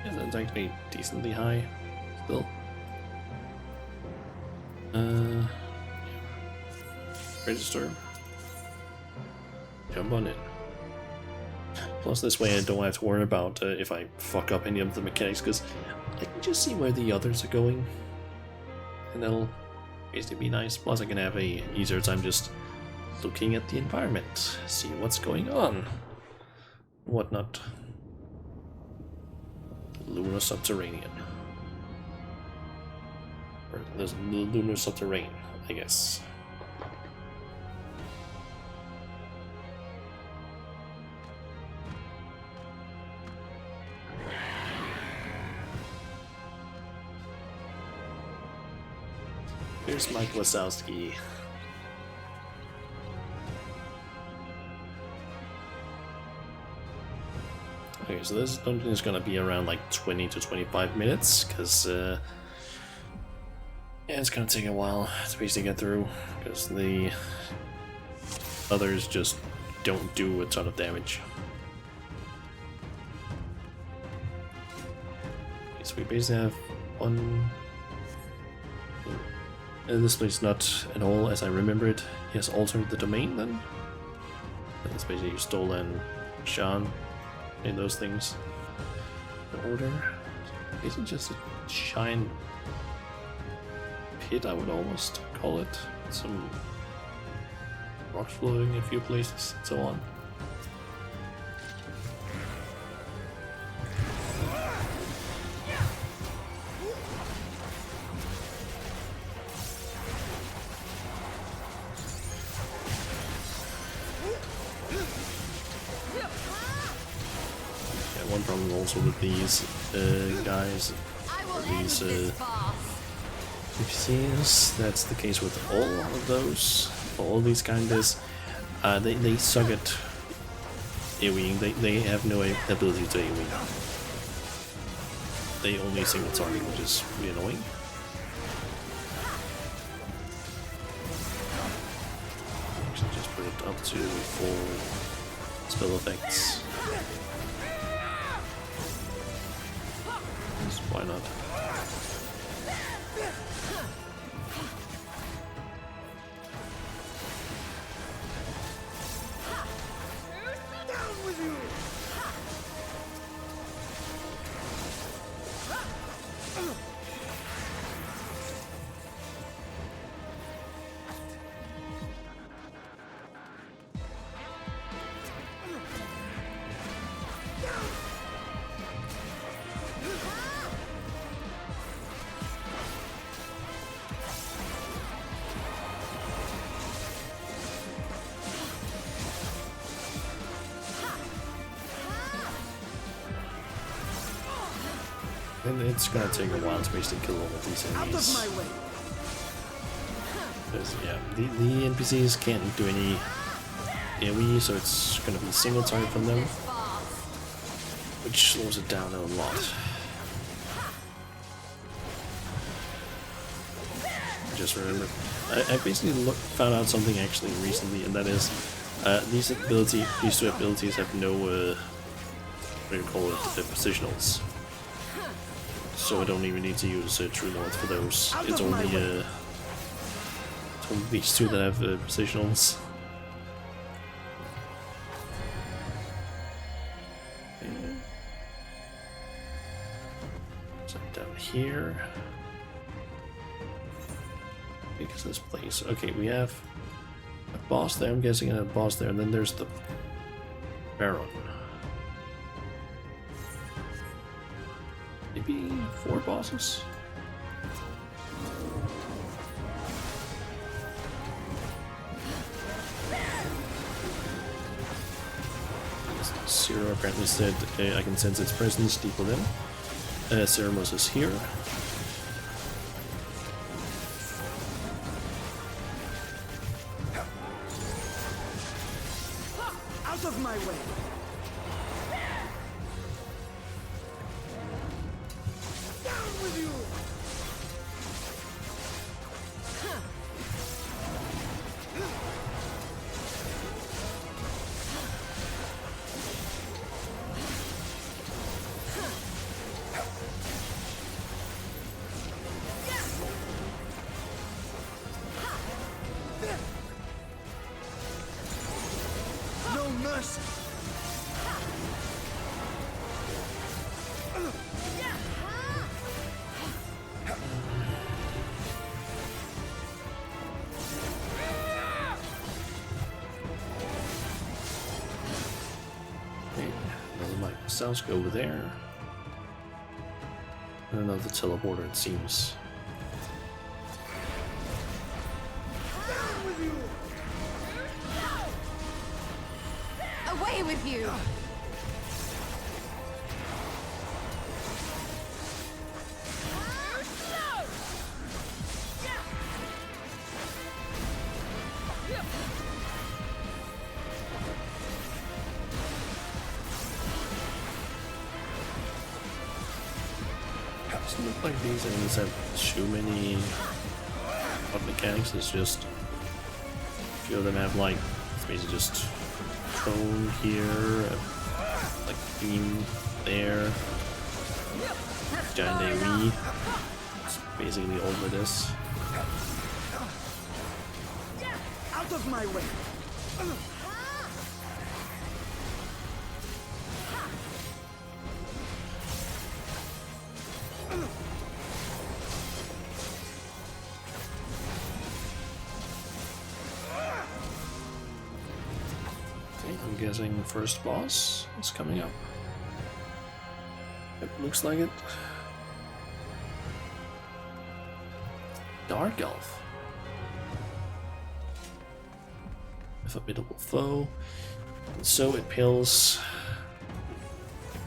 yeah, that's actually decently high still. Yeah. Register. Jump on it. Plus this way I don't have to worry about if I fuck up any of the mechanics, because I can just see where the others are going. And that'll basically be nice. Plus I can have a easier time just looking at the environment, see what's going on, whatnot. Lunar Subterranean. Or there's Lunar Subterranean, I guess. Here's Mike Wazowski. Okay, so this dungeon is gonna be around like 20 to 25 minutes, because yeah, it's gonna take a while to basically get through, because the others just don't do a ton of damage. Okay, so we basically have one. This place is not at all as I remember it. He has altered the domain then. That's basically stolen Shan and those things. The order. Is it just a giant pit, I would almost call it? Some rocks floating in a few places and so on. problem also with these guys, or these NPCs. That's the case with all of those, all these kinds. They suck at AoEing. They have no ability to AoE. They only single target, which is really annoying. Actually, just put it up to full spell effects. Why not? And it's gonna take a while to basically kill all of these enemies. Because, yeah, the NPCs can't do any AoE, so it's gonna be single target from them, which slows it down a lot. Just remember, I basically found out something actually recently, and that is these two abilities have no what do you call it, positionals. So I don't even need to use True North for those. It's only these two that have positionals. Okay. So down here. Because this place. Okay, we have a boss there, I'm guessing, and a boss there, and then there's the Baron. Maybe 4 bosses? Zero apparently said I can sense its presence deep within. Ceramos is here. Out of my way! No mercy! Sounds go over there. And another teleporter, it seems. Away with you! Doesn't look like these enemies have too many mechanics. It's just a few of them have like it's basically just cone here, like beam there, giant AoE. It's basically all of this. Out of my way! I'm guessing the first boss is coming up. It looks like it. Dark Elf. A formidable foe. And so it pills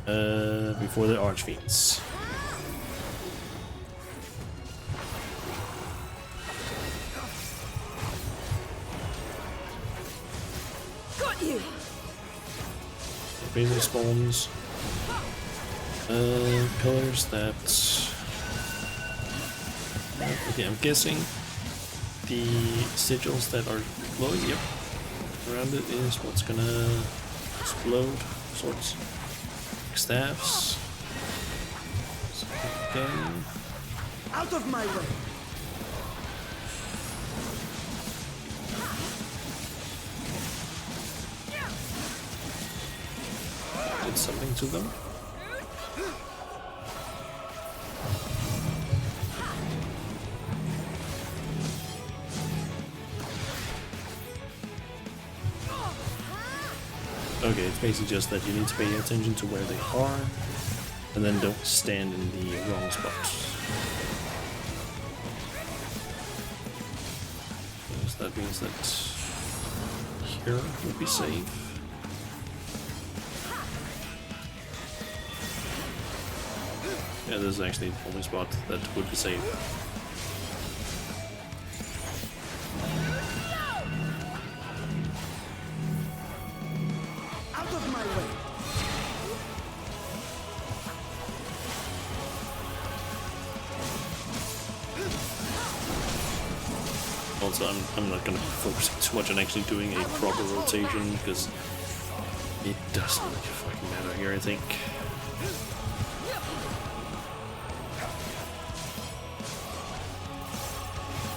before the Archfiends. Got you. Basic spawns. Pillars that... Okay, I'm guessing the sigils that are glowing, yep, around it is what's gonna explode, sorts. Staffs. Again. Out of my way! Did something to them. Okay, it's basically just that you need to pay attention to where they are, and then don't stand in the wrong spot. So that means that here would be safe. Yeah, this is actually the only spot that would be safe. Also, I'm not gonna be focusing too much on actually doing a proper rotation because it doesn't really fucking matter here, I think.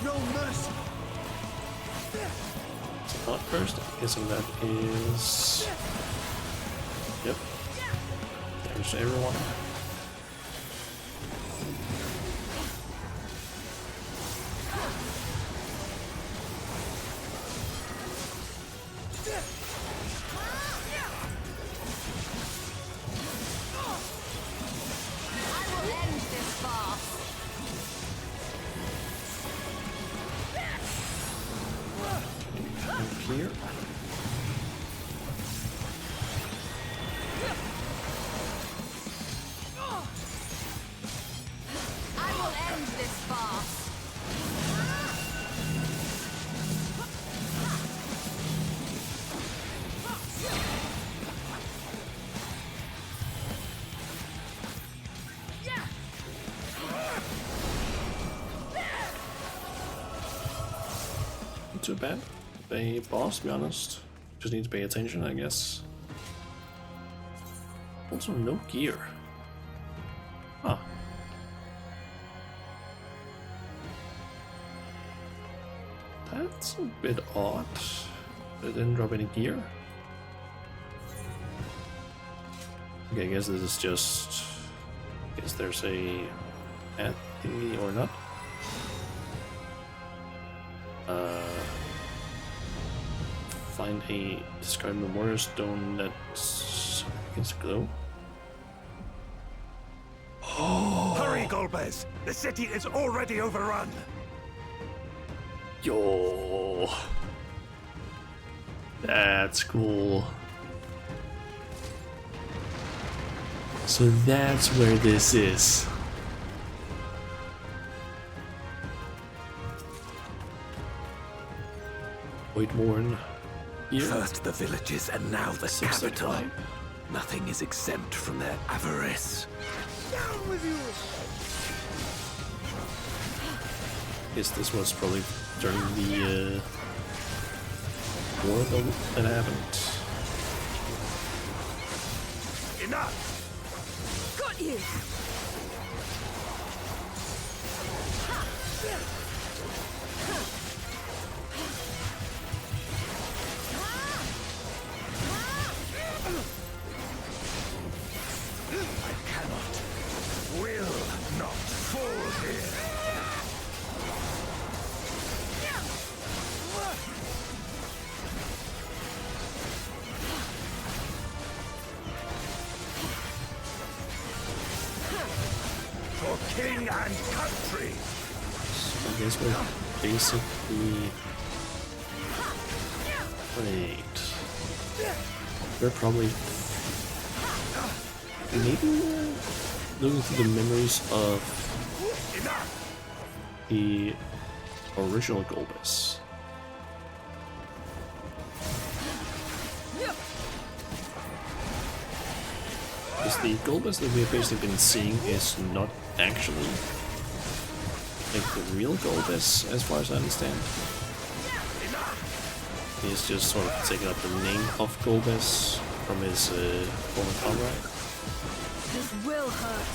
No mercy. So not first, I'm guessing that is... Yep. There's everyone. Here. I will end this farce. Not too bad. A boss, to be honest. Just need to pay attention, I guess. Also, no gear. Huh. That's a bit odd. They didn't drop any gear. Okay, I guess this is just... I guess there's a ad thingy or not. Find a discard memorial stone that's against glow. Hurry, Golbez! The city is already overrun! Yo, that's cool. So that's where this is. Whiteborn. Here. First the villages and now the capital. Nothing is exempt from their avarice. Down with you! Guess this was probably during the war that happened. Enough! Got you. King and country. So I guess we're basically... Wait. We're probably maybe looking through the memories of the original Golbus. Because the Golbus that we've basically been seeing is not actually like the real Golbus, as far as I understand. He's just sort of taking up the name of Golbus from his former comrade. This will hurt.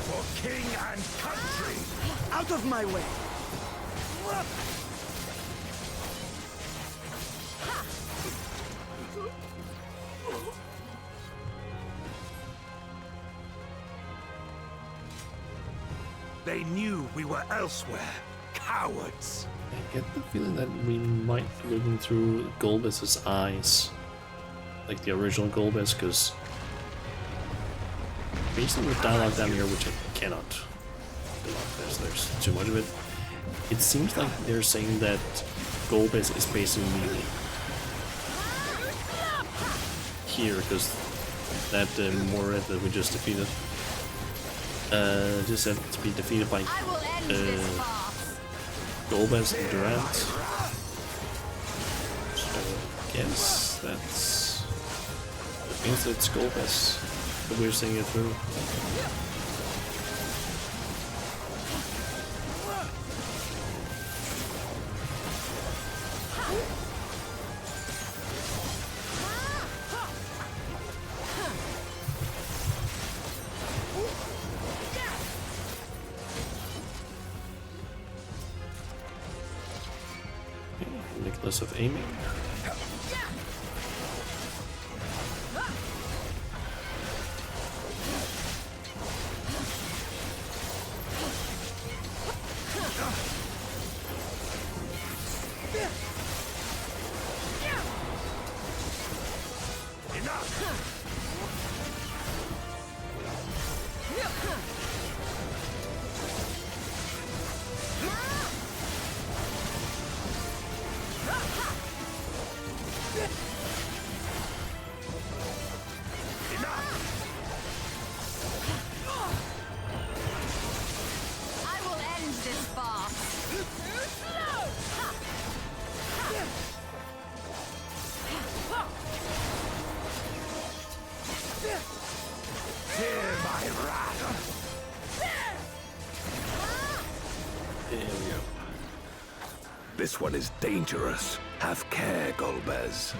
For king and country! Out of my way! They knew we were elsewhere. Cowards! I get the feeling that we might be looking through Golbus's eyes, like the original Golbus, because based on the dialogue down here, which I cannot do, there's too much of it, it seems like they're saying that Golbus is basically here, because that Morat that we just defeated just said to be defeated by Golbus and Durant. So I guess that means it's Golbus that we're seeing it through. Nicholas of aiming. This one is dangerous. Have care, Golbez.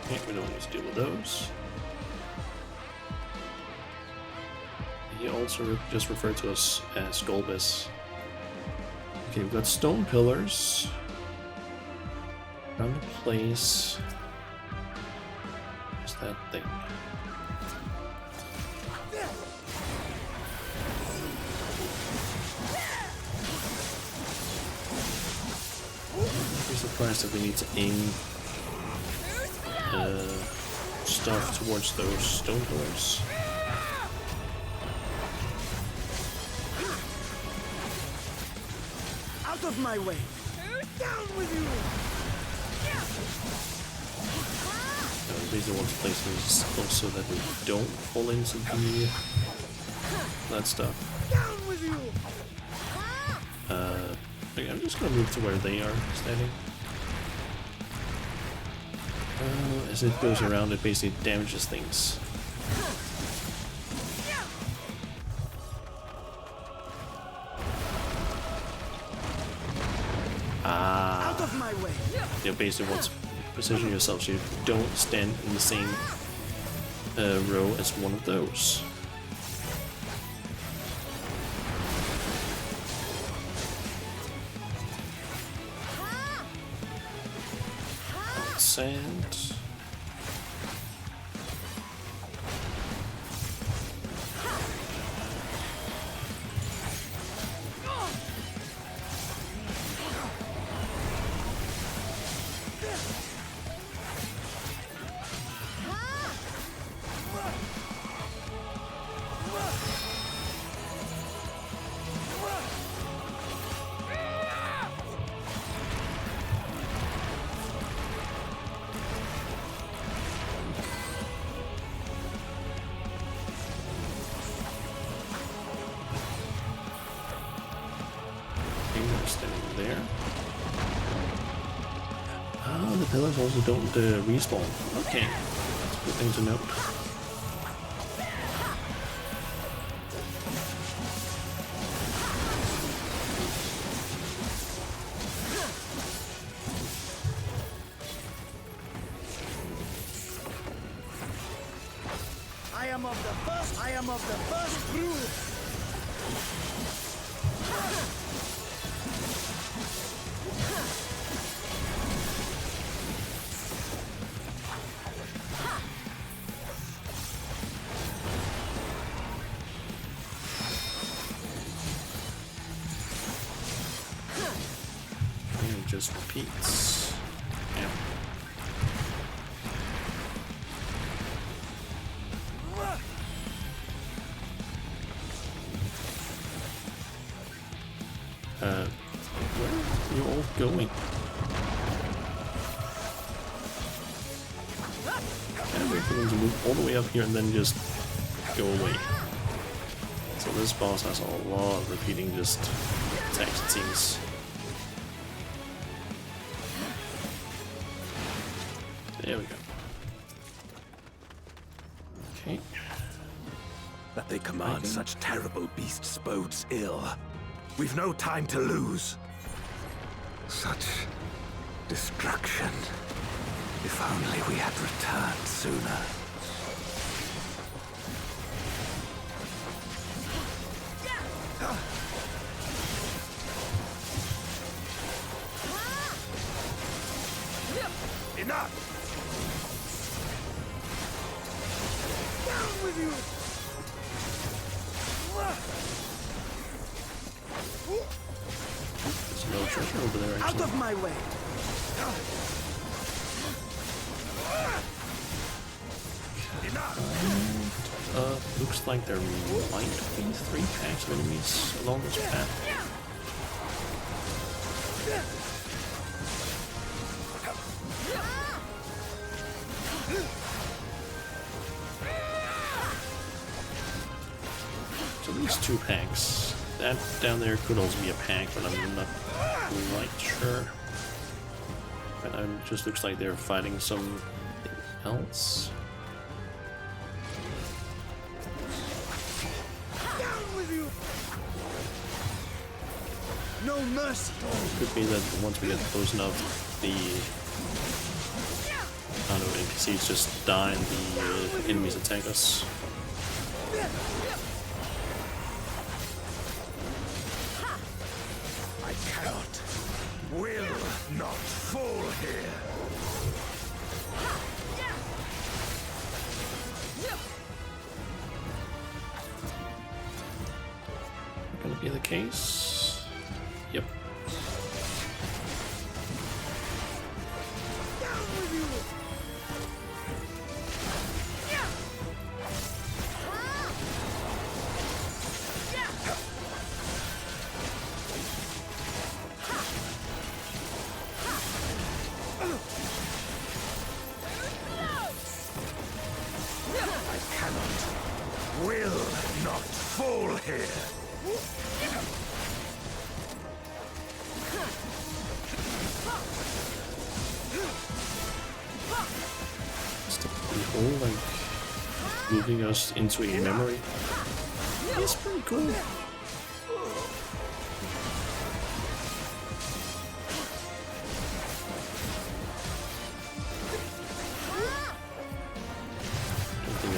Okay, we don't need to deal with those. He also just referred to us as Golbez. Okay, we've got stone pillars around the place. What's that thing? I'm surprised that we need to aim stuff towards those stone pillars. Out of my way! Down with you! We basically want to place these close so that we don't fall into that stuff. Down with you! Okay, I'm just gonna move to where they are standing. As it goes around, it basically damages things. Out of my way! You basically want to position yourself so you don't stand in the same row as one of those. Sand. standing there. Oh, the pillars also don't respawn. Okay, that's a good thing to note. I am of the first brood. And it just repeats. Yeah. Where are you all going? And wait for them to move all the way up here and then just go away. So this boss has a lot of repeating just attacks, it seems. There we go. Okay. That they command such terrible beasts bodes ill. We've no time to lose. Such destruction. If only we had returned sooner. Enough! Down with you! There's no treasure over there, actually. Out of my way! Looks like there might be 3 packs of enemies along this path. So these 2 packs. That down there could also be a pack, but I'm not quite sure. But it just looks like they're fighting something else. No mercy. Could be that once we get close enough, the I don't know, NPCs just die and the enemies attack us. I cannot, will not fall here. Gonna be the case. Yep. I cannot, will not fall here. The whole, like, moving us into a memory. It's pretty cool. I don't think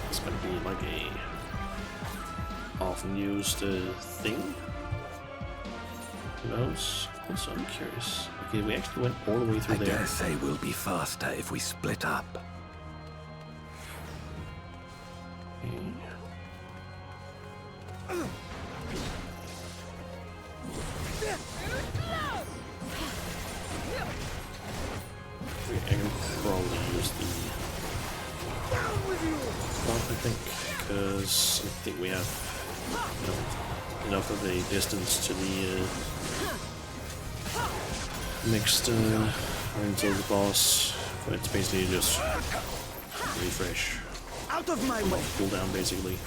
it's gonna be like a often used thing. Who knows? Also, I'm curious. Okay, we actually went all the way through I there. dare say we'll be faster if we split up. Okay. I can probably use the clock, I think, because I think we have enough of a distance to the next until the boss. But it's basically just refresh. Out of my way! Cool down, basically.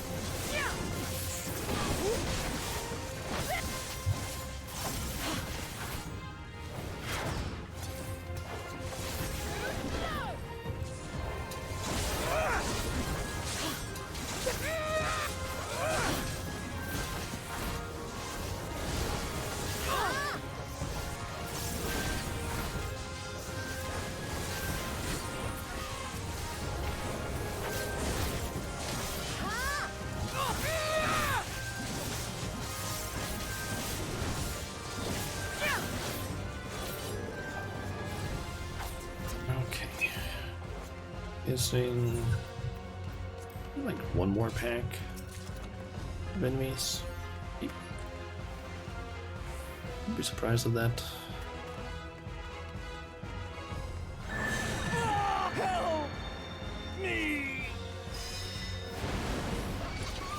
missing like one more pack of enemies. I'd be surprised at that. Help me!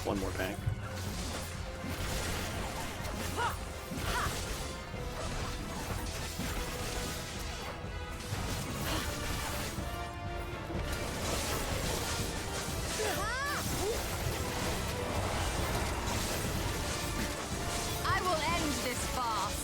One more pack. I will end this farce.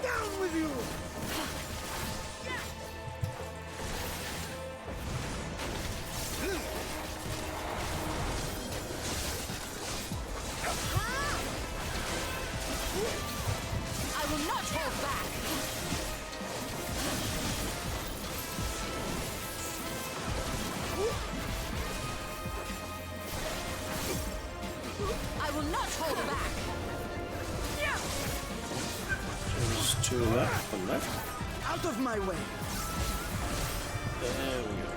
Down with you! I will not hold back. I will not hold back. There's two left, one left. Out of my way! There we go.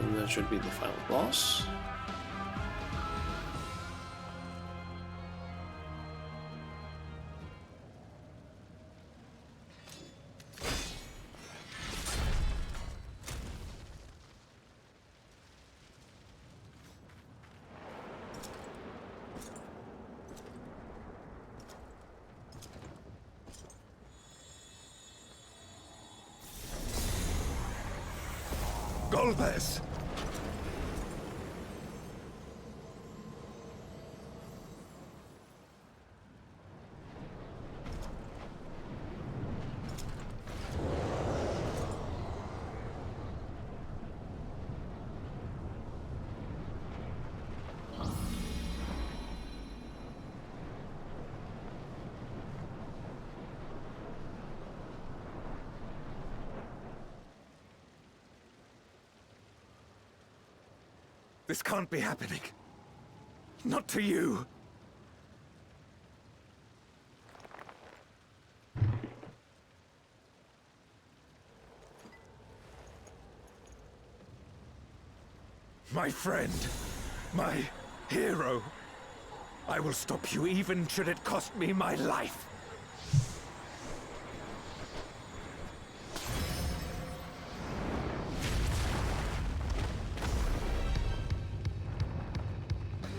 And that should be the final boss. Golbez! This can't be happening. Not to you. My friend, my hero. I will stop you even should it cost me my life.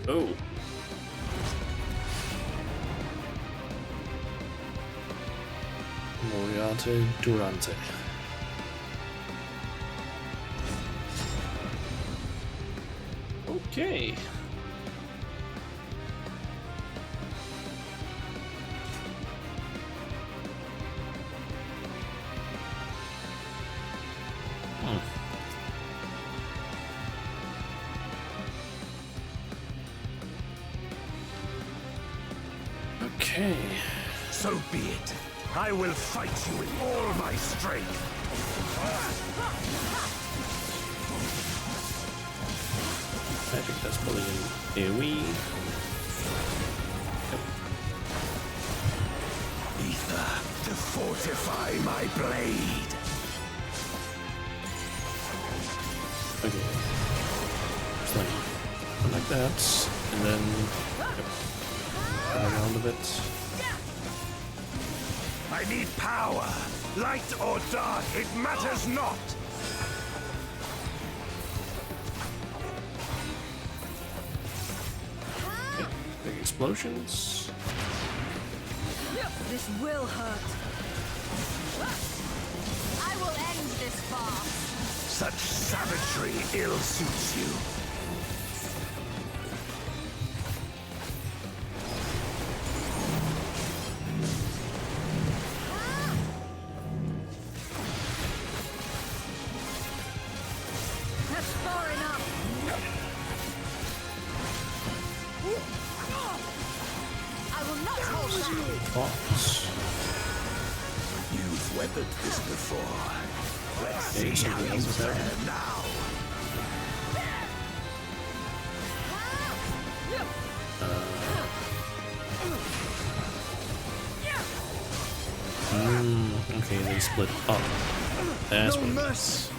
Oh. Moriarty Durante. Okay. Okay. So be it. I will fight you with all my strength. I think that's probably an AoE. Ether to fortify my blade. Okay. Just like that. And then around a bit. I need power. Light or dark, it matters not. Okay. Big explosions. This will hurt. I will end this farce. Such savagery ill suits you. That's far enough. I will not hold back. Boss. You've You've weathered this before. Let's see how you fare now. Okay, they split up. That's what it is. mercy.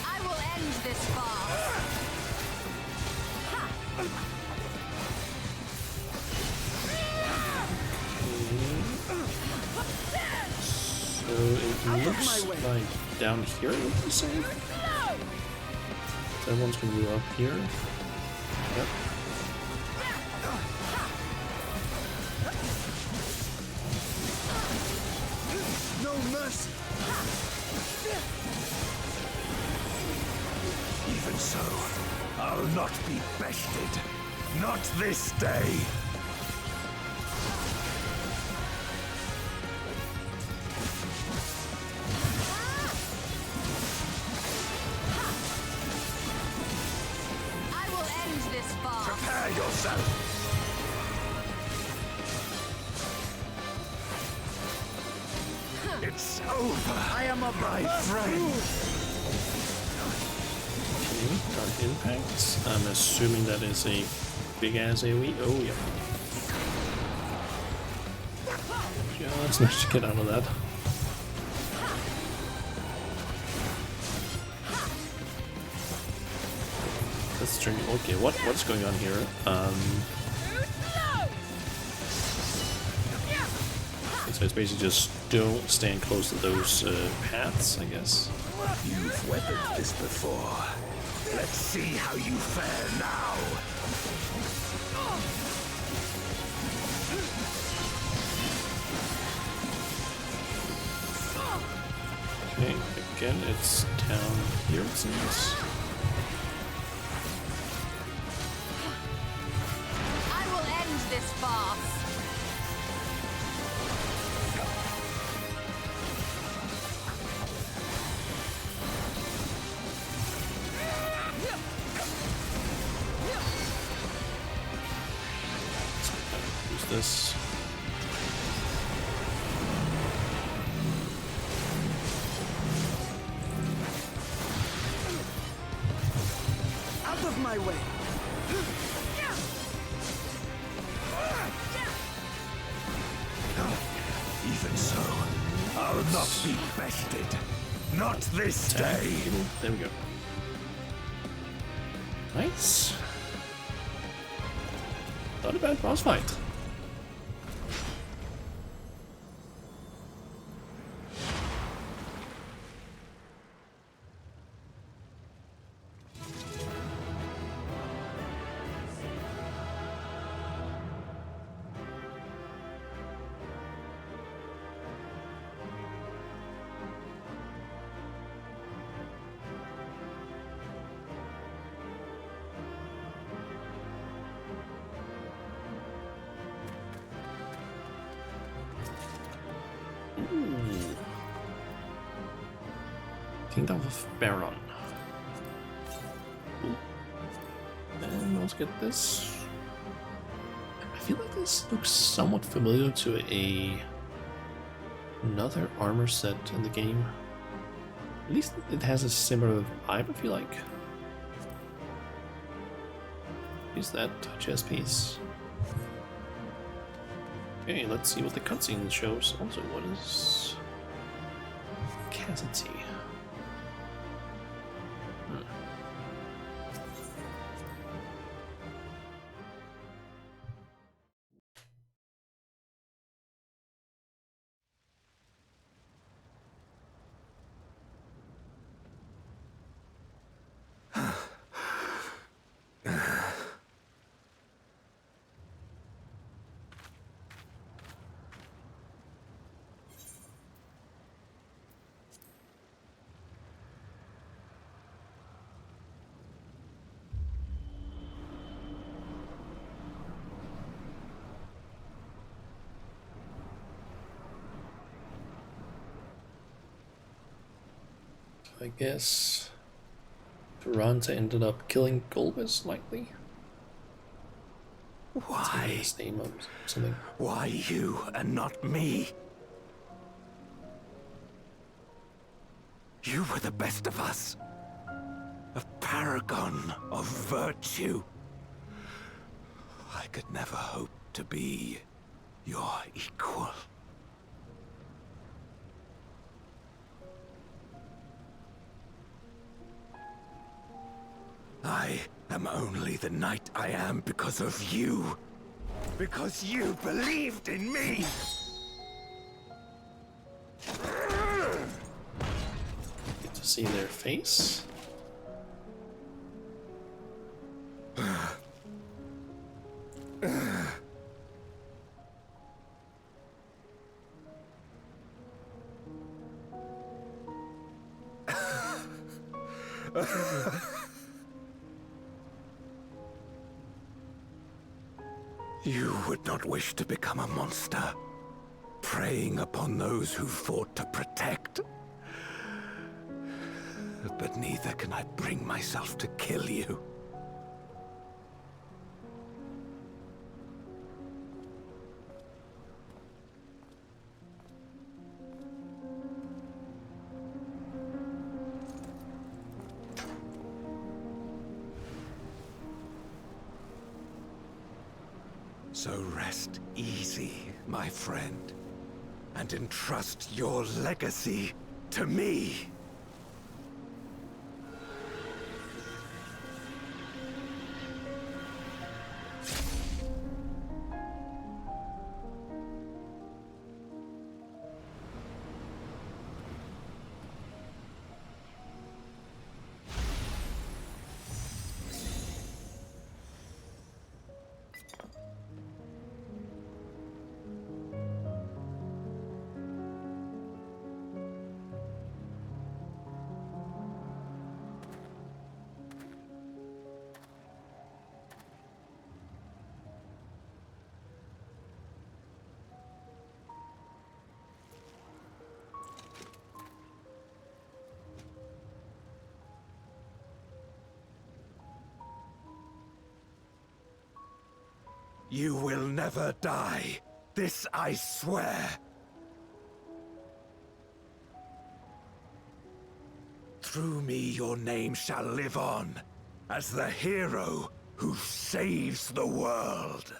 I will end this farce. So it looks like down here, would you say? So everyone's gonna move up here. Yep. No mercy. Even so, I'll not be bested. Not this day. I will end this farce. Prepare yourself. It's over. I am my friend. Okay, dark impacts. I'm assuming that is a big ass AoE. Oh yeah. Just managed to get out of that. That's strange. Okay, what's going on here? So it's basically just don't stand close to those paths, I guess. You've weathered this before. Let's see how you fare now. Okay, again, it's down here, it seems. I will end this farce. Use this. Out of my way! Even so, I'll not be bested. Not this day. There we go. Nice. Not a bad boss fight. Kingdom of Baron. Ooh. And let's get this. I feel like this looks somewhat familiar to another armor set in the game. At least it has a similar vibe, I feel like. Use that chest piece. Okay, let's see what the cutscene shows. Also, what is Cassidy? I guess Durante ended up killing Golbez, likely. Why? His name or something. Why you and not me? You were the best of us. A paragon of virtue. I could never hope to be your equal. I am only the knight I am because of you. Because you believed in me! Get to see their face. You would not wish to become a monster, preying upon those who fought to protect. But neither can I bring myself to kill you. So rest easy, my friend, and entrust your legacy to me. You will never die. This I swear. Through me your name shall live on, as the hero who saves the world.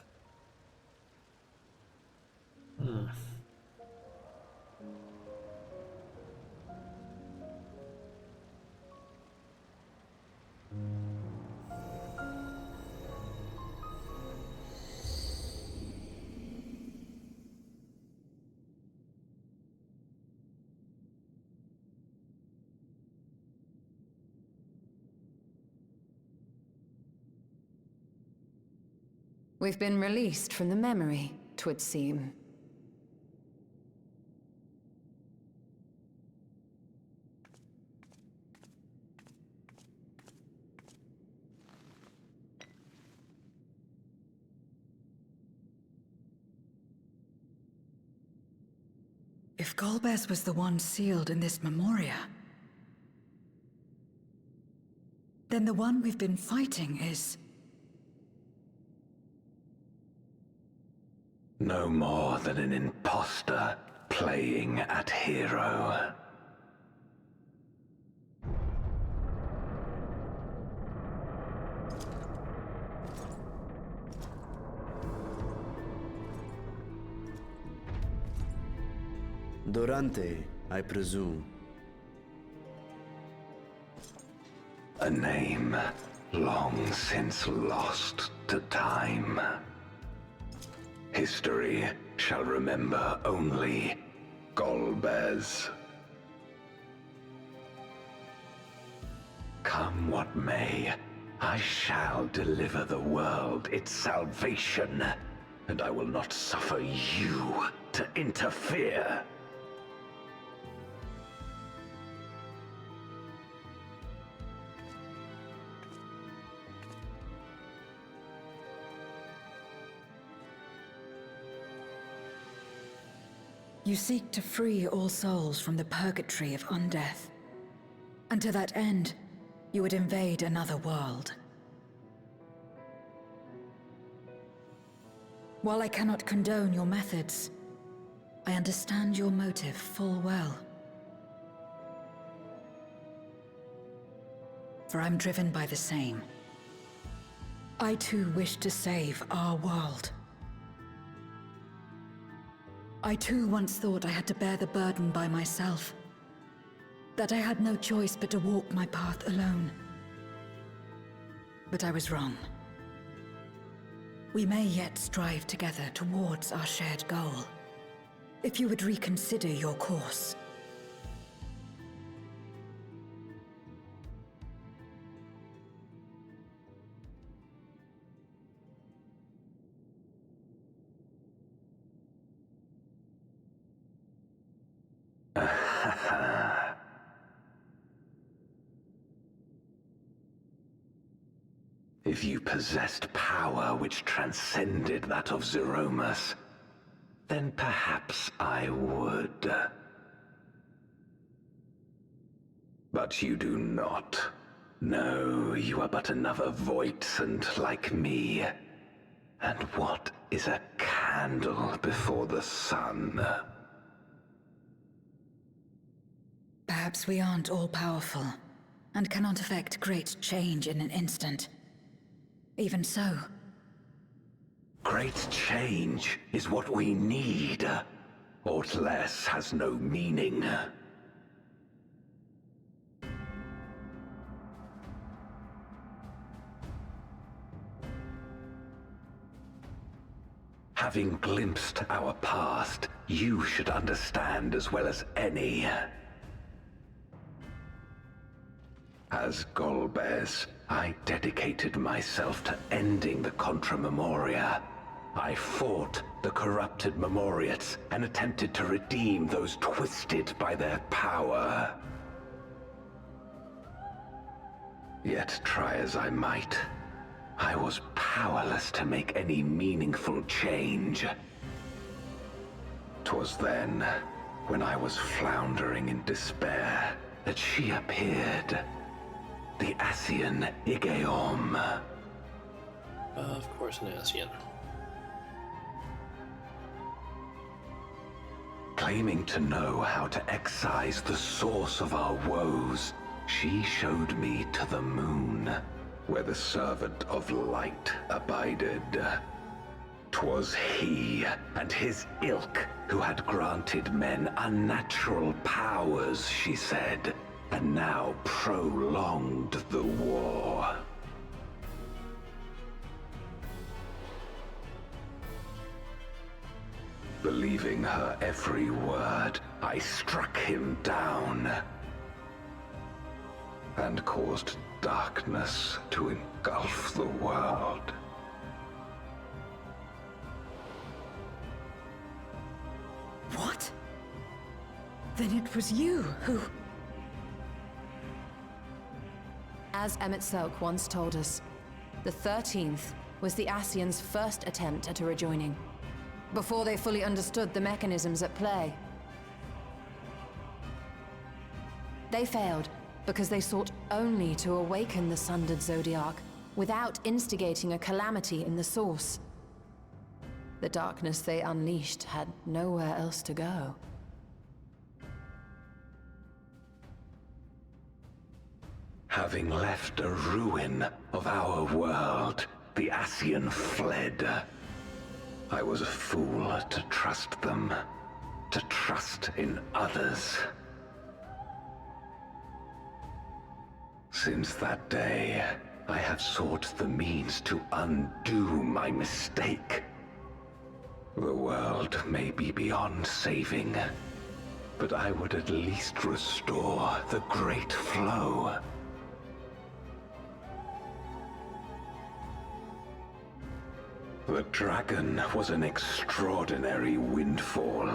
We've been released from the memory, 'twould seem. If Golbez was the one sealed in this memoria, then the one we've been fighting is... No more than an imposter playing at hero. Durante, I presume. A name long since lost to time. History shall remember only Golbez. Come what may, I shall deliver the world its salvation, and I will not suffer you to interfere. You seek to free all souls from the purgatory of undeath. And to that end, you would invade another world. While I cannot condone your methods, I understand your motive full well. for I'm driven by the same. I too wish to save our world. I too once thought I had to bear the burden by myself. That I had no choice but to walk my path alone. But I was wrong. We may yet strive together towards our shared goal. If you would reconsider your course. If you possessed power which transcended that of Zeromus, then perhaps I would. But you do not. No, you are but another Voidsent like me. And what is a candle before the sun? Perhaps we aren't all-powerful, and cannot effect great change in an instant. Even so. Great change is what we need. Aught less has no meaning. Having glimpsed our past, you should understand as well as any. As Golbez, I dedicated myself to ending the Contra Memoria. I fought the corrupted Memoriates and attempted to redeem those twisted by their power. Yet try as I might, I was powerless to make any meaningful change. 'Twas then, when I was floundering in despair, that she appeared. The Ascian Igeom. Of course, an Ascian. Claiming to know how to excise the source of our woes, she showed me to the moon, where the servant of light abided. 'Twas he and his ilk who had granted men unnatural powers, she said, and now prolonged the war. Believing her every word, I struck him down and caused darkness to engulf the world. What? Then it was you who... As Emmett Selk once told us, the 13th was the Ascians' first attempt at a rejoining, before they fully understood the mechanisms at play. They failed because they sought only to awaken the sundered Zodiac without instigating a calamity in the source. The darkness they unleashed had nowhere else to go. Having left a ruin of our world, the Ascian fled. I was a fool to trust them, to trust in others. Since that day, I have sought the means to undo my mistake. The world may be beyond saving, but I would at least restore the Great Flow. The dragon was an extraordinary windfall,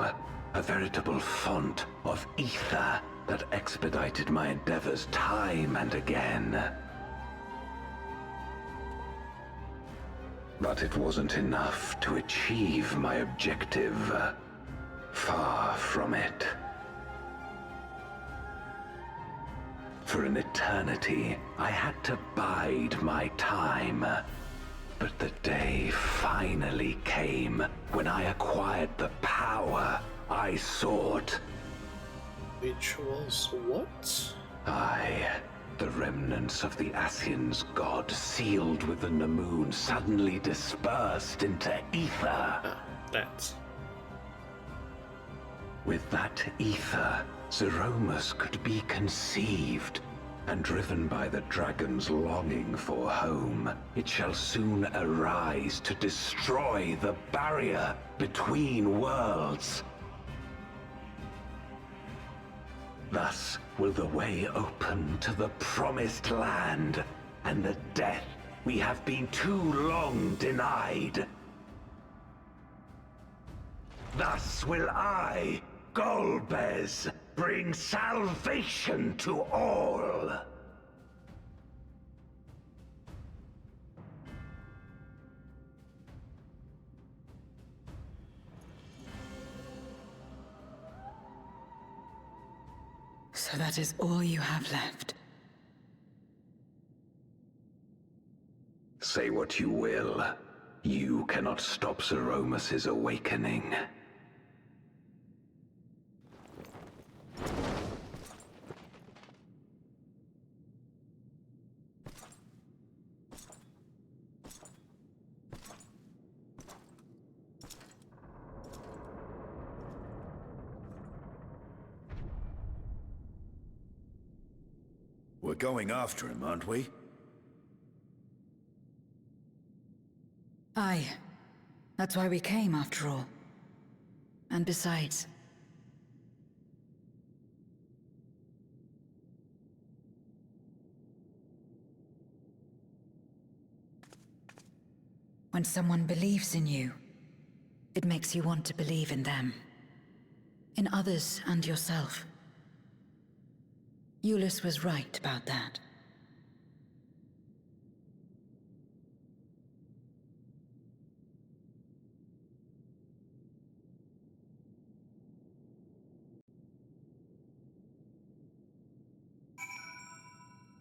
a veritable font of ether that expedited my endeavors time and again. But it wasn't enough to achieve my objective. Far from it. For an eternity, I had to bide my time. But the day finally came when I acquired the power I sought. Which was what? I The remnants of the Ascian's god, sealed within the moon, suddenly dispersed into ether. That's... With that ether, Zeromus could be conceived, and driven by the dragon's longing for home, it shall soon arise to destroy the barrier between worlds. Thus will the way open to the promised land, and the death we have been too long denied. Thus will I, Golbez, bring salvation to all. So that is all you have left. Say what you will. You cannot stop Zeromus's awakening. We're going after him, aren't we? Aye. That's why we came, after all. And besides... when someone believes in you, it makes you want to believe in them. In others and yourself. Euless was right about that.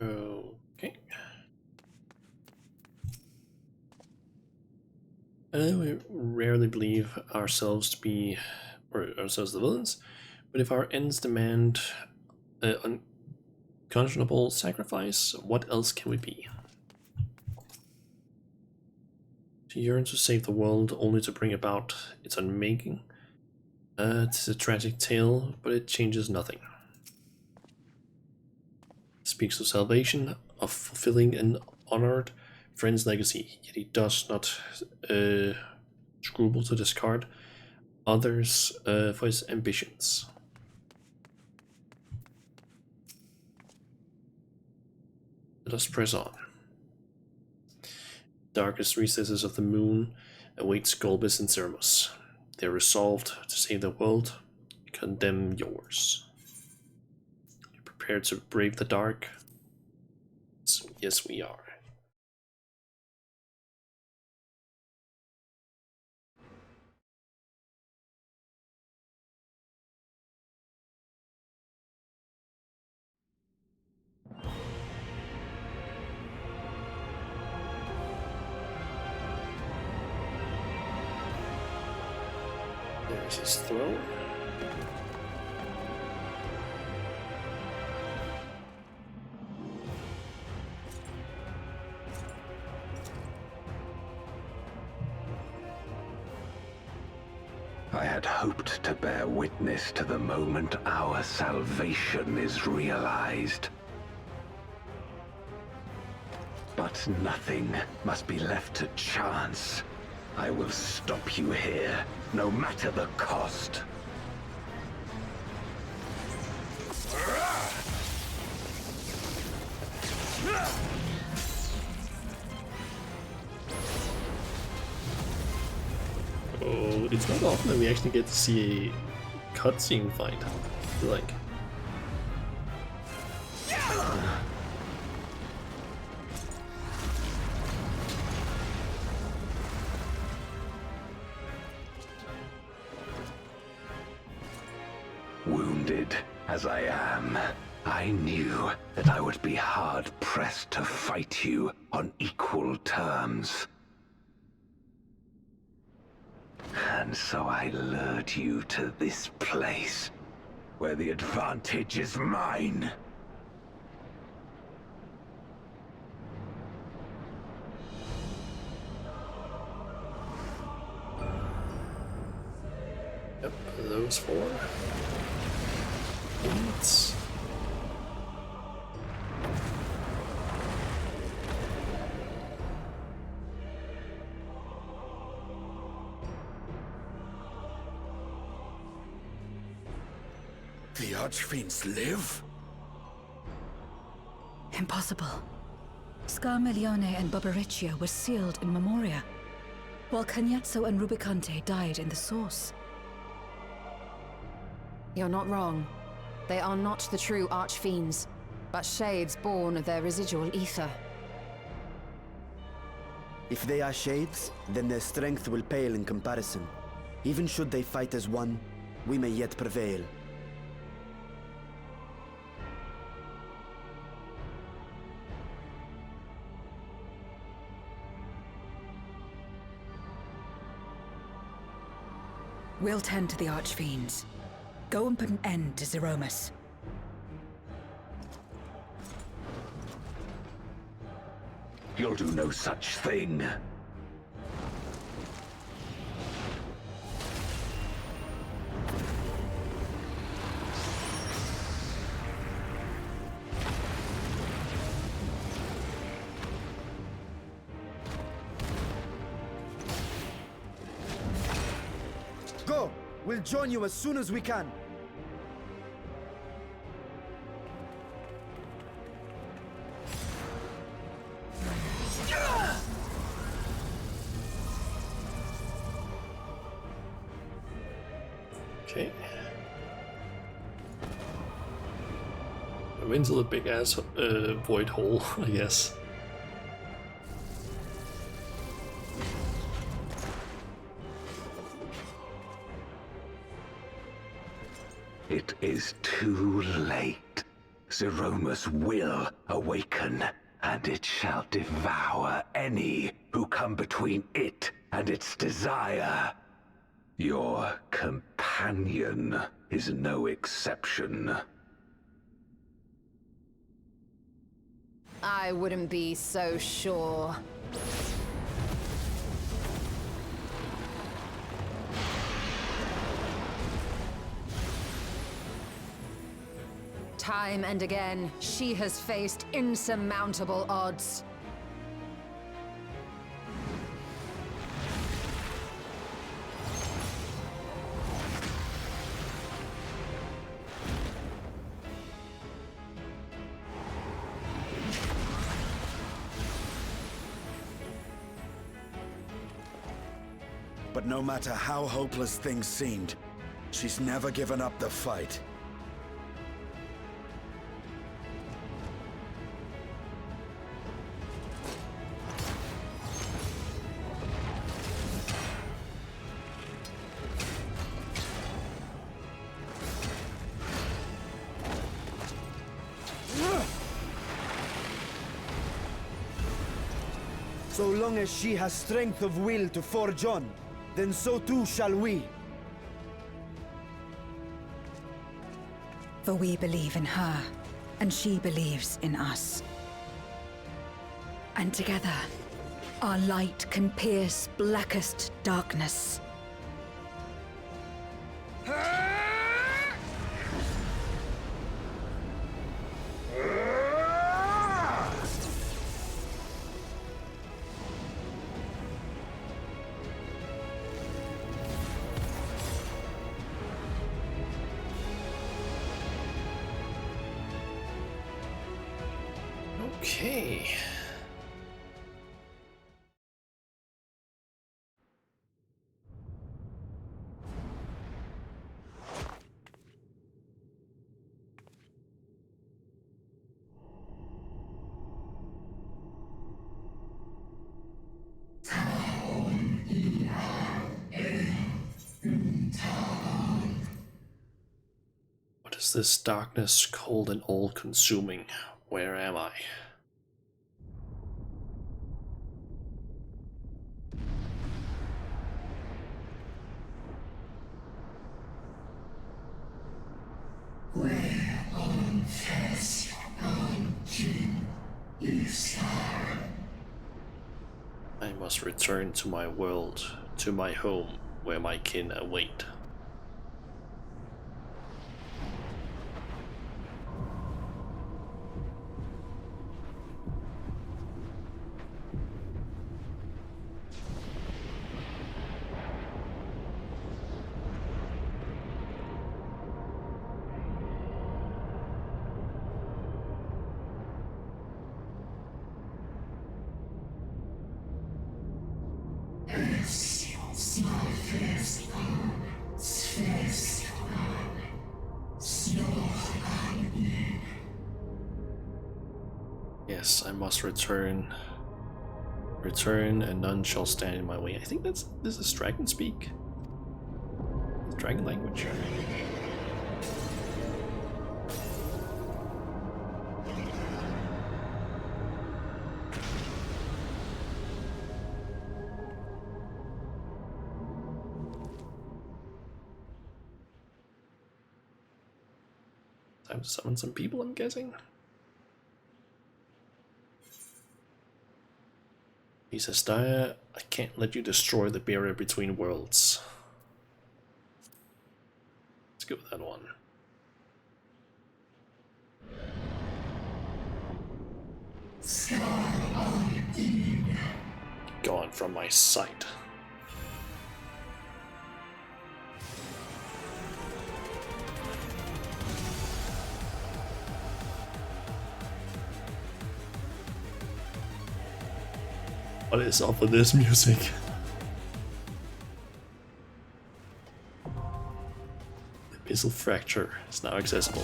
Okay. We rarely believe ourselves to be, or ourselves the villains, but if our ends demand unconscionable sacrifice, what else can we be? To yearn to save the world only to bring about its unmaking. It's a tragic tale, but it changes nothing. It speaks of salvation, of fulfilling an honored friend's legacy, yet he does not scruple to discard others for his ambitions. Let us press on. Darkest recesses of the moon awaits Golbez and Zeromus. They are resolved to save the world, condemn yours. You're prepared to brave the dark? So, yes, we are. There's his throne. I had hoped to bear witness to the moment our salvation is realized. But nothing must be left to chance. I will stop you here, no matter the cost. Oh, it's not often that we actually get to see a cutscene fight. I feel like. Wounded as I am, I knew that I would be hard-pressed to fight you on equal terms. And so I lured you to this place, where the advantage is mine. those for? Beats. The Archfiends live? Impossible. Scarmiglione and Barbariccia were sealed in Memoria, while Cagnazzo and Rubicante died in the Source. You're not wrong. They are not the true Archfiends, but shades born of their residual ether. If they are shades, then their strength will pale in comparison. Even should they fight as one, we may yet prevail. We'll tend to the Archfiends. Go and put an end to Zeromus. You'll do no such thing. Go! We'll join you as soon as we can. Okay. I'm into the big ass void hole, I guess. It is too late. Zeromus will awaken, and it shall devour any who come between it and its desire. Your companion is no exception. I wouldn't be so sure. Time and again, she has faced insurmountable odds. But no matter how hopeless things seemed, she's never given up the fight. So long as she has strength of will to forge on, then so too shall we. For we believe in her, and she believes in us. And together, our light can pierce blackest darkness. Okay. What is this darkness cold and all-consuming? Where am I? I must return to my world, to my home, where my kin await. Yes, I must return. Return, and none shall stand in my way. I think this is dragon speak. Dragon language. Time to summon some people, I'm guessing. He says, Daya, I can't let you destroy the barrier between worlds. Let's go with that one. Gone from my sight. What is up with this music? The Abyssal Fracture is now accessible.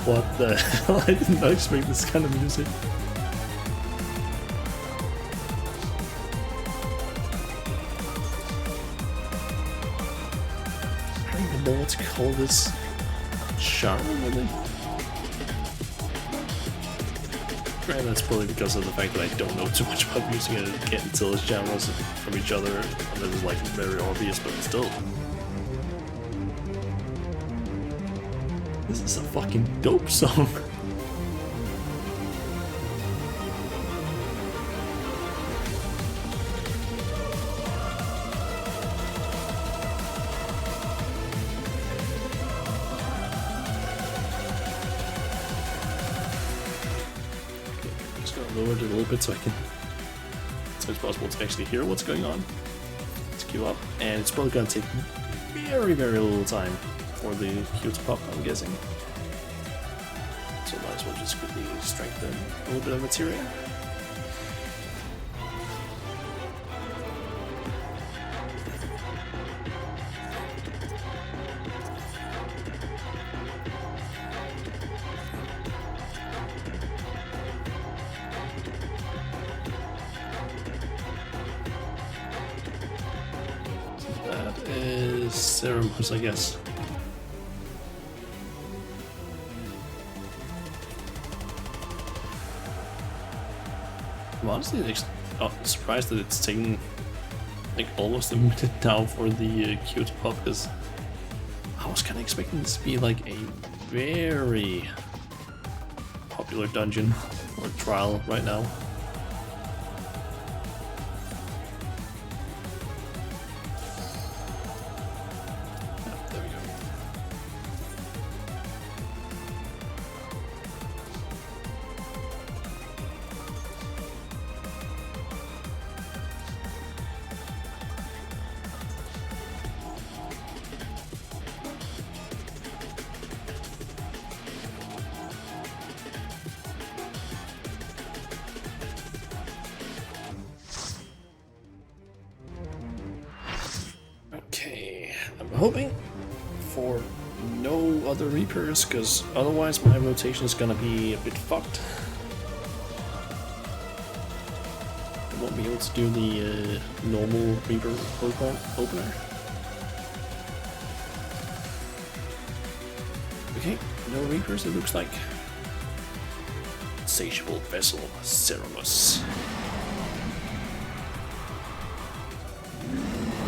What the hell? I did not expect this kind of music. I don't even know what to call this. Charm, really? And that's probably because of the fact that I don't know too much about music and I can't tell genres from each other unless it's like very obvious, but still. This is a fucking dope song. Lower it a little bit so it's possible to actually hear what's going on. Let's queue up, and it's probably gonna take very, very little time for the queue to pop, I'm guessing. So might as well just quickly strengthen a little bit of materia. Ceremonies, I guess. I'm honestly surprised that it's taking like almost a minute now for the queue to pop, because I was kind of expecting this to be like a very popular dungeon or trial right now. Hoping for no other Reapers, because otherwise my rotation is gonna be a bit fucked. I won't be able to do the normal Reaper opener. Okay, no Reapers it looks like. Insatiable Vessel, Ceremus.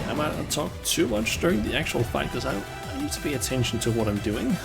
I might not talk too much during the actual fight because I need to pay attention to what I'm doing.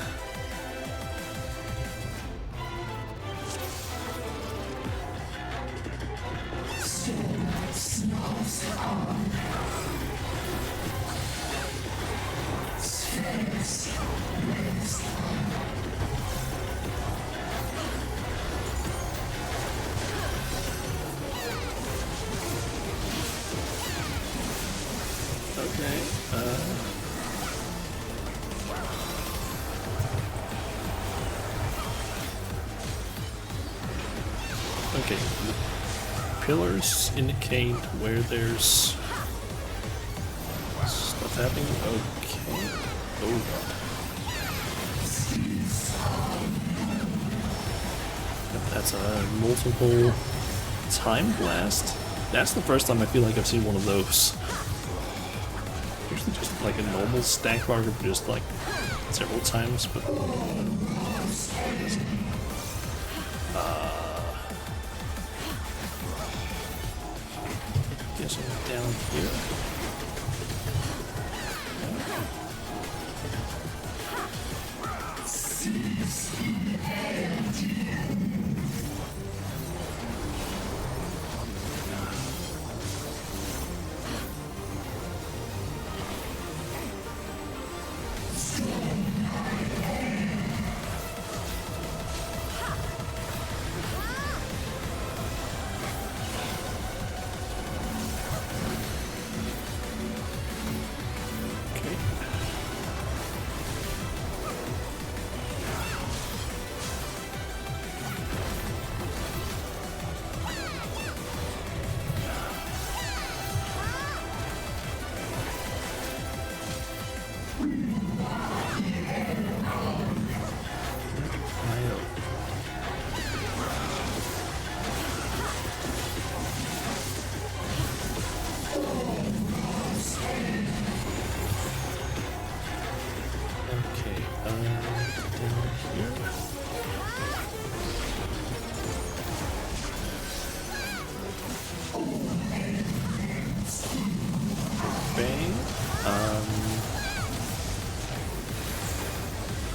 Okay, the pillars indicate where there's stuff happening? Okay. Oh god. Yep, that's a multiple time blast. That's the first time I feel like I've seen one of those. Usually just like a normal stack marker, just like several times, but guess I'm down here.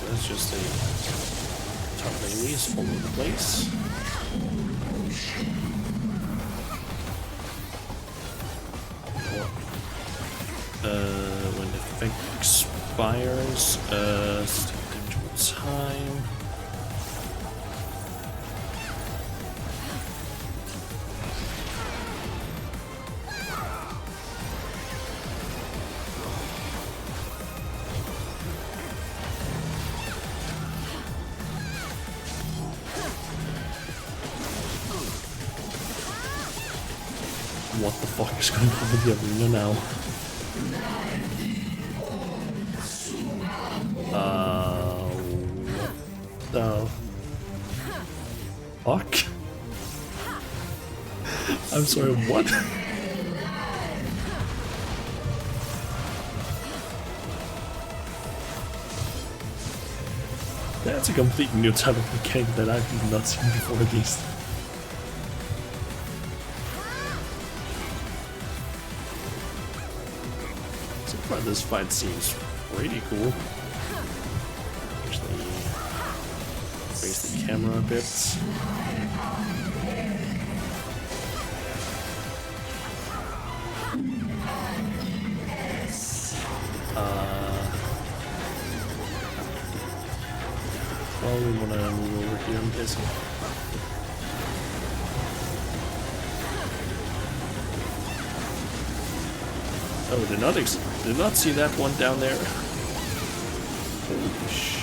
That's just a tornadoes all over the place. When the effect expires, still damage time. What the fuck is going on with the arena now? What the fuck? I'm sorry, what? That's a completely new type of mechanic that I've not seen before at least. This fight seems pretty cool. Actually, raise the camera a bit. Well, we want to move over here, I'm guessing. Oh, did not see that one down there. Holy shit.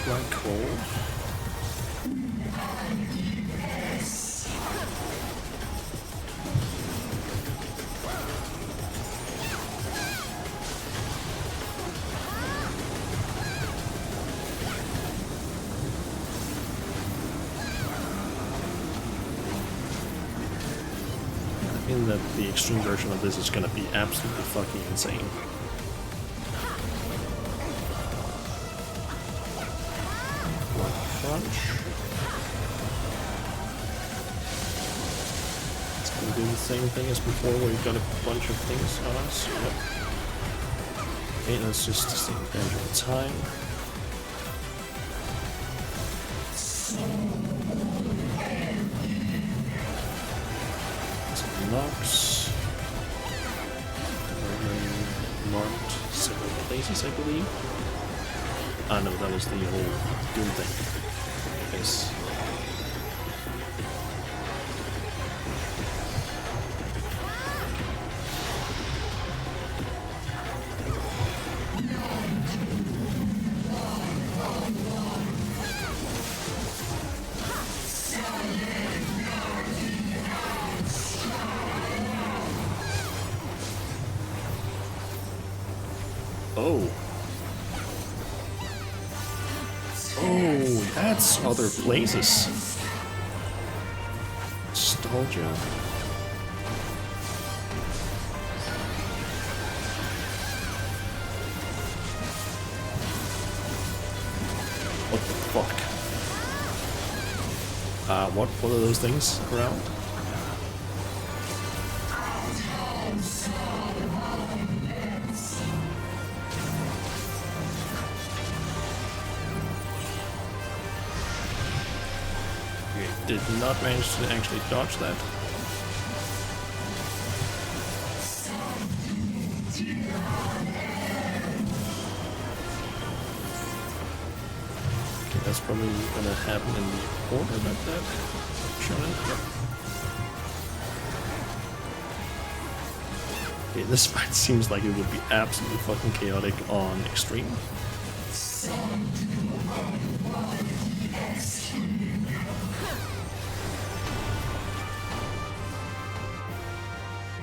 Black coal. I mean that the extreme version of this is gonna be absolutely fucking insane. It's gonna do the same thing as before where you got a bunch of things on us. Yep. Okay, let's just see damage over time. Nox. Marked several places, I believe. Ah no, that was the whole Doom thing. Yes. Oh. Oh, that's other places. Nostalgia. What the fuck? What are those things around? Did not manage to actually dodge that. Okay, that's probably gonna happen in the order like that. Yep. Okay, this fight seems like it would be absolutely fucking chaotic on extreme.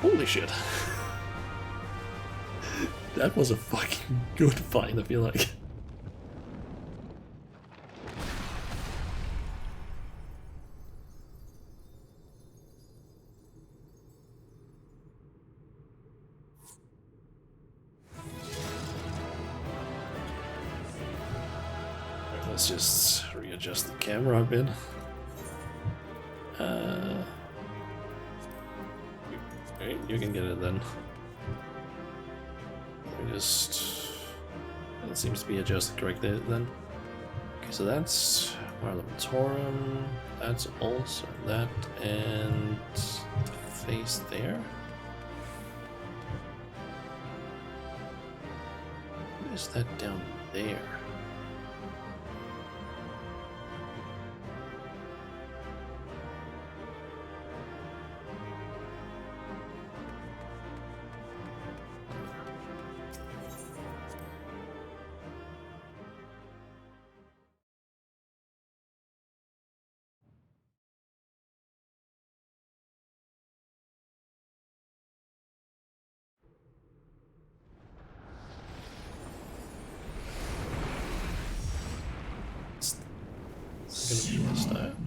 Holy shit. That was a fucking good fight, I feel like. Right, let's just readjust the camera a bit. Alright, you can get it then. Let me just... That seems to be adjusted correctly then. Okay, so that's Marlamentorum, that's also that, and the face there. What is that down there?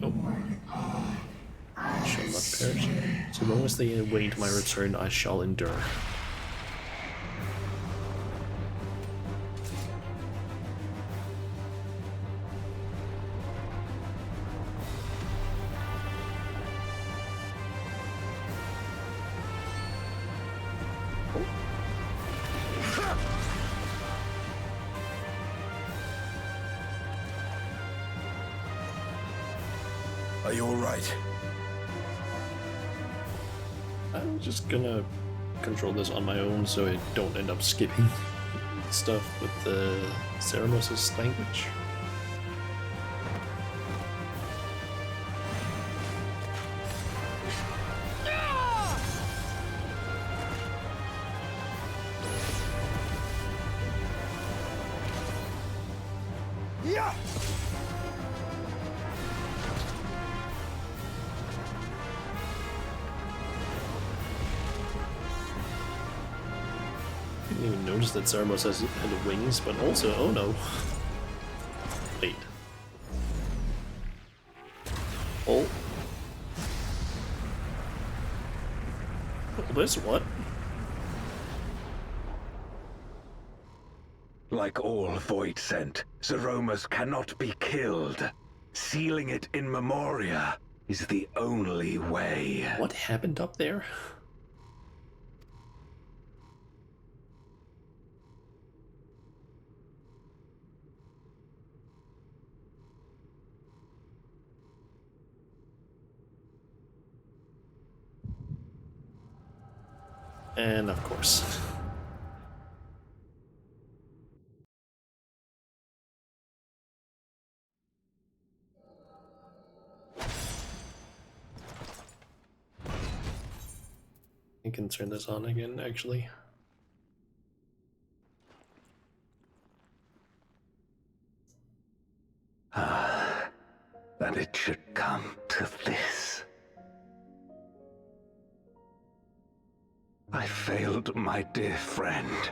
Oh. I shall not perish. So long as they await my return, I shall endure. Are you alright? I'm just gonna control this on my own so I don't end up skipping stuff with the Ceramos' language. Yeah! Didn't even notice that Ceramos had wings, but also, oh no. Wait. Oh. Well, this what? Like all Void Sent, Zeromus cannot be killed. Sealing it in Memoria is the only way. What happened up there? And of course. You can turn this on again, actually. That it should come to this. I failed my dear friend.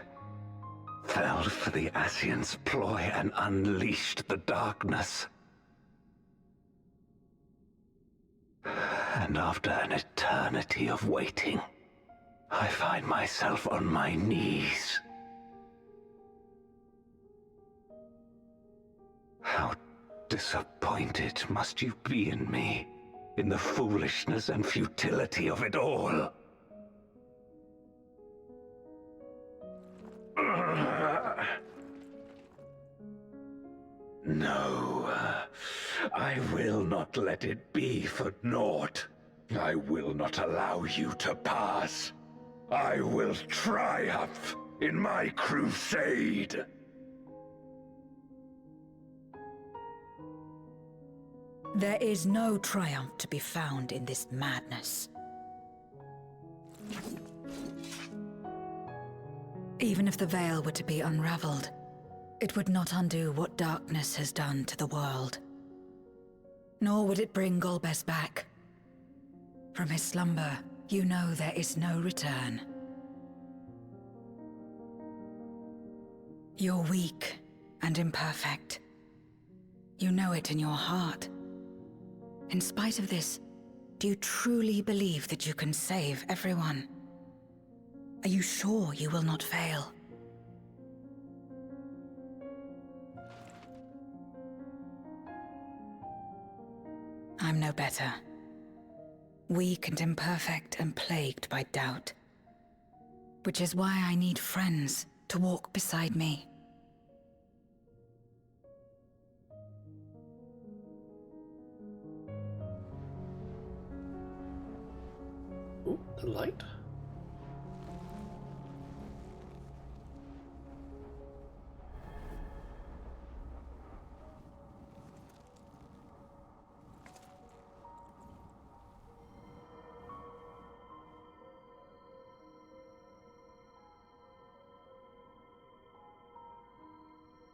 Fell for the Ascian's ploy and unleashed the darkness. And after an eternity of waiting, I find myself on my knees. How disappointed must you be in me, in the foolishness and futility of it all. No, I will not let it be for naught. I will not allow you to pass. I will triumph in my crusade. There is no triumph to be found in this madness. Even if the veil were to be unraveled, it would not undo what darkness has done to the world. Nor would it bring Golbez back. From his slumber, you know there is no return. You're weak and imperfect. You know it in your heart. In spite of this, do you truly believe that you can save everyone? Are you sure you will not fail? I'm no better. Weak and imperfect and plagued by doubt. Which is why I need friends to walk beside me. Ooh, the light.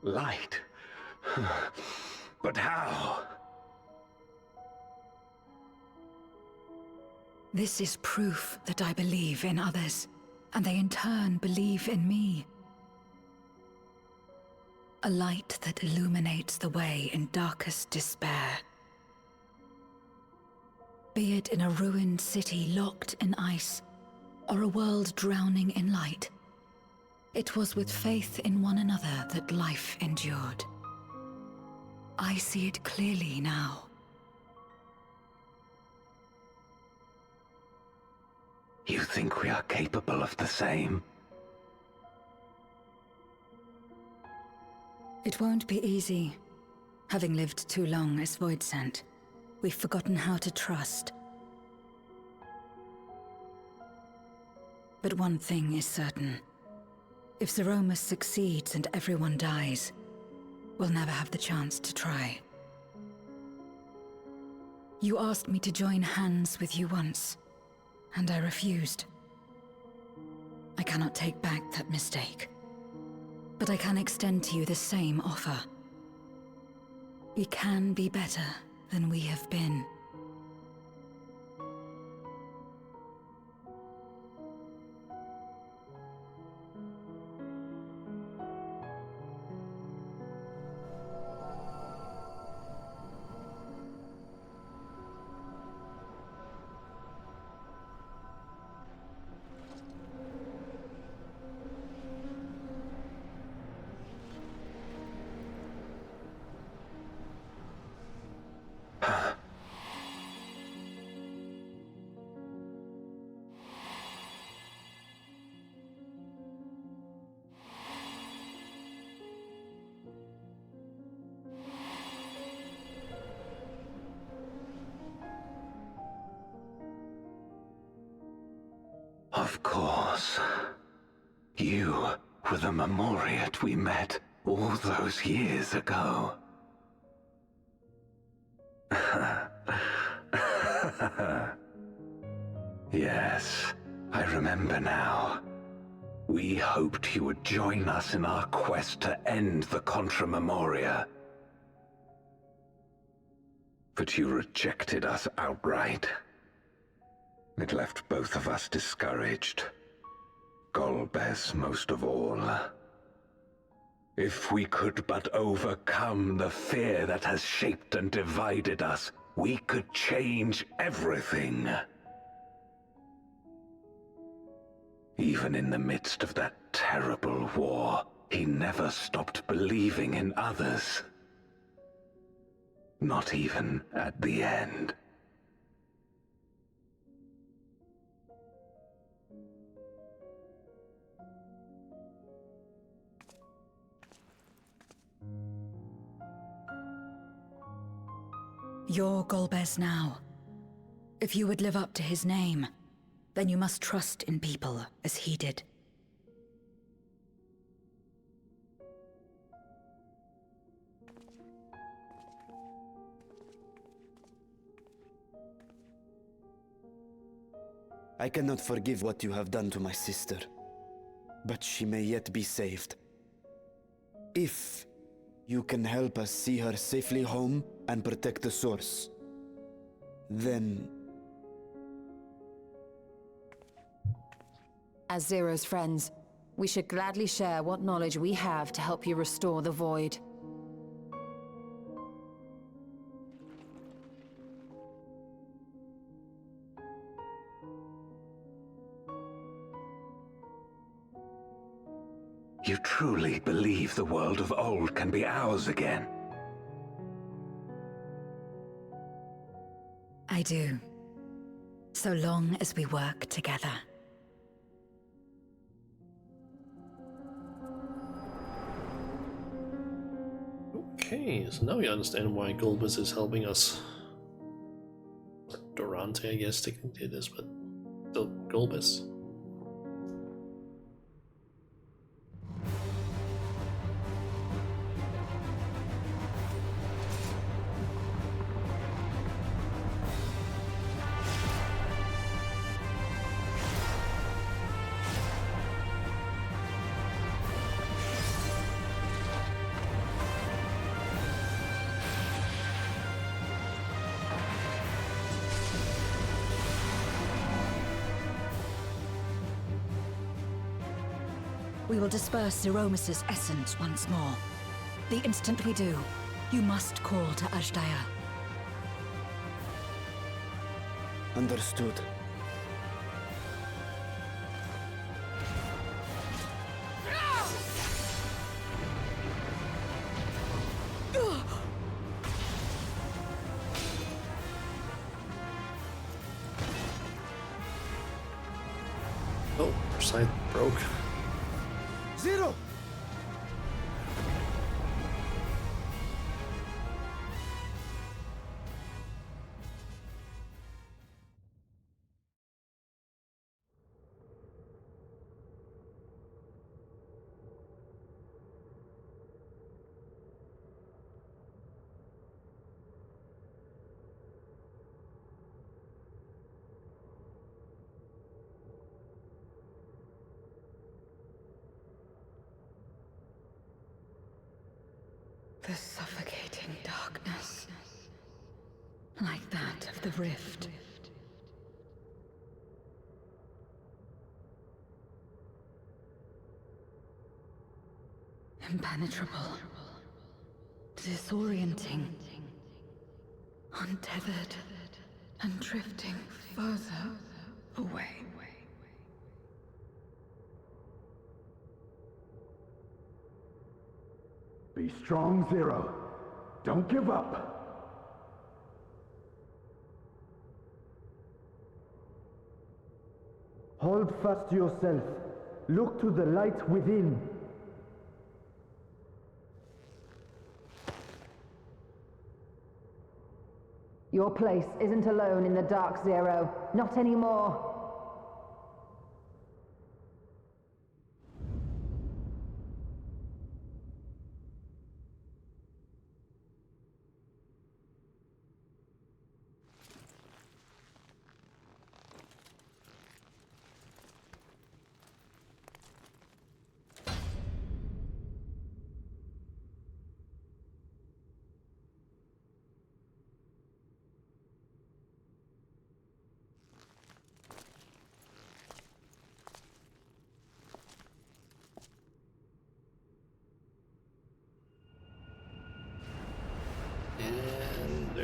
Light? But how? This is proof that I believe in others, and they in turn believe in me. A light that illuminates the way in darkest despair. Be it in a ruined city locked in ice, or a world drowning in light. It was with faith in one another that life endured. I see it clearly now. You think we are capable of the same? It won't be easy. Having lived too long as Voidsent, we've forgotten how to trust. But one thing is certain. If Zeromus succeeds and everyone dies, we'll never have the chance to try. You asked me to join hands with you once, and I refused. I cannot take back that mistake, but I can extend to you the same offer. We can be better than we have been. Of course. You were the Memoriat we met all those years ago. Yes, I remember now. We hoped you would join us in our quest to end the Contra Memoria. But you rejected us outright. It left both of us discouraged. Golbez most of all. If we could but overcome the fear that has shaped and divided us, we could change everything. Even in the midst of that terrible war, he never stopped believing in others. Not even at the end. You're Golbez now. If you would live up to his name, then you must trust in people as he did. I cannot forgive what you have done to my sister, but she may yet be saved. If you can help us see her safely home and protect the source, then... As Zero's friends, we should gladly share what knowledge we have to help you restore the Void. You truly believe the world of old can be ours again? I do. So long as we work together. Okay, so now we understand why Golbez is helping us. Or Durante, I guess, technically it is, but still Golbez. We will disperse Zeromus's essence once more. The instant we do, you must call to Ajdaya. Understood. Oh, our side broke. Zero! The suffocating darkness, like that of the rift. Impenetrable, disorienting, untethered, and drifting further away. Be strong, Zero. Don't give up. Hold fast to yourself. Look to the light within. Your place isn't alone in the dark, Zero. Not anymore.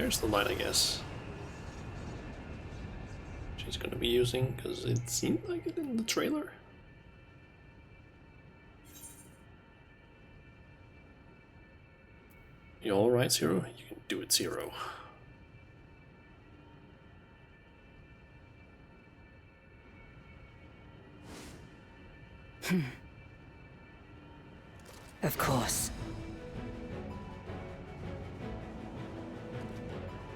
there's the light, I guess. She's gonna be using, because it seemed like it in the trailer. You alright, Zero? You can do it, Zero. Of course.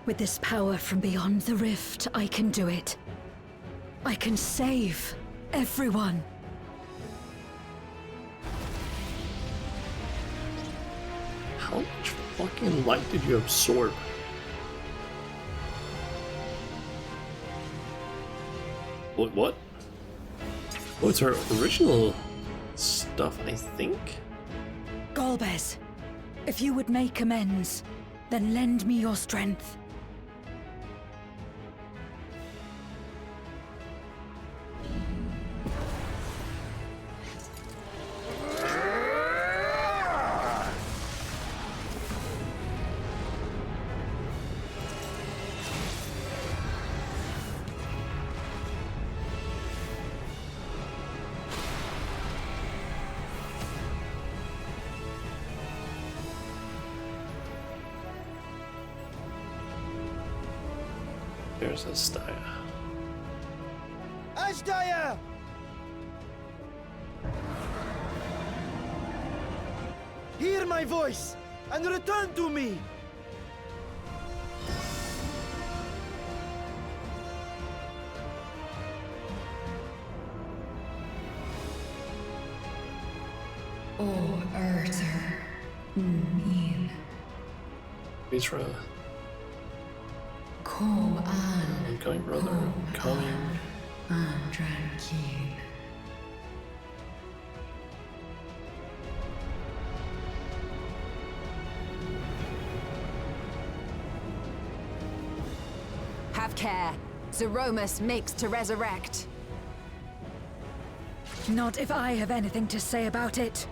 With this power from beyond the rift, I can do it. I can save everyone. How much fucking light did you absorb? What? Oh, it's her original stuff, I think? Golbez, if you would make amends, then lend me your strength. There's Astaya. Ashdaya! Hear my voice and return to me! O Urter, Min, Mitra. Kom an, I'm coming, brother. I'm coming. Andrankin. Have care. Zeromus makes to resurrect. Not if I have anything to say about it.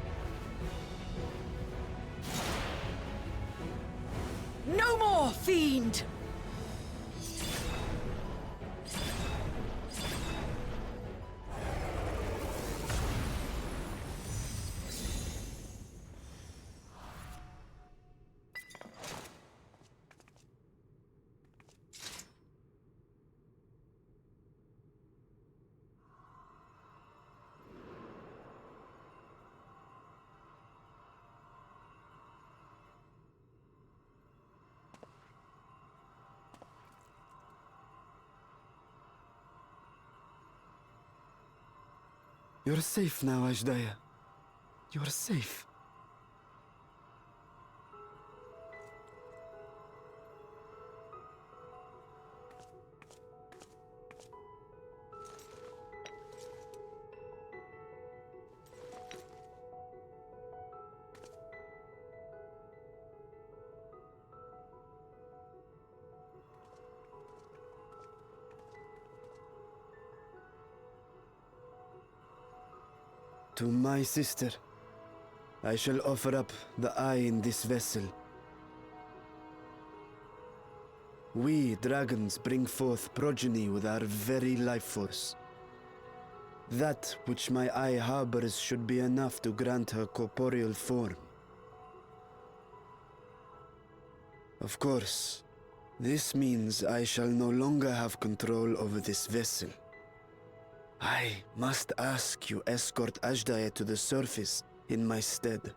No more, fiend! You're safe now, Ashdaya. You're safe. To my sister, I shall offer up the eye in this vessel. We, dragons, bring forth progeny with our very life force. That which my eye harbors should be enough to grant her corporeal form. Of course, this means I shall no longer have control over this vessel. I must ask you escort Ashdaya to the surface in my stead.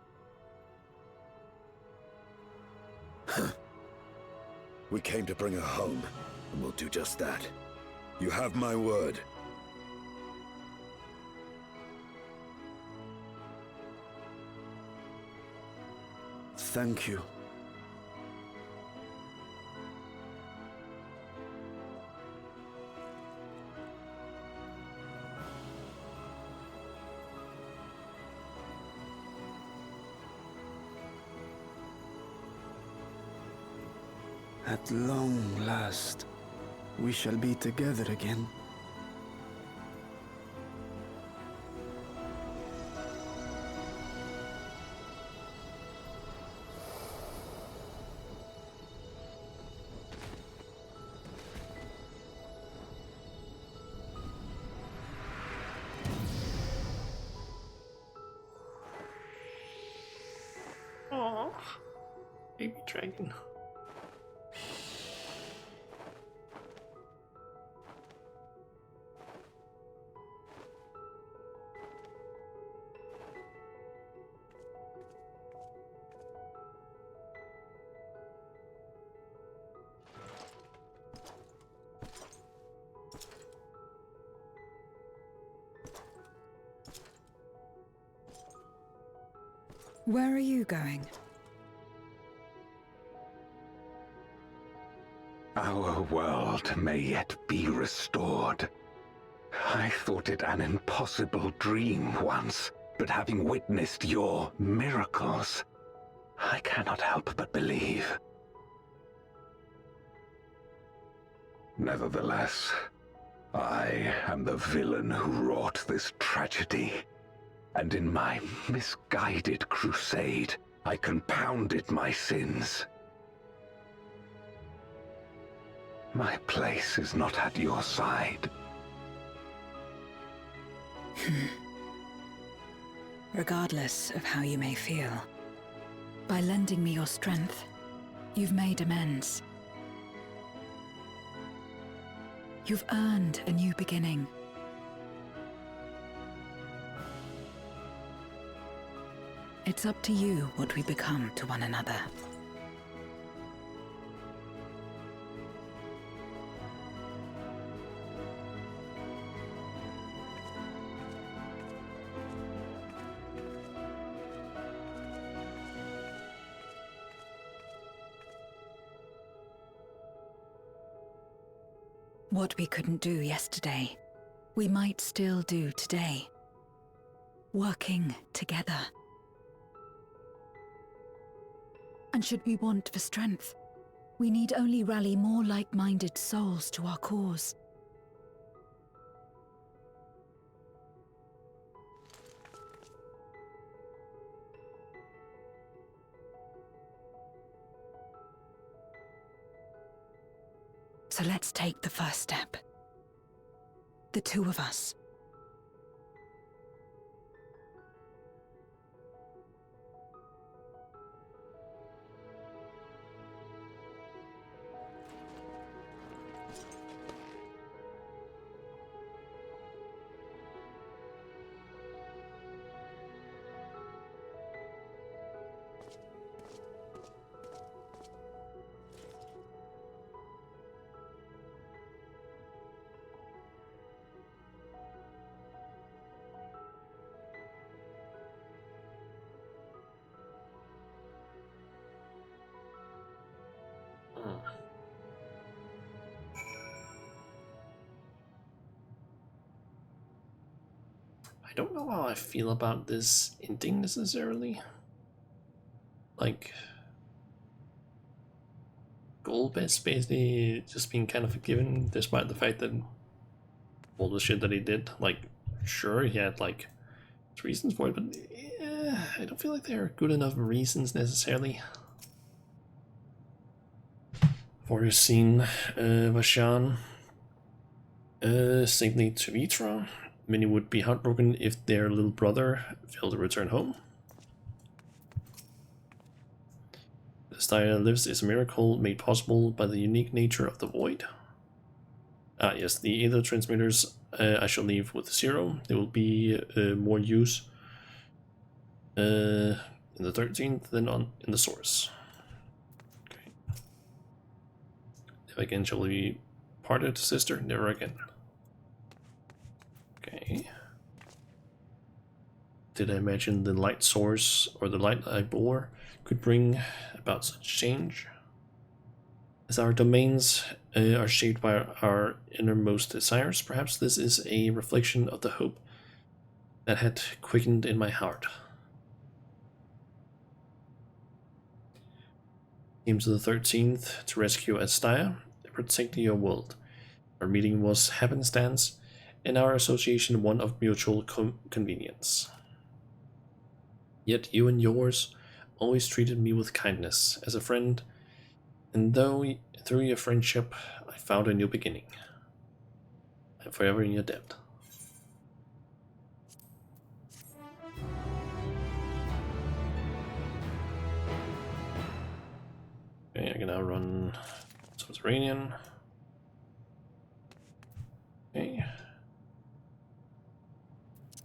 We came to bring her home, and we'll do just that. You have my word. Thank you. At long last, we shall be together again. dragon. Where are you going? Our world may yet be restored. I thought it an impossible dream once, but having witnessed your miracles, I cannot help but believe. Nevertheless, I am the villain who wrought this tragedy. And in my misguided crusade, I compounded my sins. My place is not at your side. Regardless of how you may feel, by lending me your strength, you've made amends. You've earned a new beginning. It's up to you what we become to one another. What we couldn't do yesterday, we might still do today. Working together. And should we want for strength, we need only rally more like-minded souls to our cause. So let's take the first step. The two of us. I don't know how I feel about this ending necessarily. Like, Golbez basically just being kind of forgiven despite the fact that all the shit that he did. Like, sure, he had like reasons for it, but I don't feel like they're good enough reasons necessarily. For your scene, Vashan, simply to Vitra. Many would be heartbroken if their little brother failed to return home. The Styria lives is a miracle made possible by the unique nature of the void. Ah yes, the ether transmitters I shall leave with 0. There will be more use in the 13th than in the source. Okay. Never again shall we be parted, sister, never again. Okay. Did I imagine the light source or the light I bore could bring about such change? As our domains are shaped by our innermost desires, perhaps this is a reflection of the hope that had quickened in my heart. Came to the 13th to rescue Astaya and protect your world. Our meeting was happenstance, and our association one of mutual convenience. Yet you and yours always treated me with kindness as a friend, and through your friendship I found a new beginning. I'm forever in your debt. now run subterranean. Okay.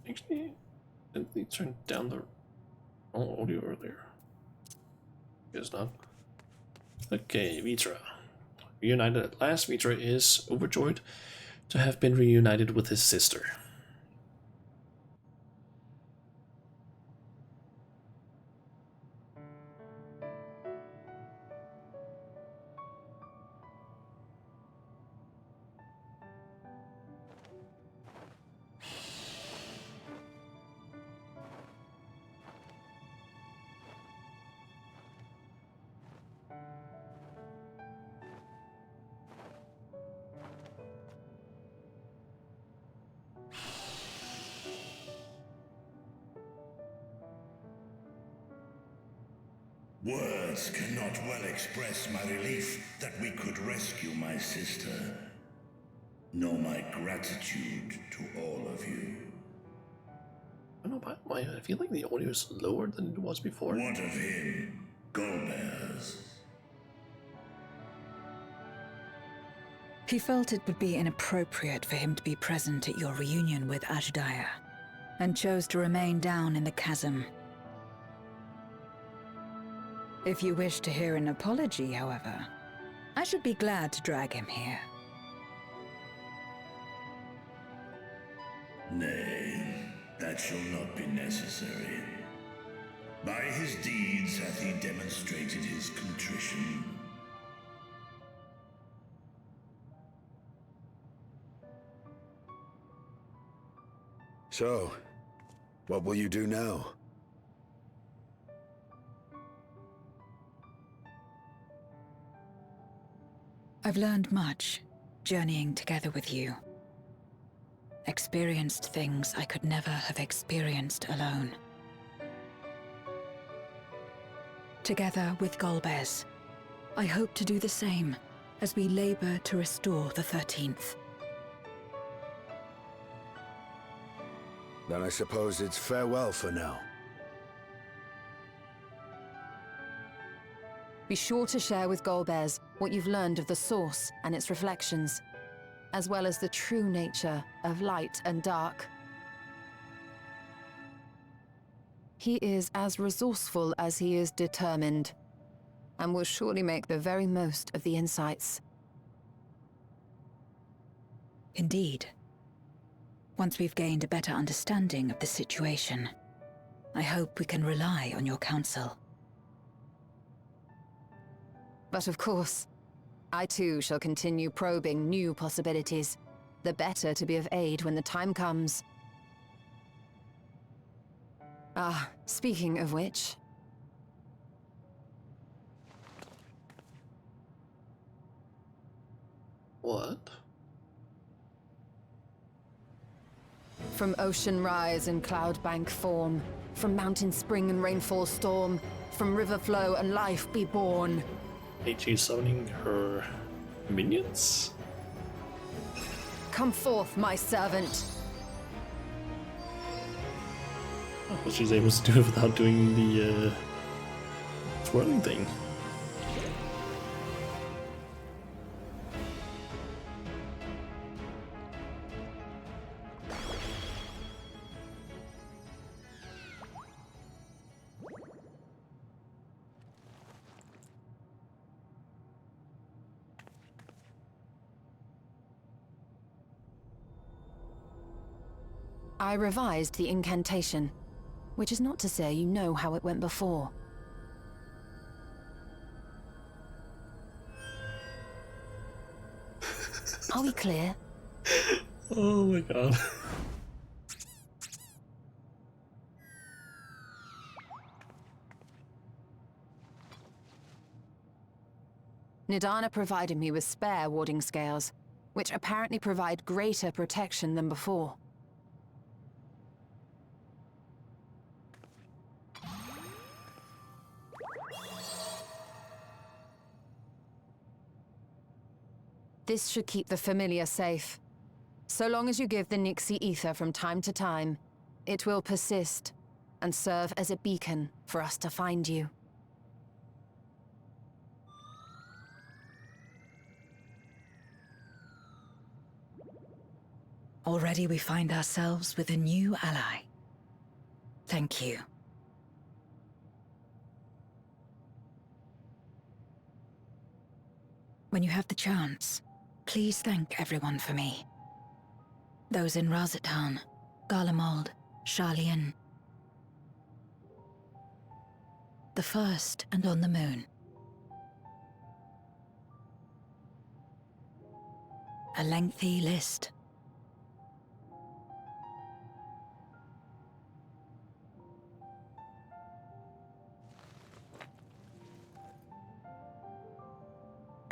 Actually, didn't they turn down the audio earlier? Guess not. Okay, Vitra. Reunited at last, Vitra is overjoyed to have been reunited with his sister. Words cannot well express my relief that we could rescue my sister, nor my gratitude to all of you. I don't know why I feel like the audio is lower than it was before. What of him, Golbez? He felt it would be inappropriate for him to be present at your reunion with Ajdaya, and chose to remain down in the chasm. If you wish to hear an apology, however, I should be glad to drag him here. Nay, that shall not be necessary. By his deeds hath he demonstrated his contrition. So, what will you do now? I've learned much, journeying together with you. Experienced things I could never have experienced alone. Together with Golbez, I hope to do the same as we labor to restore the 13th. Then I suppose it's farewell for now. Be sure to share with Golbez what you've learned of the Source and its reflections, as well as the true nature of light and dark. He is as resourceful as he is determined, and will surely make the very most of the insights. Indeed. Once we've gained a better understanding of the situation, I hope we can rely on your counsel. But of course, I too shall continue probing new possibilities, the better to be of aid when the time comes. Ah, speaking of which... What? From ocean rise and cloud bank form, from mountain spring and rainfall storm, from river flow and life be born. HG summoning her minions? Come forth, my servant. Oh, well, she's able to do it without doing the twirling thing. I revised the incantation, which is not to say you know how it went before. Are we clear? Oh my god. Nidana provided me with spare warding scales, which apparently provide greater protection than before. This should keep the familiar safe. So long as you give the Nixie ether from time to time, it will persist and serve as a beacon for us to find you. Already we find ourselves with a new ally. Thank you. When you have the chance, please thank everyone for me. Those in Razatan, Garlemald, Sharlayan. The first and on the moon. A lengthy list.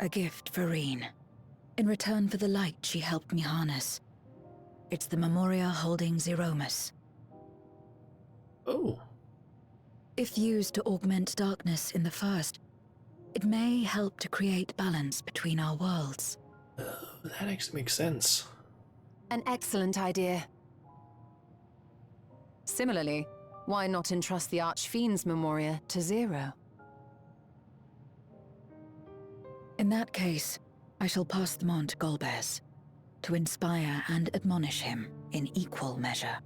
A gift for Reen. In return for the light she helped me harness. It's the Memoria holding Zeromus. Oh. If used to augment darkness in the first, it may help to create balance between our worlds. That actually makes sense. An excellent idea. Similarly, why not entrust the Archfiend's Memoria to Zero? In that case, I shall pass them on to Golbez, to inspire and admonish him in equal measure.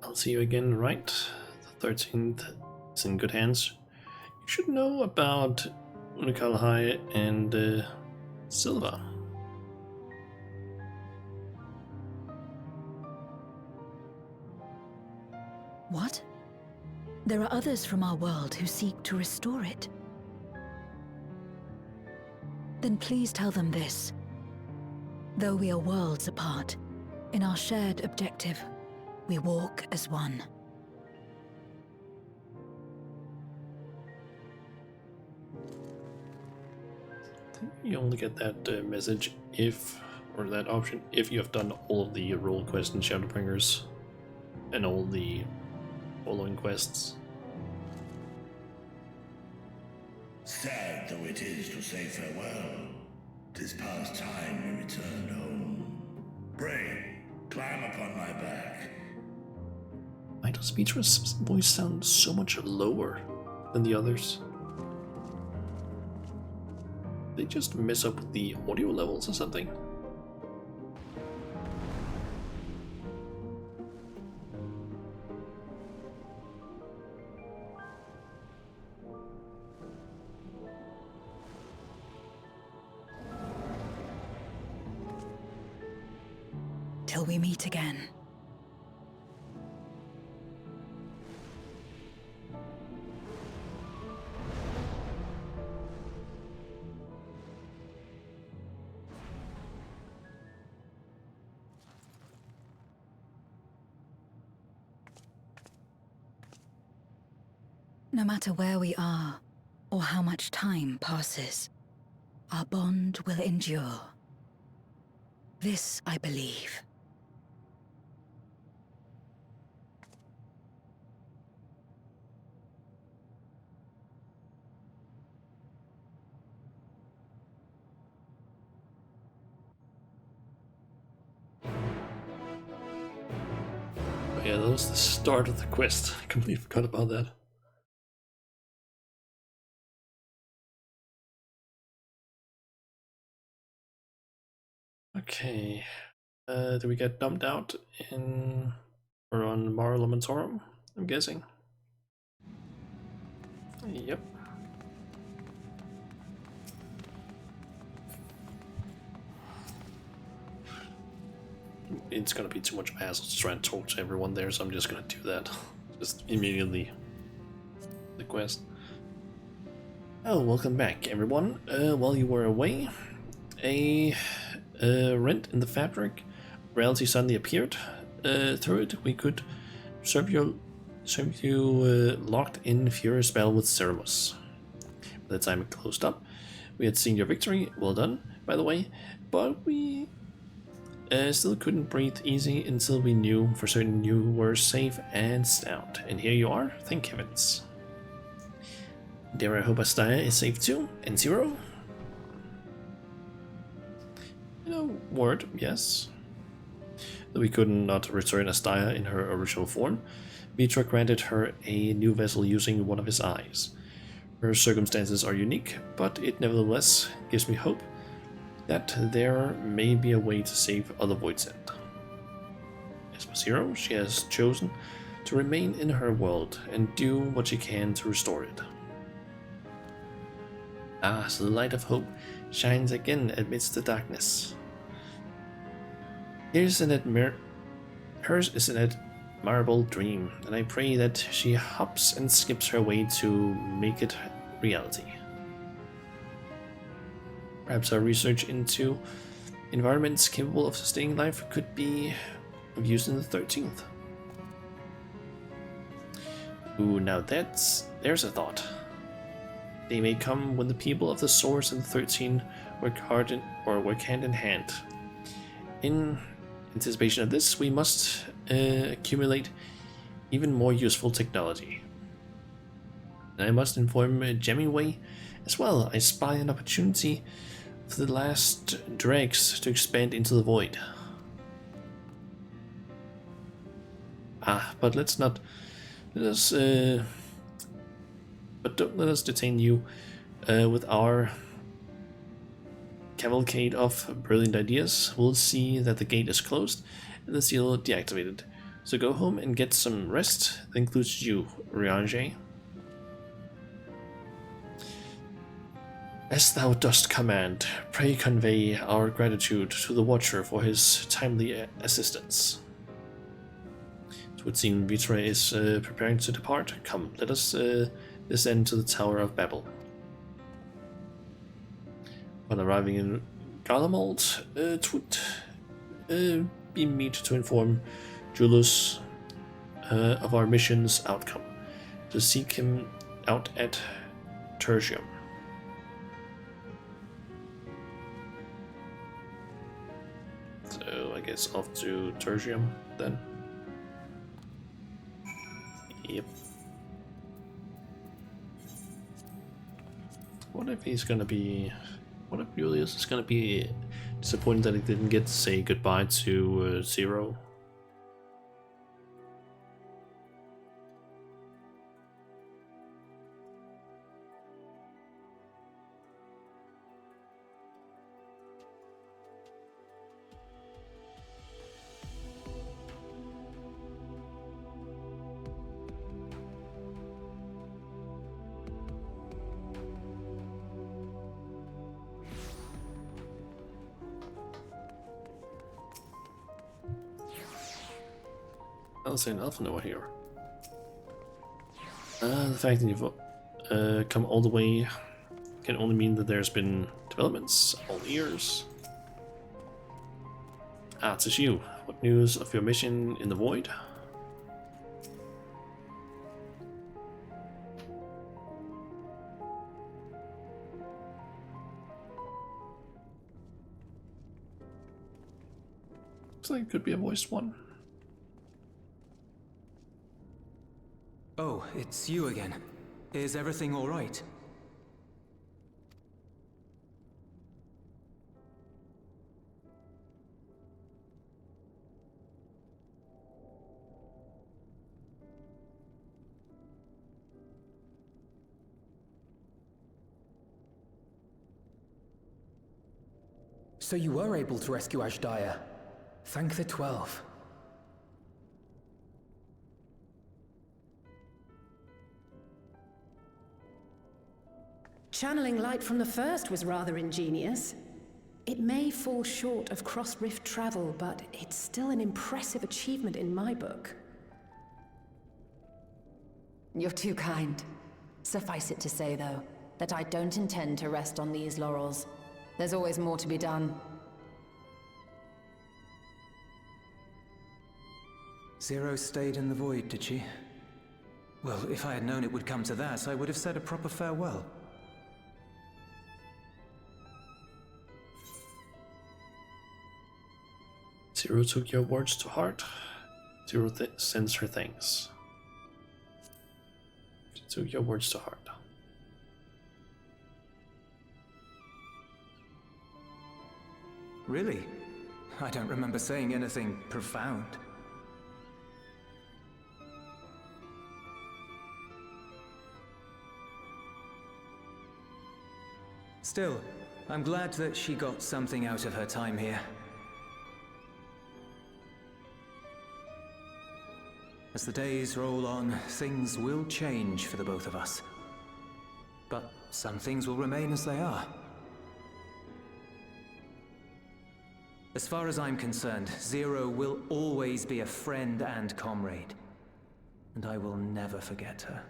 I'll see you again, right? The 13th is in good hands. You should know about Unikalhai and Silva. What? There are others from our world who seek to restore it. Then please tell them this. Though we are worlds apart, in our shared objective, we walk as one. You only get that message if, or that option, if you have done all of the role quests in Shadowbringers and all the following quests. Sad though it is to say farewell, 'tis past time we returned home. Pray, climb upon my back. Why does Beatrice's voice sound so much lower than the others? They just mess up with the audio levels or something. Till we meet again. No matter where we are, or how much time passes, our bond will endure. This I believe. Yeah, that was the start of the quest. I completely forgot about that. Okay. Do we get dumped out in or on Mara Lamentorum? I'm guessing. Yep. It's gonna be too much hassle to try and talk to everyone there, so I'm just gonna do that. Just immediately. The quest. Oh, welcome back, everyone. While you were away, a rent in the fabric reality suddenly appeared. Through it, we could serve you locked in Fury spell with Ceremus. By the time it closed up, We had seen your victory, well done, by the way, but we still couldn't breathe easy until we knew for certain you were safe and sound. And here you are, thank heavens. Dare I hope Astaya is safe too, and Zero? Word, yes. Though we could not return Astaya in her original form, Mitra granted her a new vessel using one of his eyes. Her circumstances are unique, but it nevertheless gives me hope that there may be a way to save other Void's End. As for Zero, she has chosen to remain in her world and do what she can to restore it. Ah, so the light of hope shines again amidst the darkness. Hers is an admirable dream, and I pray that she hops and skips her way to make it reality. Perhaps our research into environments capable of sustaining life could be of use in the 13th. Ooh, now there's a thought. They may come when the people of the Source and the 13 work hand in hand. In anticipation of this, we must accumulate even more useful technology. And I must inform Jemingway as well. I spy an opportunity for the last dregs to expand into the void. But let's not. Let us. But don't let us detain you with our cavalcade of brilliant ideas. We'll see that the gate is closed and the seal deactivated. So go home and get some rest. That includes you, Riange. As thou dost command, pray convey our gratitude to the Watcher for his timely assistance. It would seem Vitra is preparing to depart. Come, let us descend to the Tower of Babel. Upon arriving in Garlemald, it would be meet to inform Julius of our mission's outcome, to seek him out at Tertium. So I guess off to Tertium then. Yep. What if he's gonna be... What if Julius is gonna be disappointed that he didn't get to say goodbye to Zero? I'll say an Alpha here. The fact that you've come all the way can only mean that there's been developments all ears. It's you. What news of your mission in the void? Looks like it could be a voiced one. Oh, it's you again. Is everything all right? So you were able to rescue Ashdaya. Thank the 12. Channeling light from the first was rather ingenious. It may fall short of cross-rift travel, but it's still an impressive achievement in my book. You're too kind. Suffice it to say, though, that I don't intend to rest on these laurels. There's always more to be done. Zero stayed in the void, did she? Well, if I had known it would come to that, I would have said a proper farewell. Zero took your words to heart. Zero sends her thanks. She took your words to heart. Really? I don't remember saying anything profound. Still, I'm glad that she got something out of her time here. As the days roll on, things will change for the both of us. But some things will remain as they are. As far as I'm concerned, Zero will always be a friend and comrade. And I will never forget her.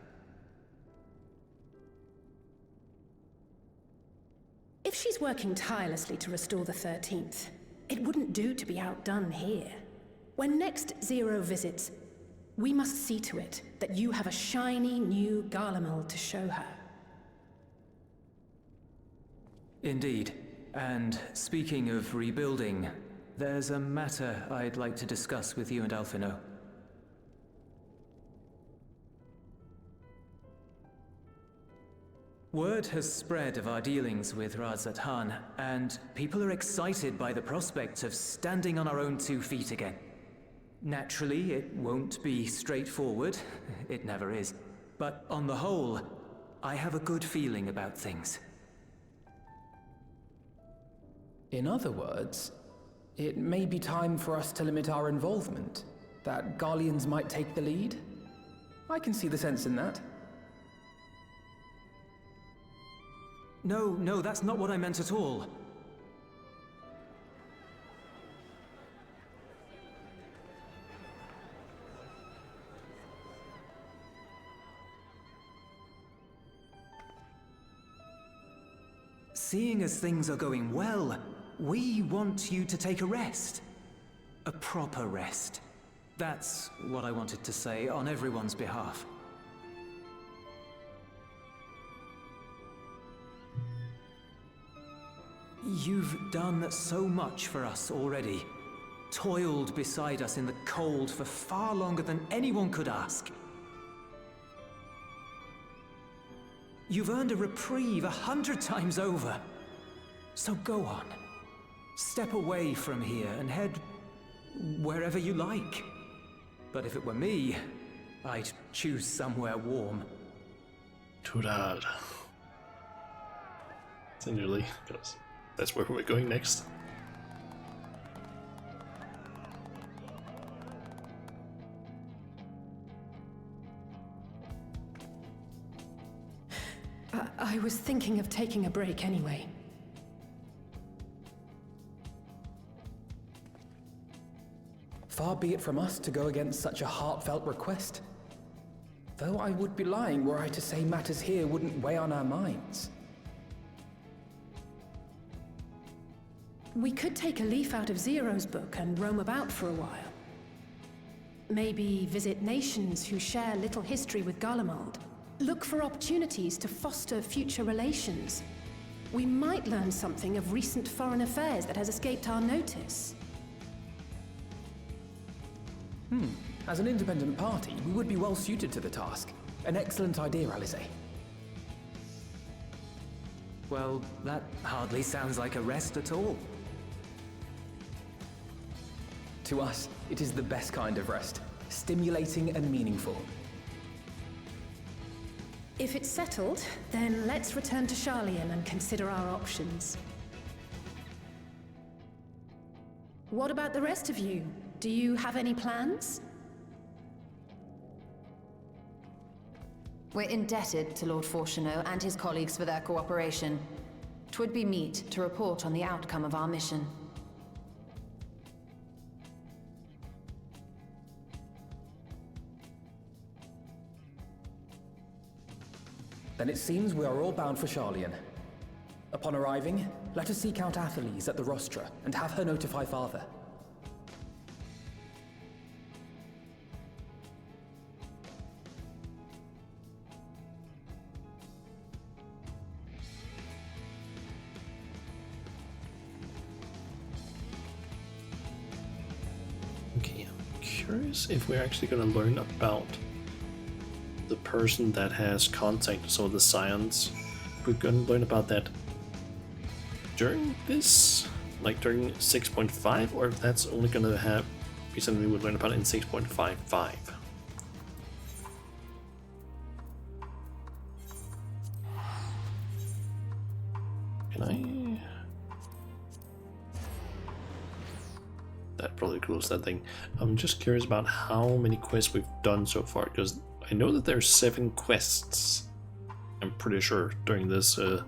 If she's working tirelessly to restore the 13th, it wouldn't do to be outdone here. When next Zero visits, we must see to it that you have a shiny new Garlemald to show her. Indeed. And speaking of rebuilding, there's a matter I'd like to discuss with you and Alphino. Word has spread of our dealings with Razat Han, and people are excited by the prospect of standing on our own 2 feet again. Naturally, it won't be straightforward. It never is. But on the whole, I have a good feeling about things. In other words, it may be time for us to limit our involvement, that Garleans might take the lead. I can see the sense in that. No, that's not what I meant at all. Seeing as things are going well, we want you to take a rest. A proper rest. That's what I wanted to say on everyone's behalf. You've done so much for us already. Toiled beside us in the cold for far longer than anyone could ask. You've earned a reprieve 100 times over. So go on. Step away from here and head wherever you like. But if it were me, I'd choose somewhere warm. Too bad. Essentially, because that's where we're going next. I was thinking of taking a break anyway. Far be it from us to go against such a heartfelt request. Though I would be lying were I to say matters here wouldn't weigh on our minds. We could take a leaf out of Zero's book and roam about for a while. Maybe visit nations who share little history with Garlemald. Look for opportunities to foster future relations. We might learn something of recent foreign affairs that has escaped our notice. As an independent party, we would be well suited to the task. An excellent idea, Alize. Well, that hardly sounds like a rest at all. To us, it is the best kind of rest. Stimulating and meaningful. If it's settled, then let's return to Sharlayan and consider our options. What about the rest of you? Do you have any plans? We're indebted to Lord Fortuneau and his colleagues for their cooperation. 'Twould be meet to report on the outcome of our mission. Then it seems we are all bound for Sharlayan. Upon arriving, let us seek out Athelise at the rostra and have her notify Father. curious if we're actually going to learn about the person that has contacted some of the scions. We're going to learn about that during this, like during 6.5, or if that's only going to be something we would learn about in 6.55. Can I? That probably closed that thing. I'm just curious about how many quests we've done so far, because I know that there's 7 quests. I'm pretty sure during this, during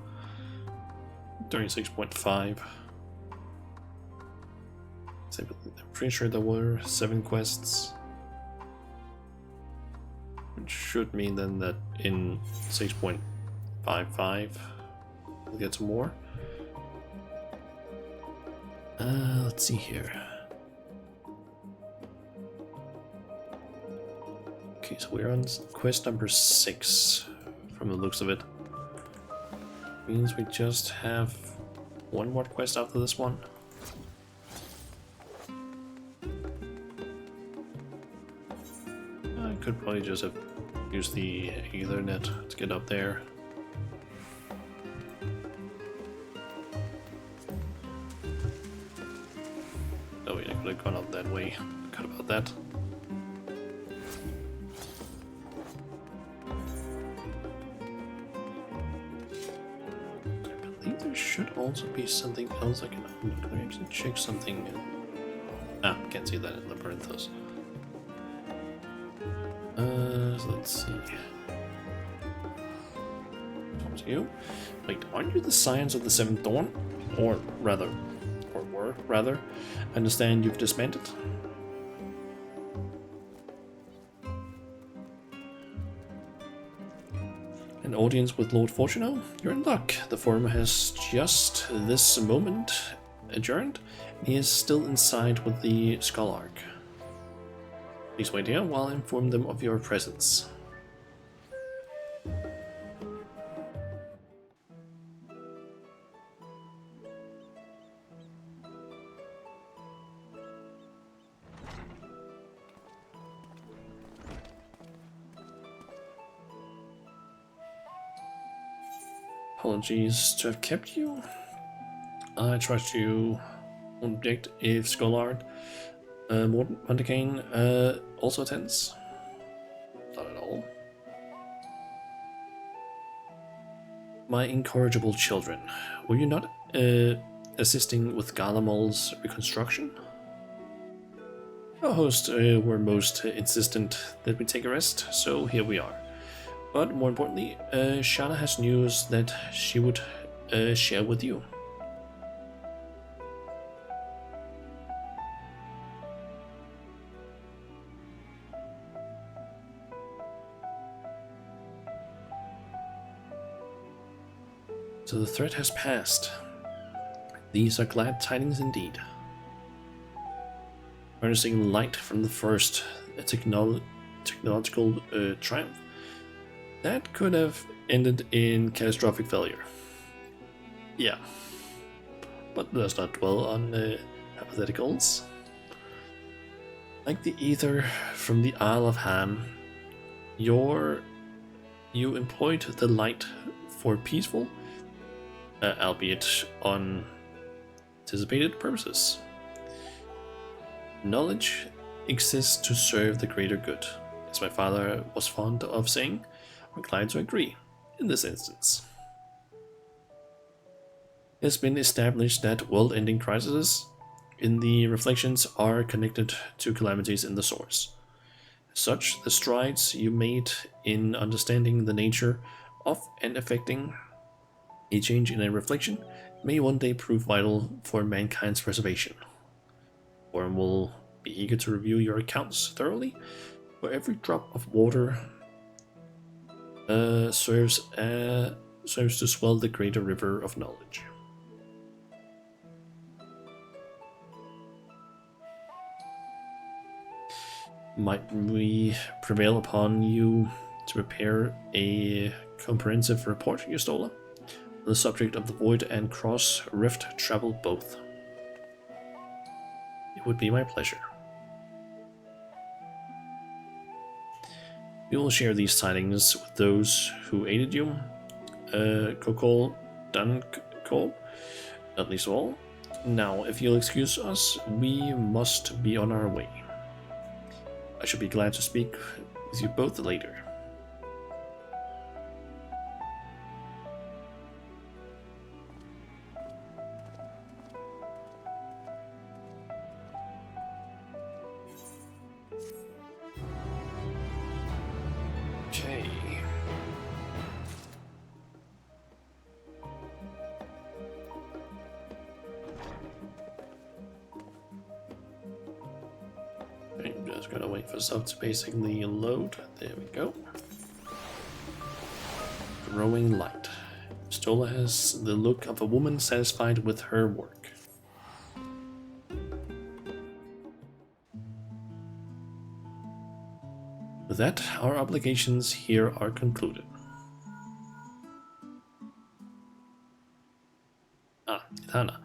6.5. I'm pretty sure there were 7 quests. Which should mean then that in 6.55 we'll get some more. Let's see here. Okay, so we're on quest number 6 from the looks of it. Means we just have one more quest after this one. I could probably just have used the Ethernet to get up there. Oh yeah, I could have gone up that way. Forgot about that. Should also be something else I can actually check something. Can't see that in the parentheses. So let's see. Talk to you. Wait, aren't you the Scions of the Seventh Dawn? Or were rather. I understand you've disbanded. An audience with Lord Fortuno? You're in luck. The forum has just this moment adjourned, and he is still inside with the Scholarch. Please wait here while I inform them of your presence. Apologies to have kept you. I try to object if Scholar Mondegane also attends. Not at all. My incorrigible children, were you not assisting with Garlemald's reconstruction? Your hosts were most insistent that we take a rest, so here we are. But more importantly, Shana has news that she would share with you. So the threat has passed. These are glad tidings indeed. Harnessing light from the first technological triumph, that could have ended in catastrophic failure. Yeah, but let's not dwell on hypotheticals. Like the ether from the Isle of Ham, you employed the light for peaceful, albeit unanticipated purposes. Knowledge exists to serve the greater good, as my father was fond of saying. I'm inclined to agree in this instance. It has been established that world-ending crises in the reflections are connected to calamities in the source. As such, the strides you made in understanding the nature of and affecting a change in a reflection may one day prove vital for mankind's preservation. Forum will be eager to review your accounts thoroughly, for every drop of water serves to swell the greater river of knowledge. Might we prevail upon you to prepare a comprehensive report, Yustola? The subject of the Void and Cross Rift travel both. It would be my pleasure. We will share these tidings with those who aided you. Kokol Danko, not least of all. Now, if you'll excuse us, we must be on our way. I should be glad to speak with you both later. Okay. I'm just gonna wait for stuff to basically load. There we go. Growing light. Stola has the look of a woman satisfied with her work. With that, our obligations here are concluded. Ithana.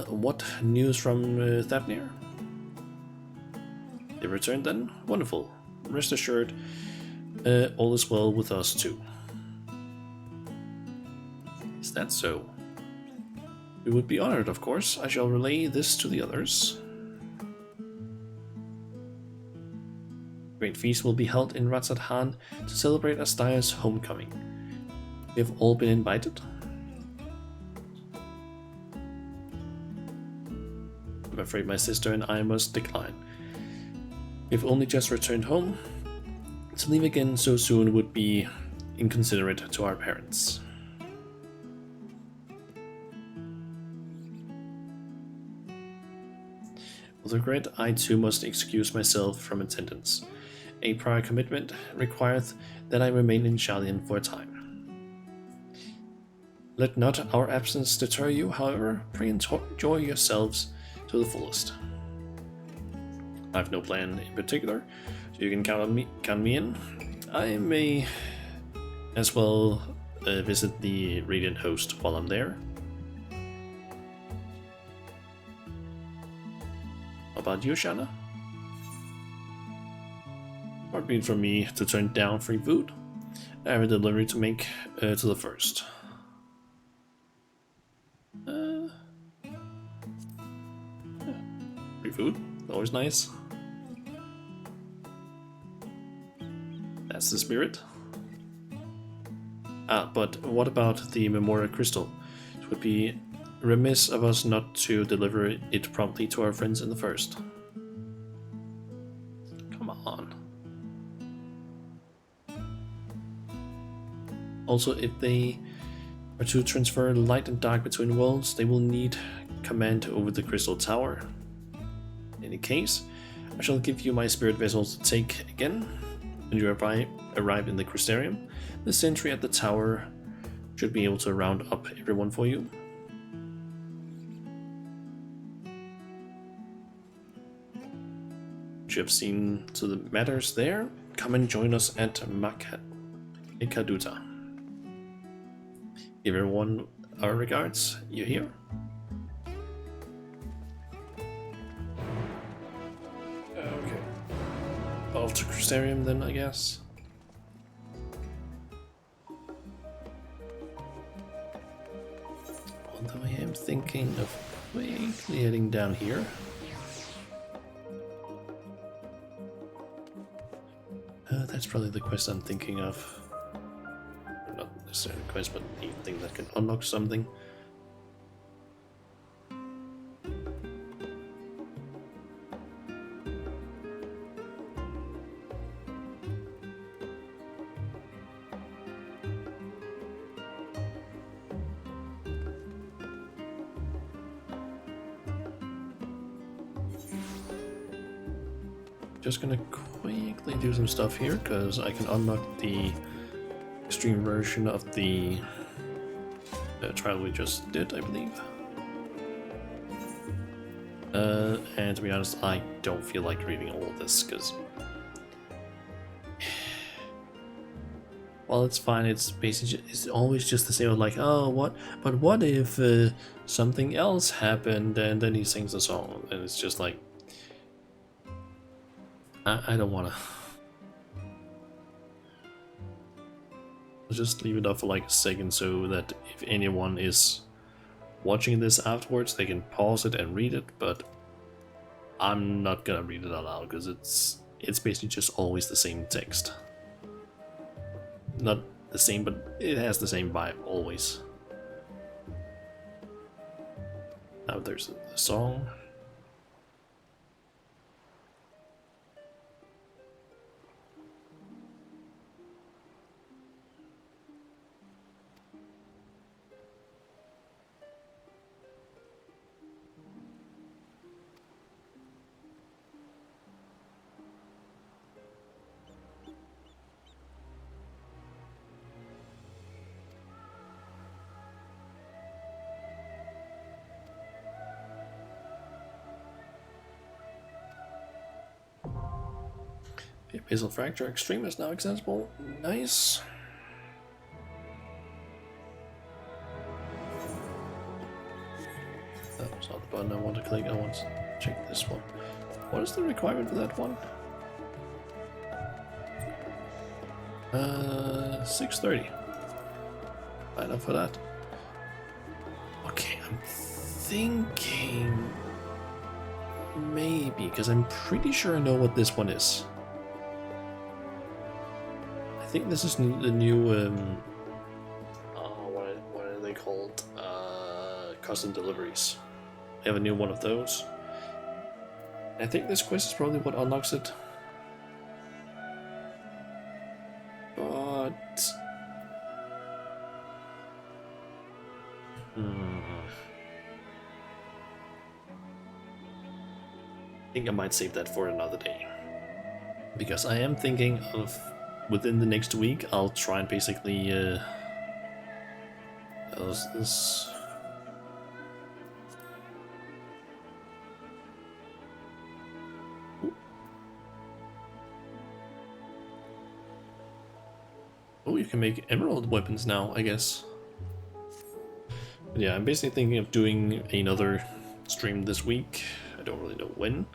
What news from Thapnir? They returned then? Wonderful. Rest assured, all is well with us too. Is that so? We would be honored, of course. I shall relay this to the others. Great feast will be held in Ratzat-Han to celebrate Astaya's homecoming. We have all been invited. I'm afraid my sister and I must decline. We've only just returned home. To leave again so soon would be inconsiderate to our parents. With regret, I too must excuse myself from attendance. A prior commitment requireth that I remain in Shalian for a time. Let not our absence deter you, however. Pray enjoy yourselves to the fullest. I have no plan in particular, so you can count me in. I may as well visit the Radiant Host while I'm there. How about you, Shanna? Far be it from me to turn down free food. I have a delivery to make to the first. Free food, always nice. That's the spirit. But what about the Memorial Crystal? It would be remiss of us not to deliver it promptly to our friends in the first. Come on. Also, if they are to transfer light and dark between worlds, they will need command over the Crystal Tower. In any case, I shall give you my spirit vessels to take again. When you arrive in the Crystarium, the sentry at the tower should be able to round up everyone for you. You have seen to the matters there. Come and join us at Ikaduta. Give everyone our regards. You hear? Okay. Off to Crystarium then, I guess. Although I am thinking of quickly heading down here. That's probably the quest I'm thinking of. Or not necessarily a quest, but the thing that can unlock something. Just gonna quickly do some stuff here because I can unlock the extreme version of the trial we just did, I believe. And to be honest, I don't feel like reading all of this because while it's fine, it's basically it's always just the same. Like, oh, what if something else happened, and then he sings a song, and it's just like. I don't want to. I'll just leave it up for like a second so that if anyone is watching this afterwards, they can pause it and read it, but I'm not gonna read it out loud because it's basically just always the same text. Not the same, but it has the same vibe always. Now there's the song. The Abyssal Fracture Extreme is now accessible. Nice. That was not the button I want to click. I want to check this one. What is the requirement for that one? 6:30. Sign up for that. Okay, I'm thinking maybe, because I'm pretty sure I know what this one is. I think this is the new, what are they called? Custom deliveries. I have a new one of those. I think this quest is probably what unlocks it. But... I think I might save that for another day. Because I am thinking of, within the next week, I'll try and basically, this... Oh, you can make emerald weapons now, I guess. But yeah, I'm basically thinking of doing another stream this week. I don't really know when.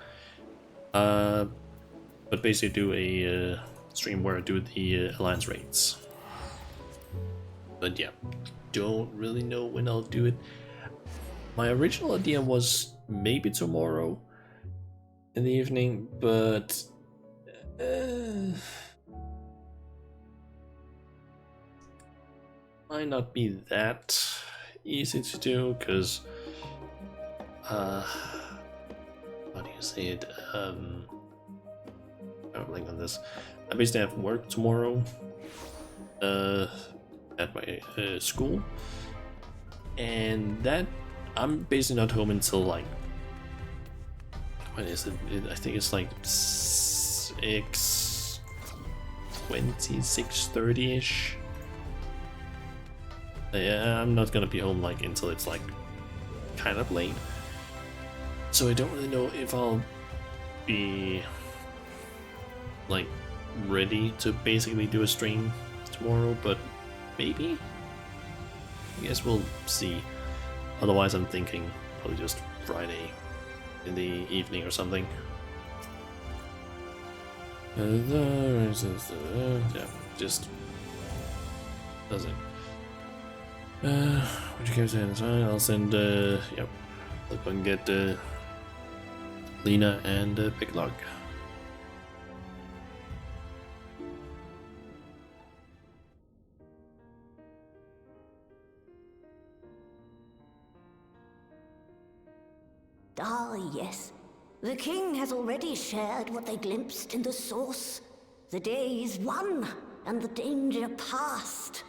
But basically do a stream where I do the alliance raids. But yeah, don't really know when I'll do it. My original idea was maybe tomorrow in the evening, but might not be that easy to do, because how do you say it? I'll link on this. I basically have work tomorrow at my school, and that I'm basically not home until like, when is it? I think it's like 6:20, 6:30ish. Yeah, I'm not gonna be home like until it's like kind of late, so I don't really know if I'll be like ready to basically do a stream tomorrow, but maybe. I guess we'll see. Otherwise, I'm thinking probably just Friday in the evening or something. Yeah, just does it. Would you guys say inside? I'll send, yep. Look, I can get, Lena and, Big Lug. Ah, yes. The king has already shared what they glimpsed in the source. The day is won, and the danger past.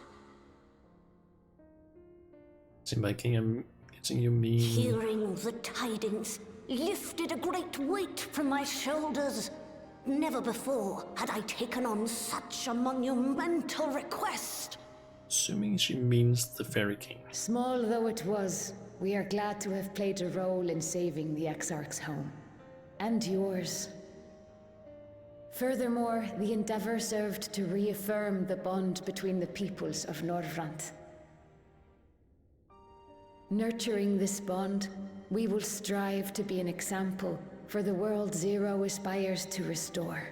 See, by king, I'm guessing you mean... Hearing the tidings lifted a great weight from my shoulders. Never before had I taken on such a monumental request. Assuming she means the Fairy King. Small though it was, we are glad to have played a role in saving the Exarch's home. And yours. Furthermore, the endeavor served to reaffirm the bond between the peoples of Norvrant. Nurturing this bond, we will strive to be an example for the world Zero aspires to restore.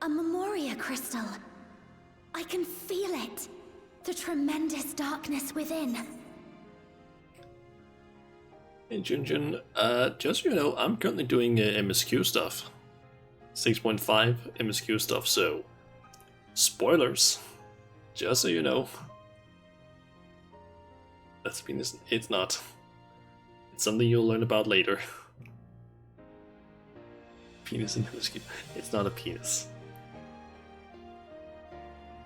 A Memoria crystal. I can feel it. The tremendous darkness within. Hey Junjun, just so you know, I'm currently doing MSQ stuff. 6.5 MSQ stuff, so spoilers. Just so you know. That's penis. It's not. It's something you'll learn about later. Penis in MSQ. It's not a penis.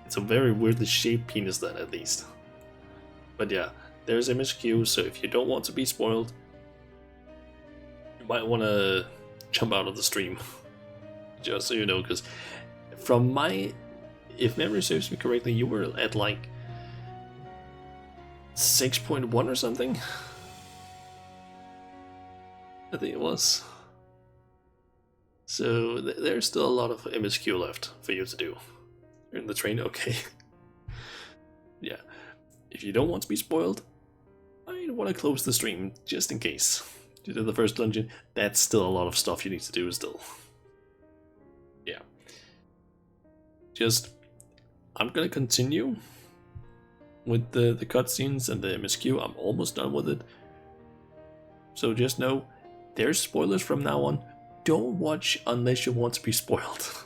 It's a very weirdly shaped penis then, at least. But yeah, there's MSQ, so if you don't want to be spoiled, you might want to jump out of the stream. Just so you know, because from my... If memory serves me correctly, you were at like 6.1 or something? I think it was. So there's still a lot of MSQ left for you to do. You're in the train, okay. Yeah. If you don't want to be spoiled, I want to close the stream just in case. You did the first dungeon, that's still a lot of stuff you need to do still. Yeah. Just, I'm gonna continue with the cutscenes and the MSQ. I'm almost done with it. So just know, there's spoilers from now on. Don't watch unless you want to be spoiled.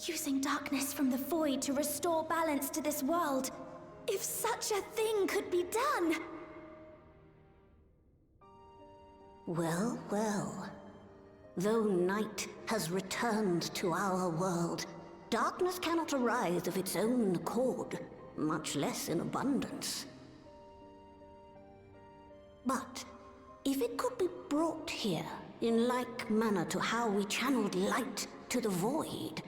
Using darkness from the void to restore balance to this world. If such a thing could be done! Well, well. Though night has returned to our world, darkness cannot arise of its own accord, much less in abundance. But if it could be brought here, in like manner to how we channeled light to the void,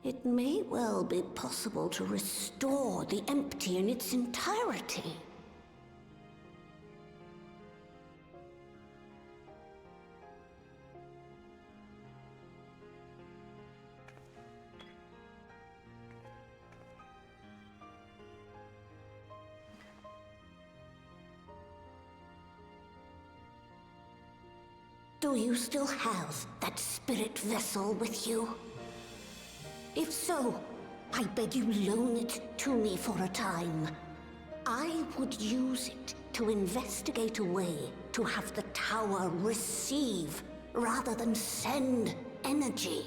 it may well be possible to restore the empty in its entirety. Do you still have that spirit vessel with you? If so, I beg you loan it to me for a time. I would use it to investigate a way to have the tower receive rather than send energy.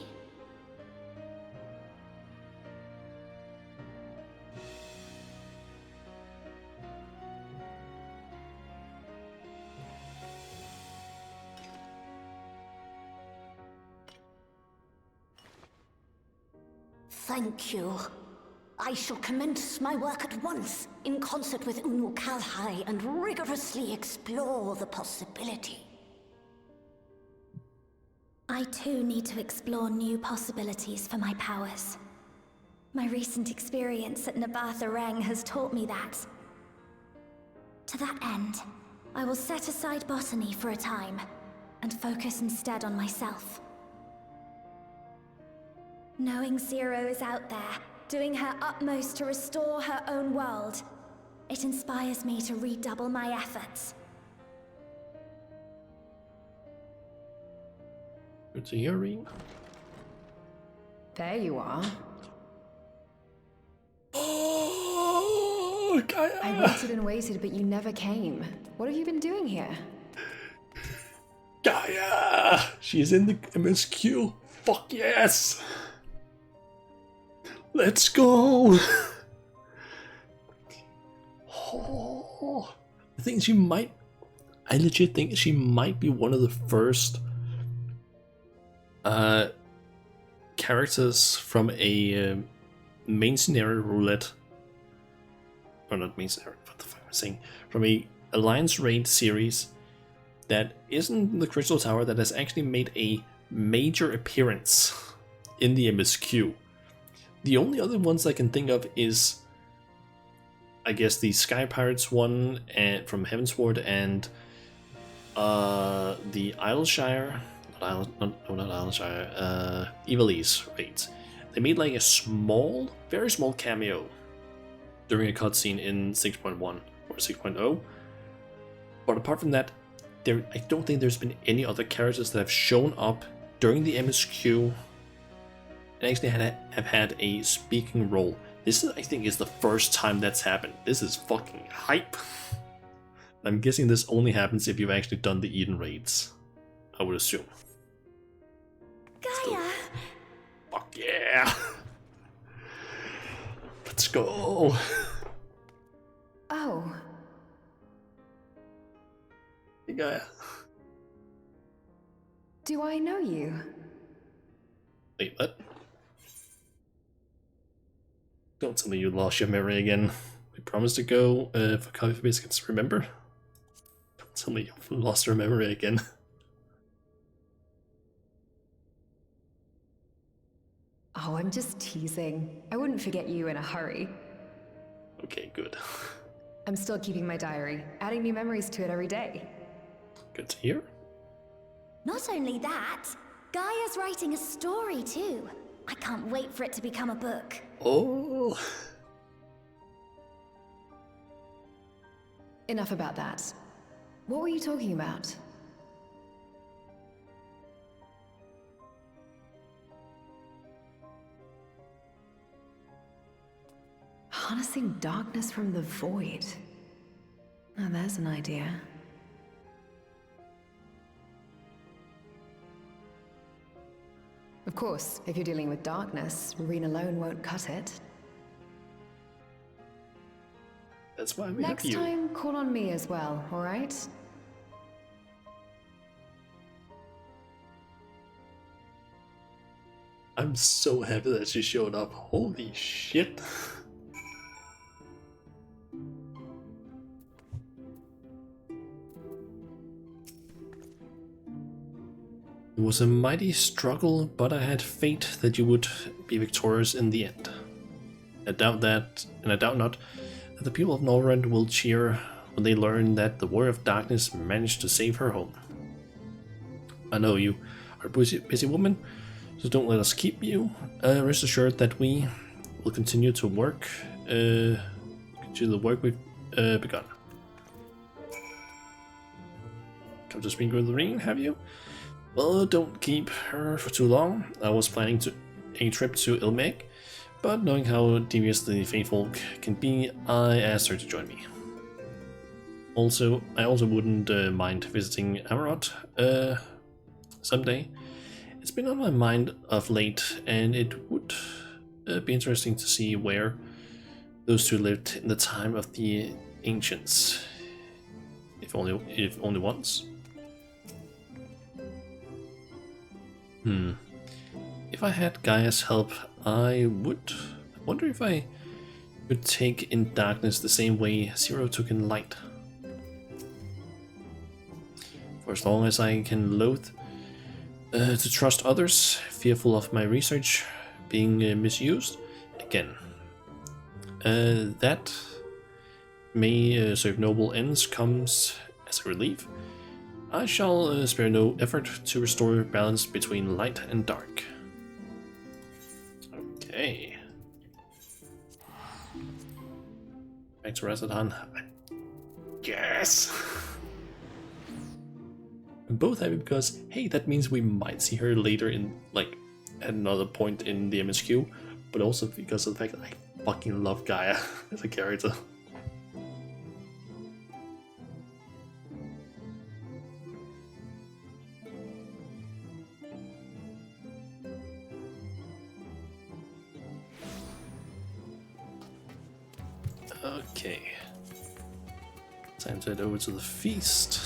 Thank you. I shall commence my work at once, in concert with Unu Kalhai, and rigorously explore the possibility. I too need to explore new possibilities for my powers. My recent experience at Nabatha Reng has taught me that. To that end, I will set aside botany for a time, and focus instead on myself. Knowing Zero is out there, doing her utmost to restore her own world, it inspires me to redouble my efforts. Good to hear, Reem. There you are. Oh, Gaia! I waited and waited, but you never came. What have you been doing here? Gaia! She's in the MSQ. Fuck yes! Let's go! Oh, I think she might... I legit think she might be one of the first characters from a main scenario roulette. Or not main scenario, what the fuck am I saying? From a Alliance Raid series that isn't the Crystal Tower, that has actually made a major appearance in the MSQ. The only other ones I can think of is, I guess, the Sky Pirates one and from Heavensward and the Isleshire, not Isleshire, Evilise raids. They made like a small, very small cameo during a cutscene in 6.1 or 6.0, But apart from that, I don't think there's been any other characters that have shown up during the MSQ and actually have had a speaking role. This is, I think, is the first time that's happened. This is fucking hype. I'm guessing this only happens if you've actually done the Eden raids, I would assume. Gaia! Fuck yeah! Let's go! Oh. Hey Gaia. Do I know you? Wait, what? Don't tell me you lost your memory again. We promised to go for Coffee for Biscuits, remember? Don't tell me you lost your memory again. Oh, I'm just teasing. I wouldn't forget you in a hurry. Okay, good. I'm still keeping my diary, adding new memories to it every day. Good to hear. Not only that, Gaia's writing a story too. I can't wait for it to become a book. Oh. Enough about that. What were you talking about? Harnessing darkness from the void. Now there's an idea. Of course, if you're dealing with darkness, Reen alone won't cut it. That's why we Next have you. time, call on me as well, alright? I'm so happy that she showed up. Holy shit. It was a mighty struggle, but I had faith that you would be victorious in the end. I doubt that, and I doubt not, that the people of Norrend will cheer when they learn that the Warrior of Darkness managed to save her home. I know you are a busy woman, so don't let us keep you. Rest assured that we will continue to work, we've begun. Come to speak with Loreen, have you? Well, don't keep her for too long. I was planning a trip to Ilmeg, but knowing how devious the faithful can be, I asked her to join me. I also wouldn't mind visiting Amarot someday. It's been on my mind of late, and it would be interesting to see where those two lived in the time of the ancients, if only once. If I had Gaia's help, I wonder if I could take in darkness the same way Zero took in light. For as long as I can loathe to trust others, fearful of my research being misused, again. That may serve noble ends comes as a relief. I shall spare no effort to restore balance between light and dark. Okay. Back to Razadhan. Yes! I'm both happy because, hey, that means we might see her later in, like, at another point in the MSQ, but also because of the fact that I fucking love Gaia as a character. Okay, time to head over to the feast.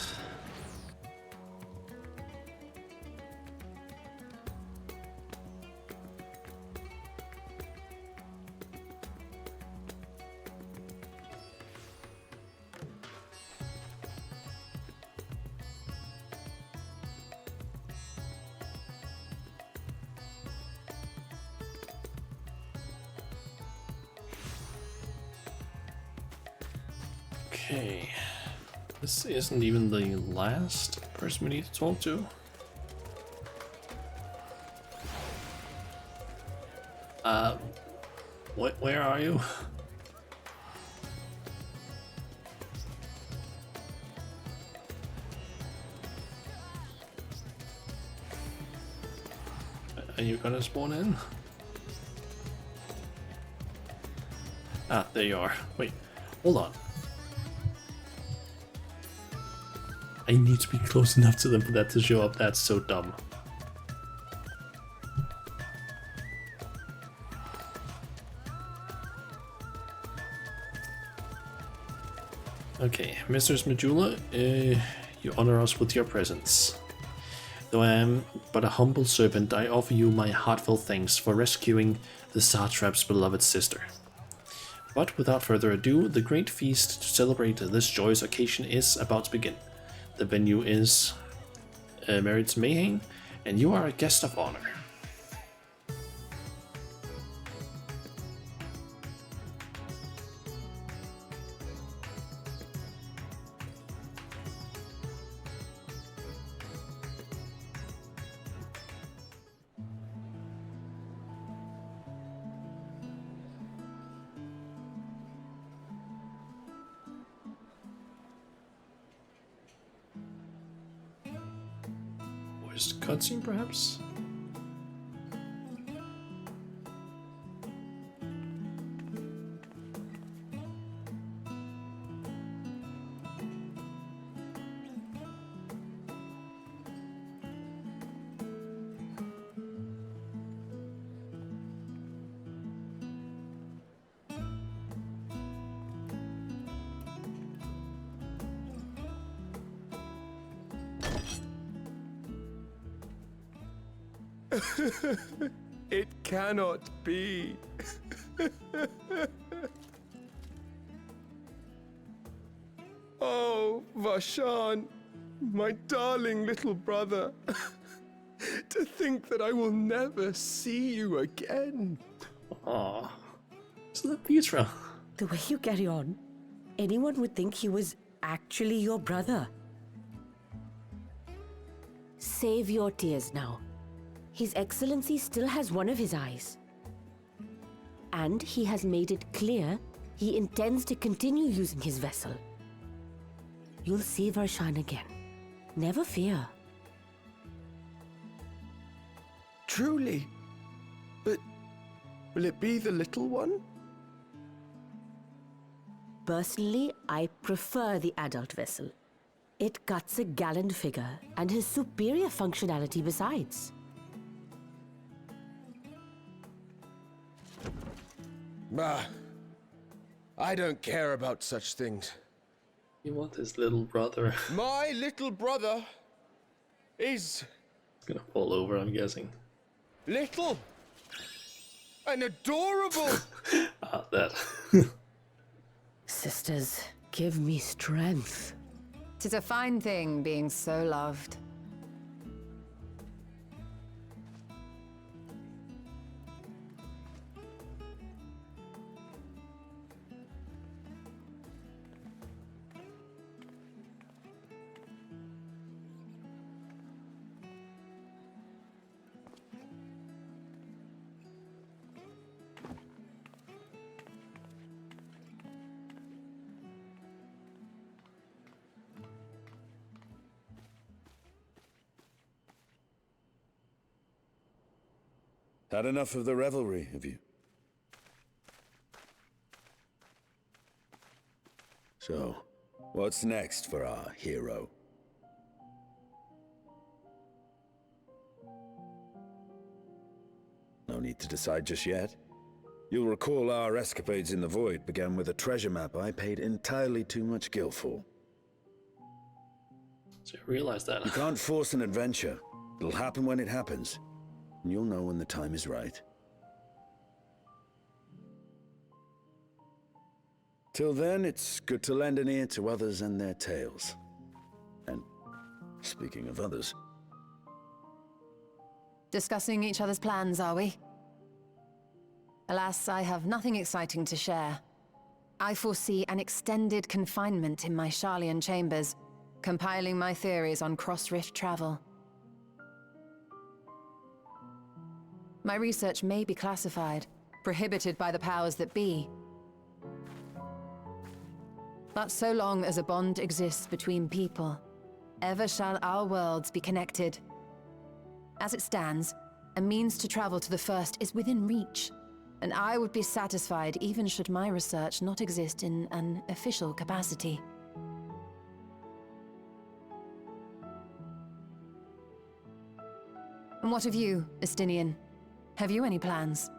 Okay, this isn't even the last person we need to talk to. Where are you? Are you gonna spawn in? Ah, there you are. Wait, hold on. I need to be close enough to them for that to show up. That's so dumb. Okay, Mistress Majula, you honor us with your presence. Though I am but a humble servant, I offer you my heartfelt thanks for rescuing the Satrap's beloved sister. But without further ado, the great feast to celebrate this joyous occasion is about to begin. The venue is Merit's Mayhain, and you are a guest of honor. Voiced cutscene, perhaps? It cannot be. Oh, Vashan, my darling little brother. To think that I will never see you again. Aww. Isn't that beautiful? The way you carry on, anyone would think he was actually your brother. Save your tears now. His Excellency still has one of his eyes. And he has made it clear he intends to continue using his vessel. You'll see Varshan again. Never fear. Truly? But will it be the little one? Personally, I prefer the adult vessel. It cuts a gallant figure and has superior functionality besides. Ah, I don't care about such things. You want his little brother. My little brother is... It's gonna fall over, I'm guessing. Little and adorable. Ah, that. Sisters, give me strength. 'Tis a fine thing being so loved. Had enough of the revelry, have you? So, what's next for our hero? No need to decide just yet. You'll recall our escapades in the Void began with a treasure map I paid entirely too much gil for. So you realize that. You can't force an adventure. It'll happen when it happens. And you'll know when the time is right. Till then, it's good to lend an ear to others and their tales. And speaking of others... Discussing each other's plans, are we? Alas, I have nothing exciting to share. I foresee an extended confinement in my Sharlayan chambers, compiling my theories on cross-rift travel. My research may be classified, prohibited by the powers that be. But so long as a bond exists between people, ever shall our worlds be connected. As it stands, A means to travel to the first is within reach, and I would be satisfied even should my research not exist in an official capacity. And what of you, Estinian? Have you any plans?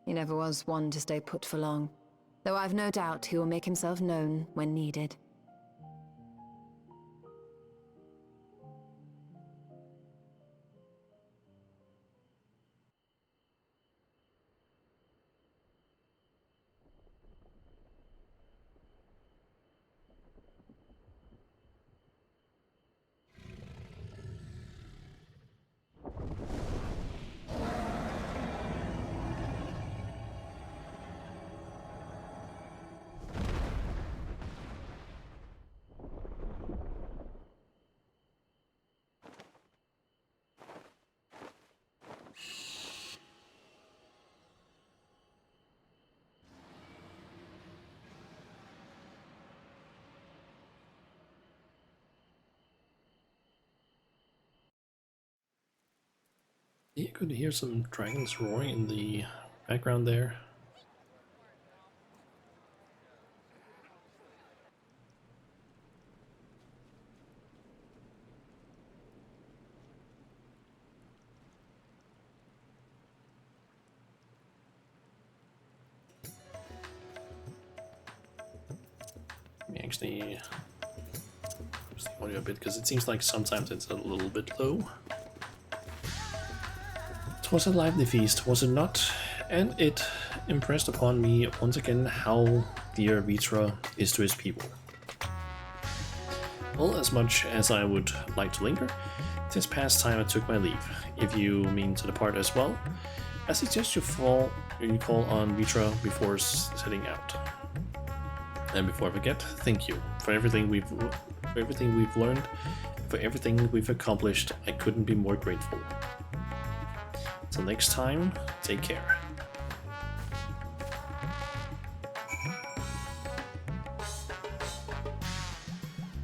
He never was one to stay put for long, though I've no doubt he will make himself known when needed. You could hear some dragons roaring in the background there. Let me actually boost the audio a bit, because it seems like sometimes it's a little bit low. It was a lively feast, was it not? And it impressed upon me once again how dear Vitra is to his people. Well, as much as I would like to linger, it is past time I took my leave. If you mean to depart as well, I suggest you call on Vitra before setting out. And before I forget, thank you for everything we've learned, for everything we've accomplished. I couldn't be more grateful. Till next time, take care.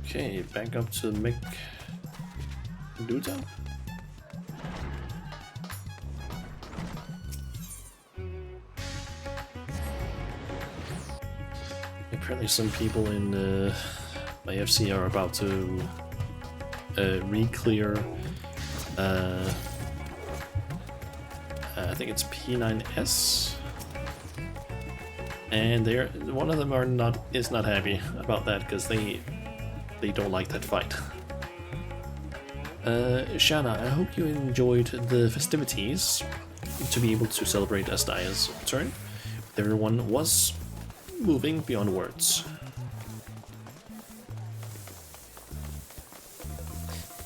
Okay, back up to Duta. Apparently some people in my FC are about to re-clear I think it's P9S, and one of them is not happy about that because they don't like that fight. Shanna, I hope you enjoyed the festivities. To be able to celebrate Astaya's turn, everyone was moving beyond words.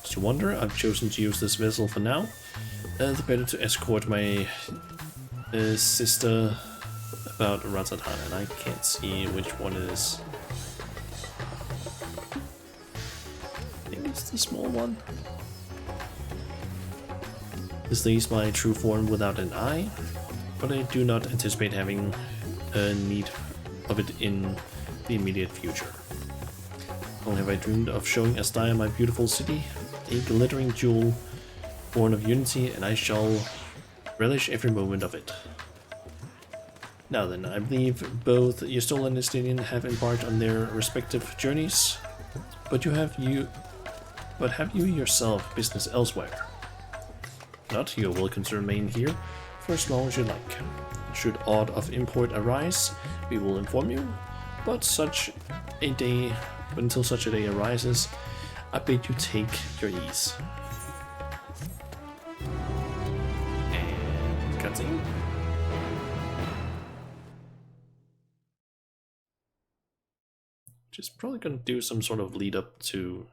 To wonder, I've chosen to use this vessel for now. The better to escort my sister about Razathan, and I can't see which one it is. I think it's the small one. This leaves my true form without an eye, but I do not anticipate having a need of it in the immediate future. Only have I dreamed of showing Astaya my beautiful city, a glittering jewel born of unity, and I shall relish every moment of it. Now then, I believe both Yastol and Estinian have embarked on their respective journeys, but have you yourself business elsewhere? Not, you are welcome to remain here for as long as you like. Should aught of import arise, we will inform you, but until such a day arises, I bid you take your ease. And cutscene. Just probably gonna do some sort of lead up to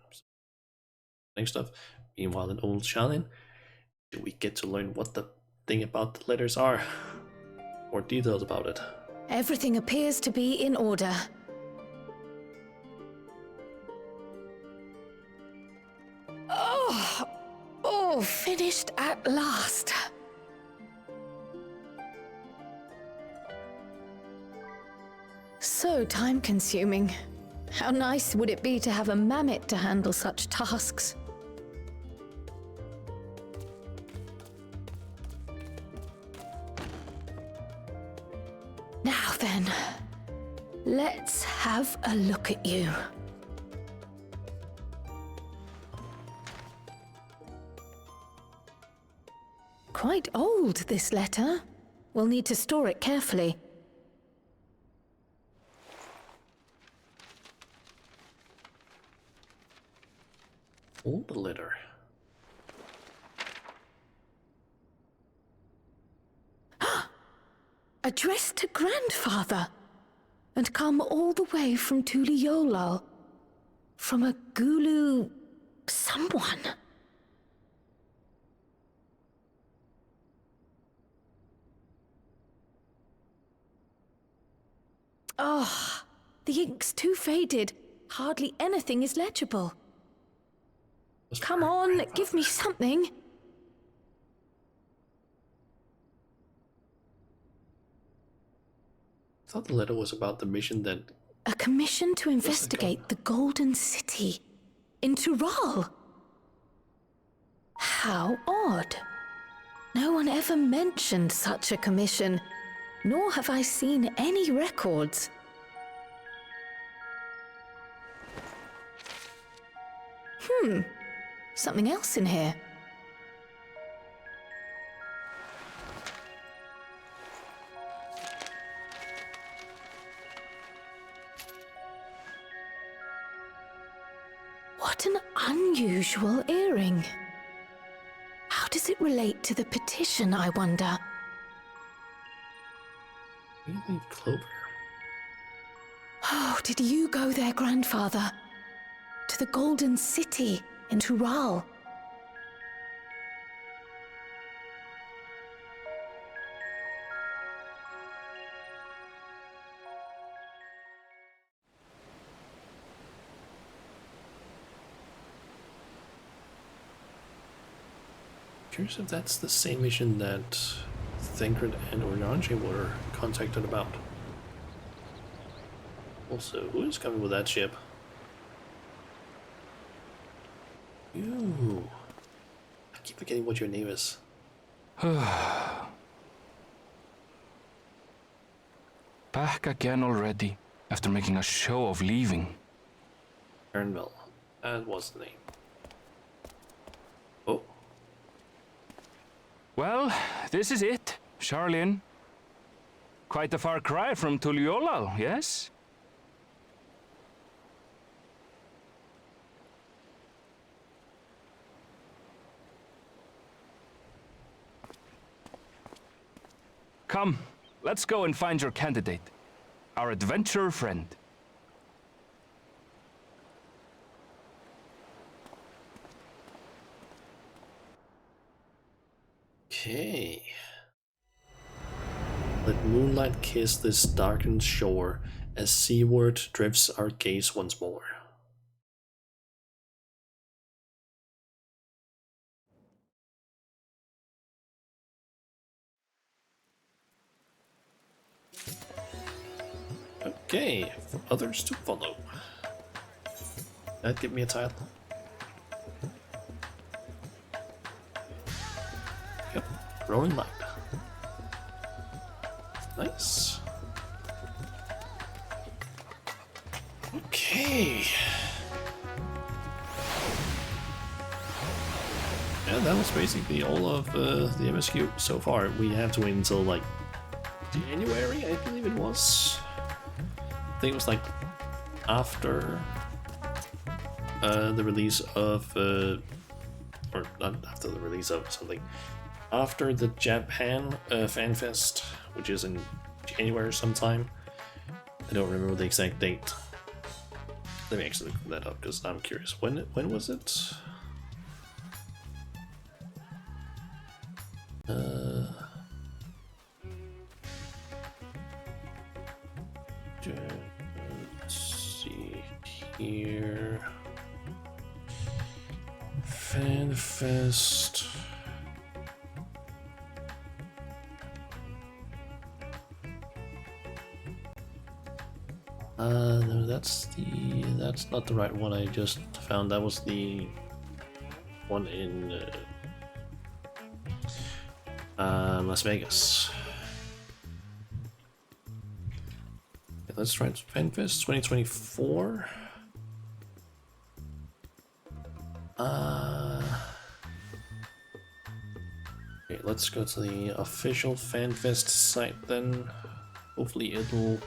next stuff. Meanwhile, in Old Shalin, do we get to learn what the thing about the letters are? More details about it. Everything appears to be in order. Oh, Oh, finished at last. So time-consuming. How nice would it be to have a mammoth to handle such tasks? Now then, let's have a look at you. Quite old, this letter. We'll need to store it carefully. Old letter. Addressed to grandfather, and come all the way from Tuliolal, from a Gulu someone. Oh, the ink's too faded. Hardly anything is legible. Come on, give me something. I thought the letter was about the mission that... A commission to investigate the Golden City in Tural. How odd. No one ever mentioned such a commission, nor have I seen any records. Something else in here. What an unusual earring. How does it relate to the petition, I wonder? Really, Clover? Oh, did you go there, grandfather? To the Golden City in Tural? Curious if that's the same mission that Thancred and Oranje were contacted about. Also, who is coming with that ship? You. I keep forgetting what your name is. Back again already, after making a show of leaving. Ernville. That was the name. Oh. Well, this is it, Charlene. Quite a far cry from Tuliolal, yes? Come, let's go and find your candidate, our adventurer friend. Okay. Let moonlight kiss this darkened shore as seaward drifts our gaze once more. Okay, for others to follow. That give me a title. Yep, growing light. Nice. Okay. And that was basically all of the MSQ so far. We have to wait until like January, I believe it was. I think it was like after the release of, or not after the release of something, after the Japan Fan Fest, which is in January sometime. I don't remember the exact date. Let me actually look that up because I'm curious. When was it? Let's see here. FanFest. No, that's not the right one I just found. That was the one in Las Vegas. Okay, let's try FanFest 2024. Okay, let's go to the official FanFest site then. Hopefully it'll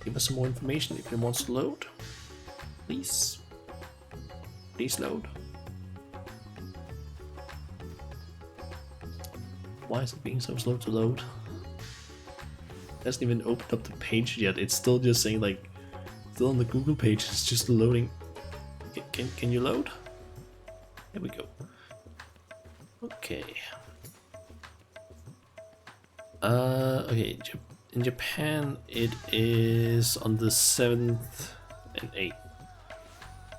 give us some more information if it wants to load. Please. Please load. Why is it being so slow to load? It hasn't even opened up the page yet. It's still just saying like, still on the Google page, it's just loading. Can you load? There we go. Okay. Okay, in Japan it is on the 7th and 8th.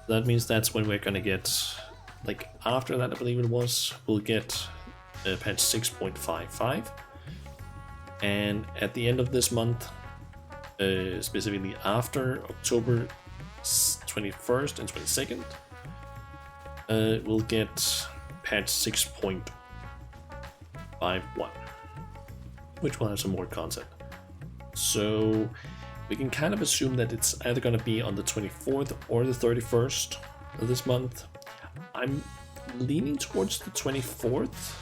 That means that's when we're gonna get, like after that I believe it was, we'll get patch 6.55. And at the end of this month, specifically after October 21st and 22nd, we'll get patch 6.51, which will have some more content. So we can kind of assume that it's either going to be on the 24th or the 31st of this month. I'm leaning towards the 24th.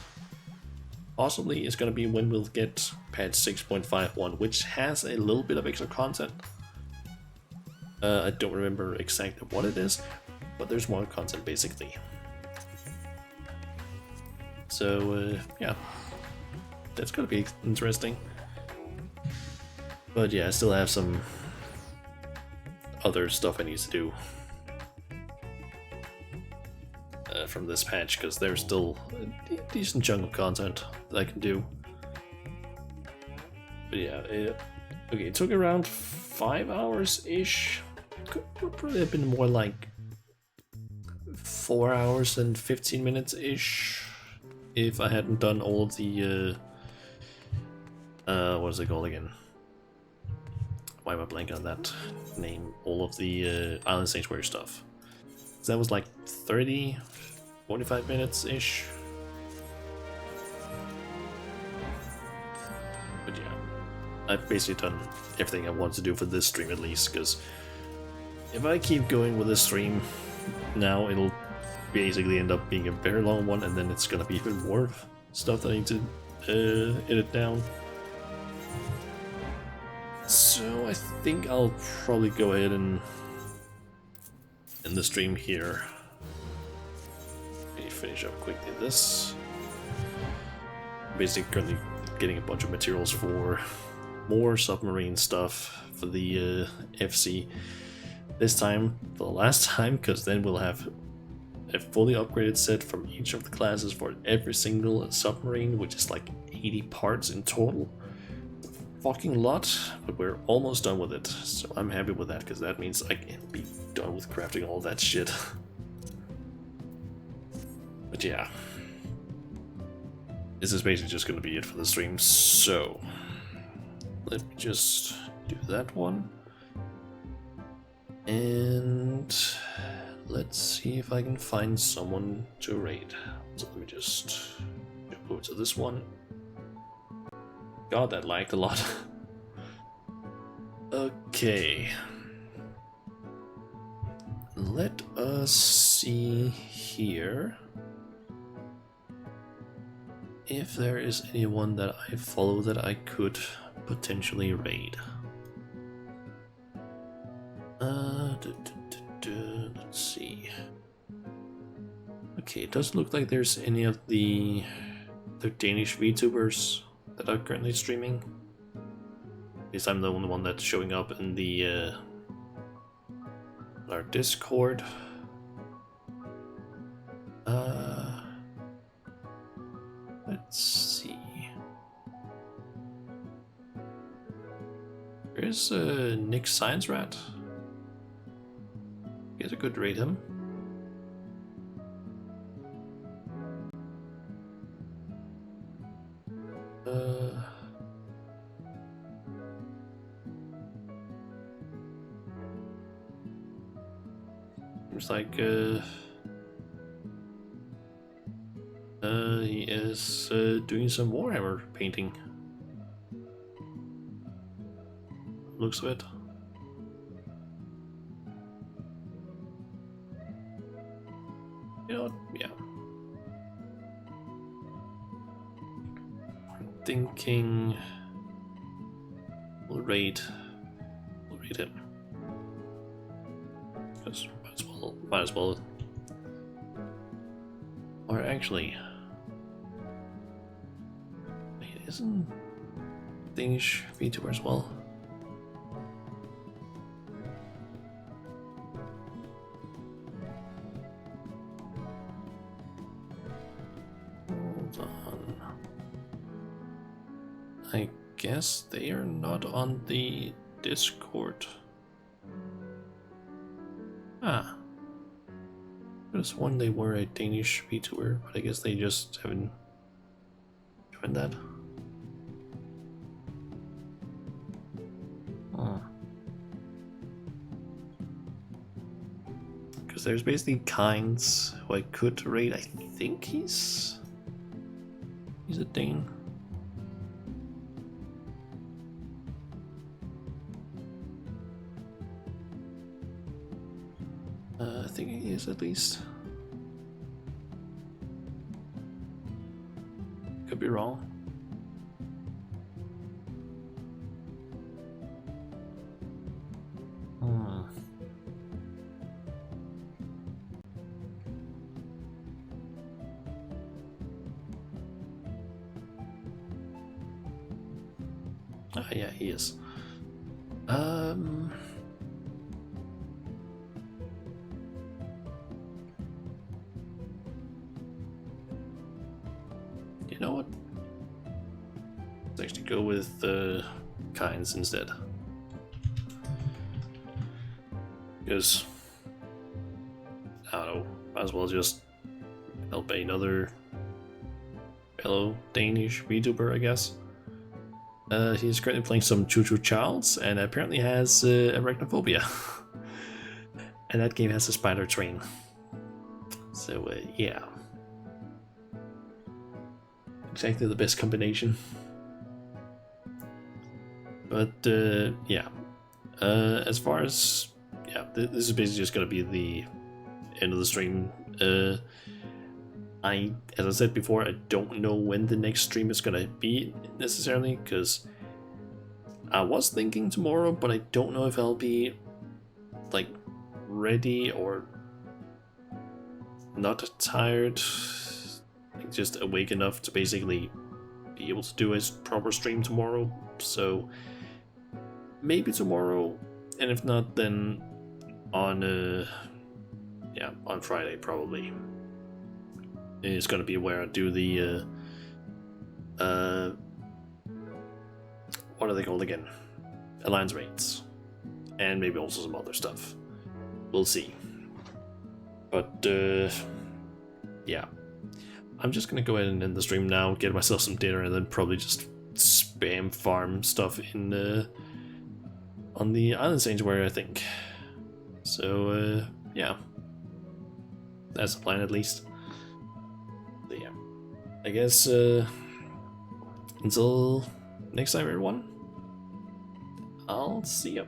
Possibly is going to be when we'll get patch 6.51, which has a little bit of extra content. I don't remember exactly what it is, but there's more content basically. So yeah, that's gonna be interesting. But yeah, I still have some other stuff I need to do from this patch, because there's still a decent chunk of content that I can do. But yeah, okay, it took around 5 hours-ish. Would probably have been more like 4 hours and 15 minutes-ish if I hadn't done all of the what is it called again? Why am I blanking on that name? All of the Island Sanctuary stuff. So that was like 45 minutes-ish. But yeah, I've basically done everything I want to do for this stream at least, because if I keep going with this stream now, it'll basically end up being a very long one, and then it's gonna be even more stuff that I need to edit down. So I think I'll probably go ahead and end the stream here. Let me finish up quickly this. Basically currently getting a bunch of materials for more submarine stuff for the FC. This time, for the last time, because then we'll have a fully upgraded set from each of the classes for every single submarine, which is like 80 parts in total. Fucking lot, but we're almost done with it, so I'm happy with that, because that means I can be done with crafting all that shit. But yeah, this is basically just going to be it for the stream, so let me just do that one. And let's see if I can find someone to raid. So let me just jump over to this one. God, that lagged a lot. Okay. Let us see here if there is anyone that I follow that I could potentially raid. Let's see. Okay, it doesn't look like there's any of the Danish VTubers that are currently streaming. At least I'm the only one that's showing up in the our Discord. Let's see. There's Nick Science Rat. Guess I could rate him. Seems like he is doing some Warhammer painting. Looks of it. You know what? Yeah. I'm thinking we'll raid him. Because might as well. Or actually, wait, isn't Danish VTuber as well? Hold on. I guess they are not on the Discord. Ah. I could have sworn they were a Danish VTuber, but I guess they just haven't joined that. Because there's basically Kinds who I could raid. I think he's a Dane. I think he is at least. Could be wrong. Ah, yeah, he is. You know what? Let's actually go with Kinds instead. Because, I don't know, might as well just help another fellow Danish VTuber, I guess. He's currently playing some Choo Choo Charles and apparently has arachnophobia. And that game has a spider train. So, yeah. Exactly the best combination. But, yeah. As far as... Yeah, this is basically just gonna be the end of the stream. As I said before, I don't know when the next stream is gonna be necessarily, because I was thinking tomorrow, but I don't know if I'll be like ready or not tired, like just awake enough to basically be able to do a proper stream tomorrow. So maybe tomorrow, and if not, then on on Friday probably. It's gonna be where I do the what are they called again? Alliance raids. And maybe also some other stuff. We'll see. But yeah. I'm just gonna go ahead and end the stream now, get myself some dinner, and then probably just spam farm stuff in on the island sanctuary, I think. So yeah. That's the plan at least. Yeah, I guess until next time, everyone, I'll see you.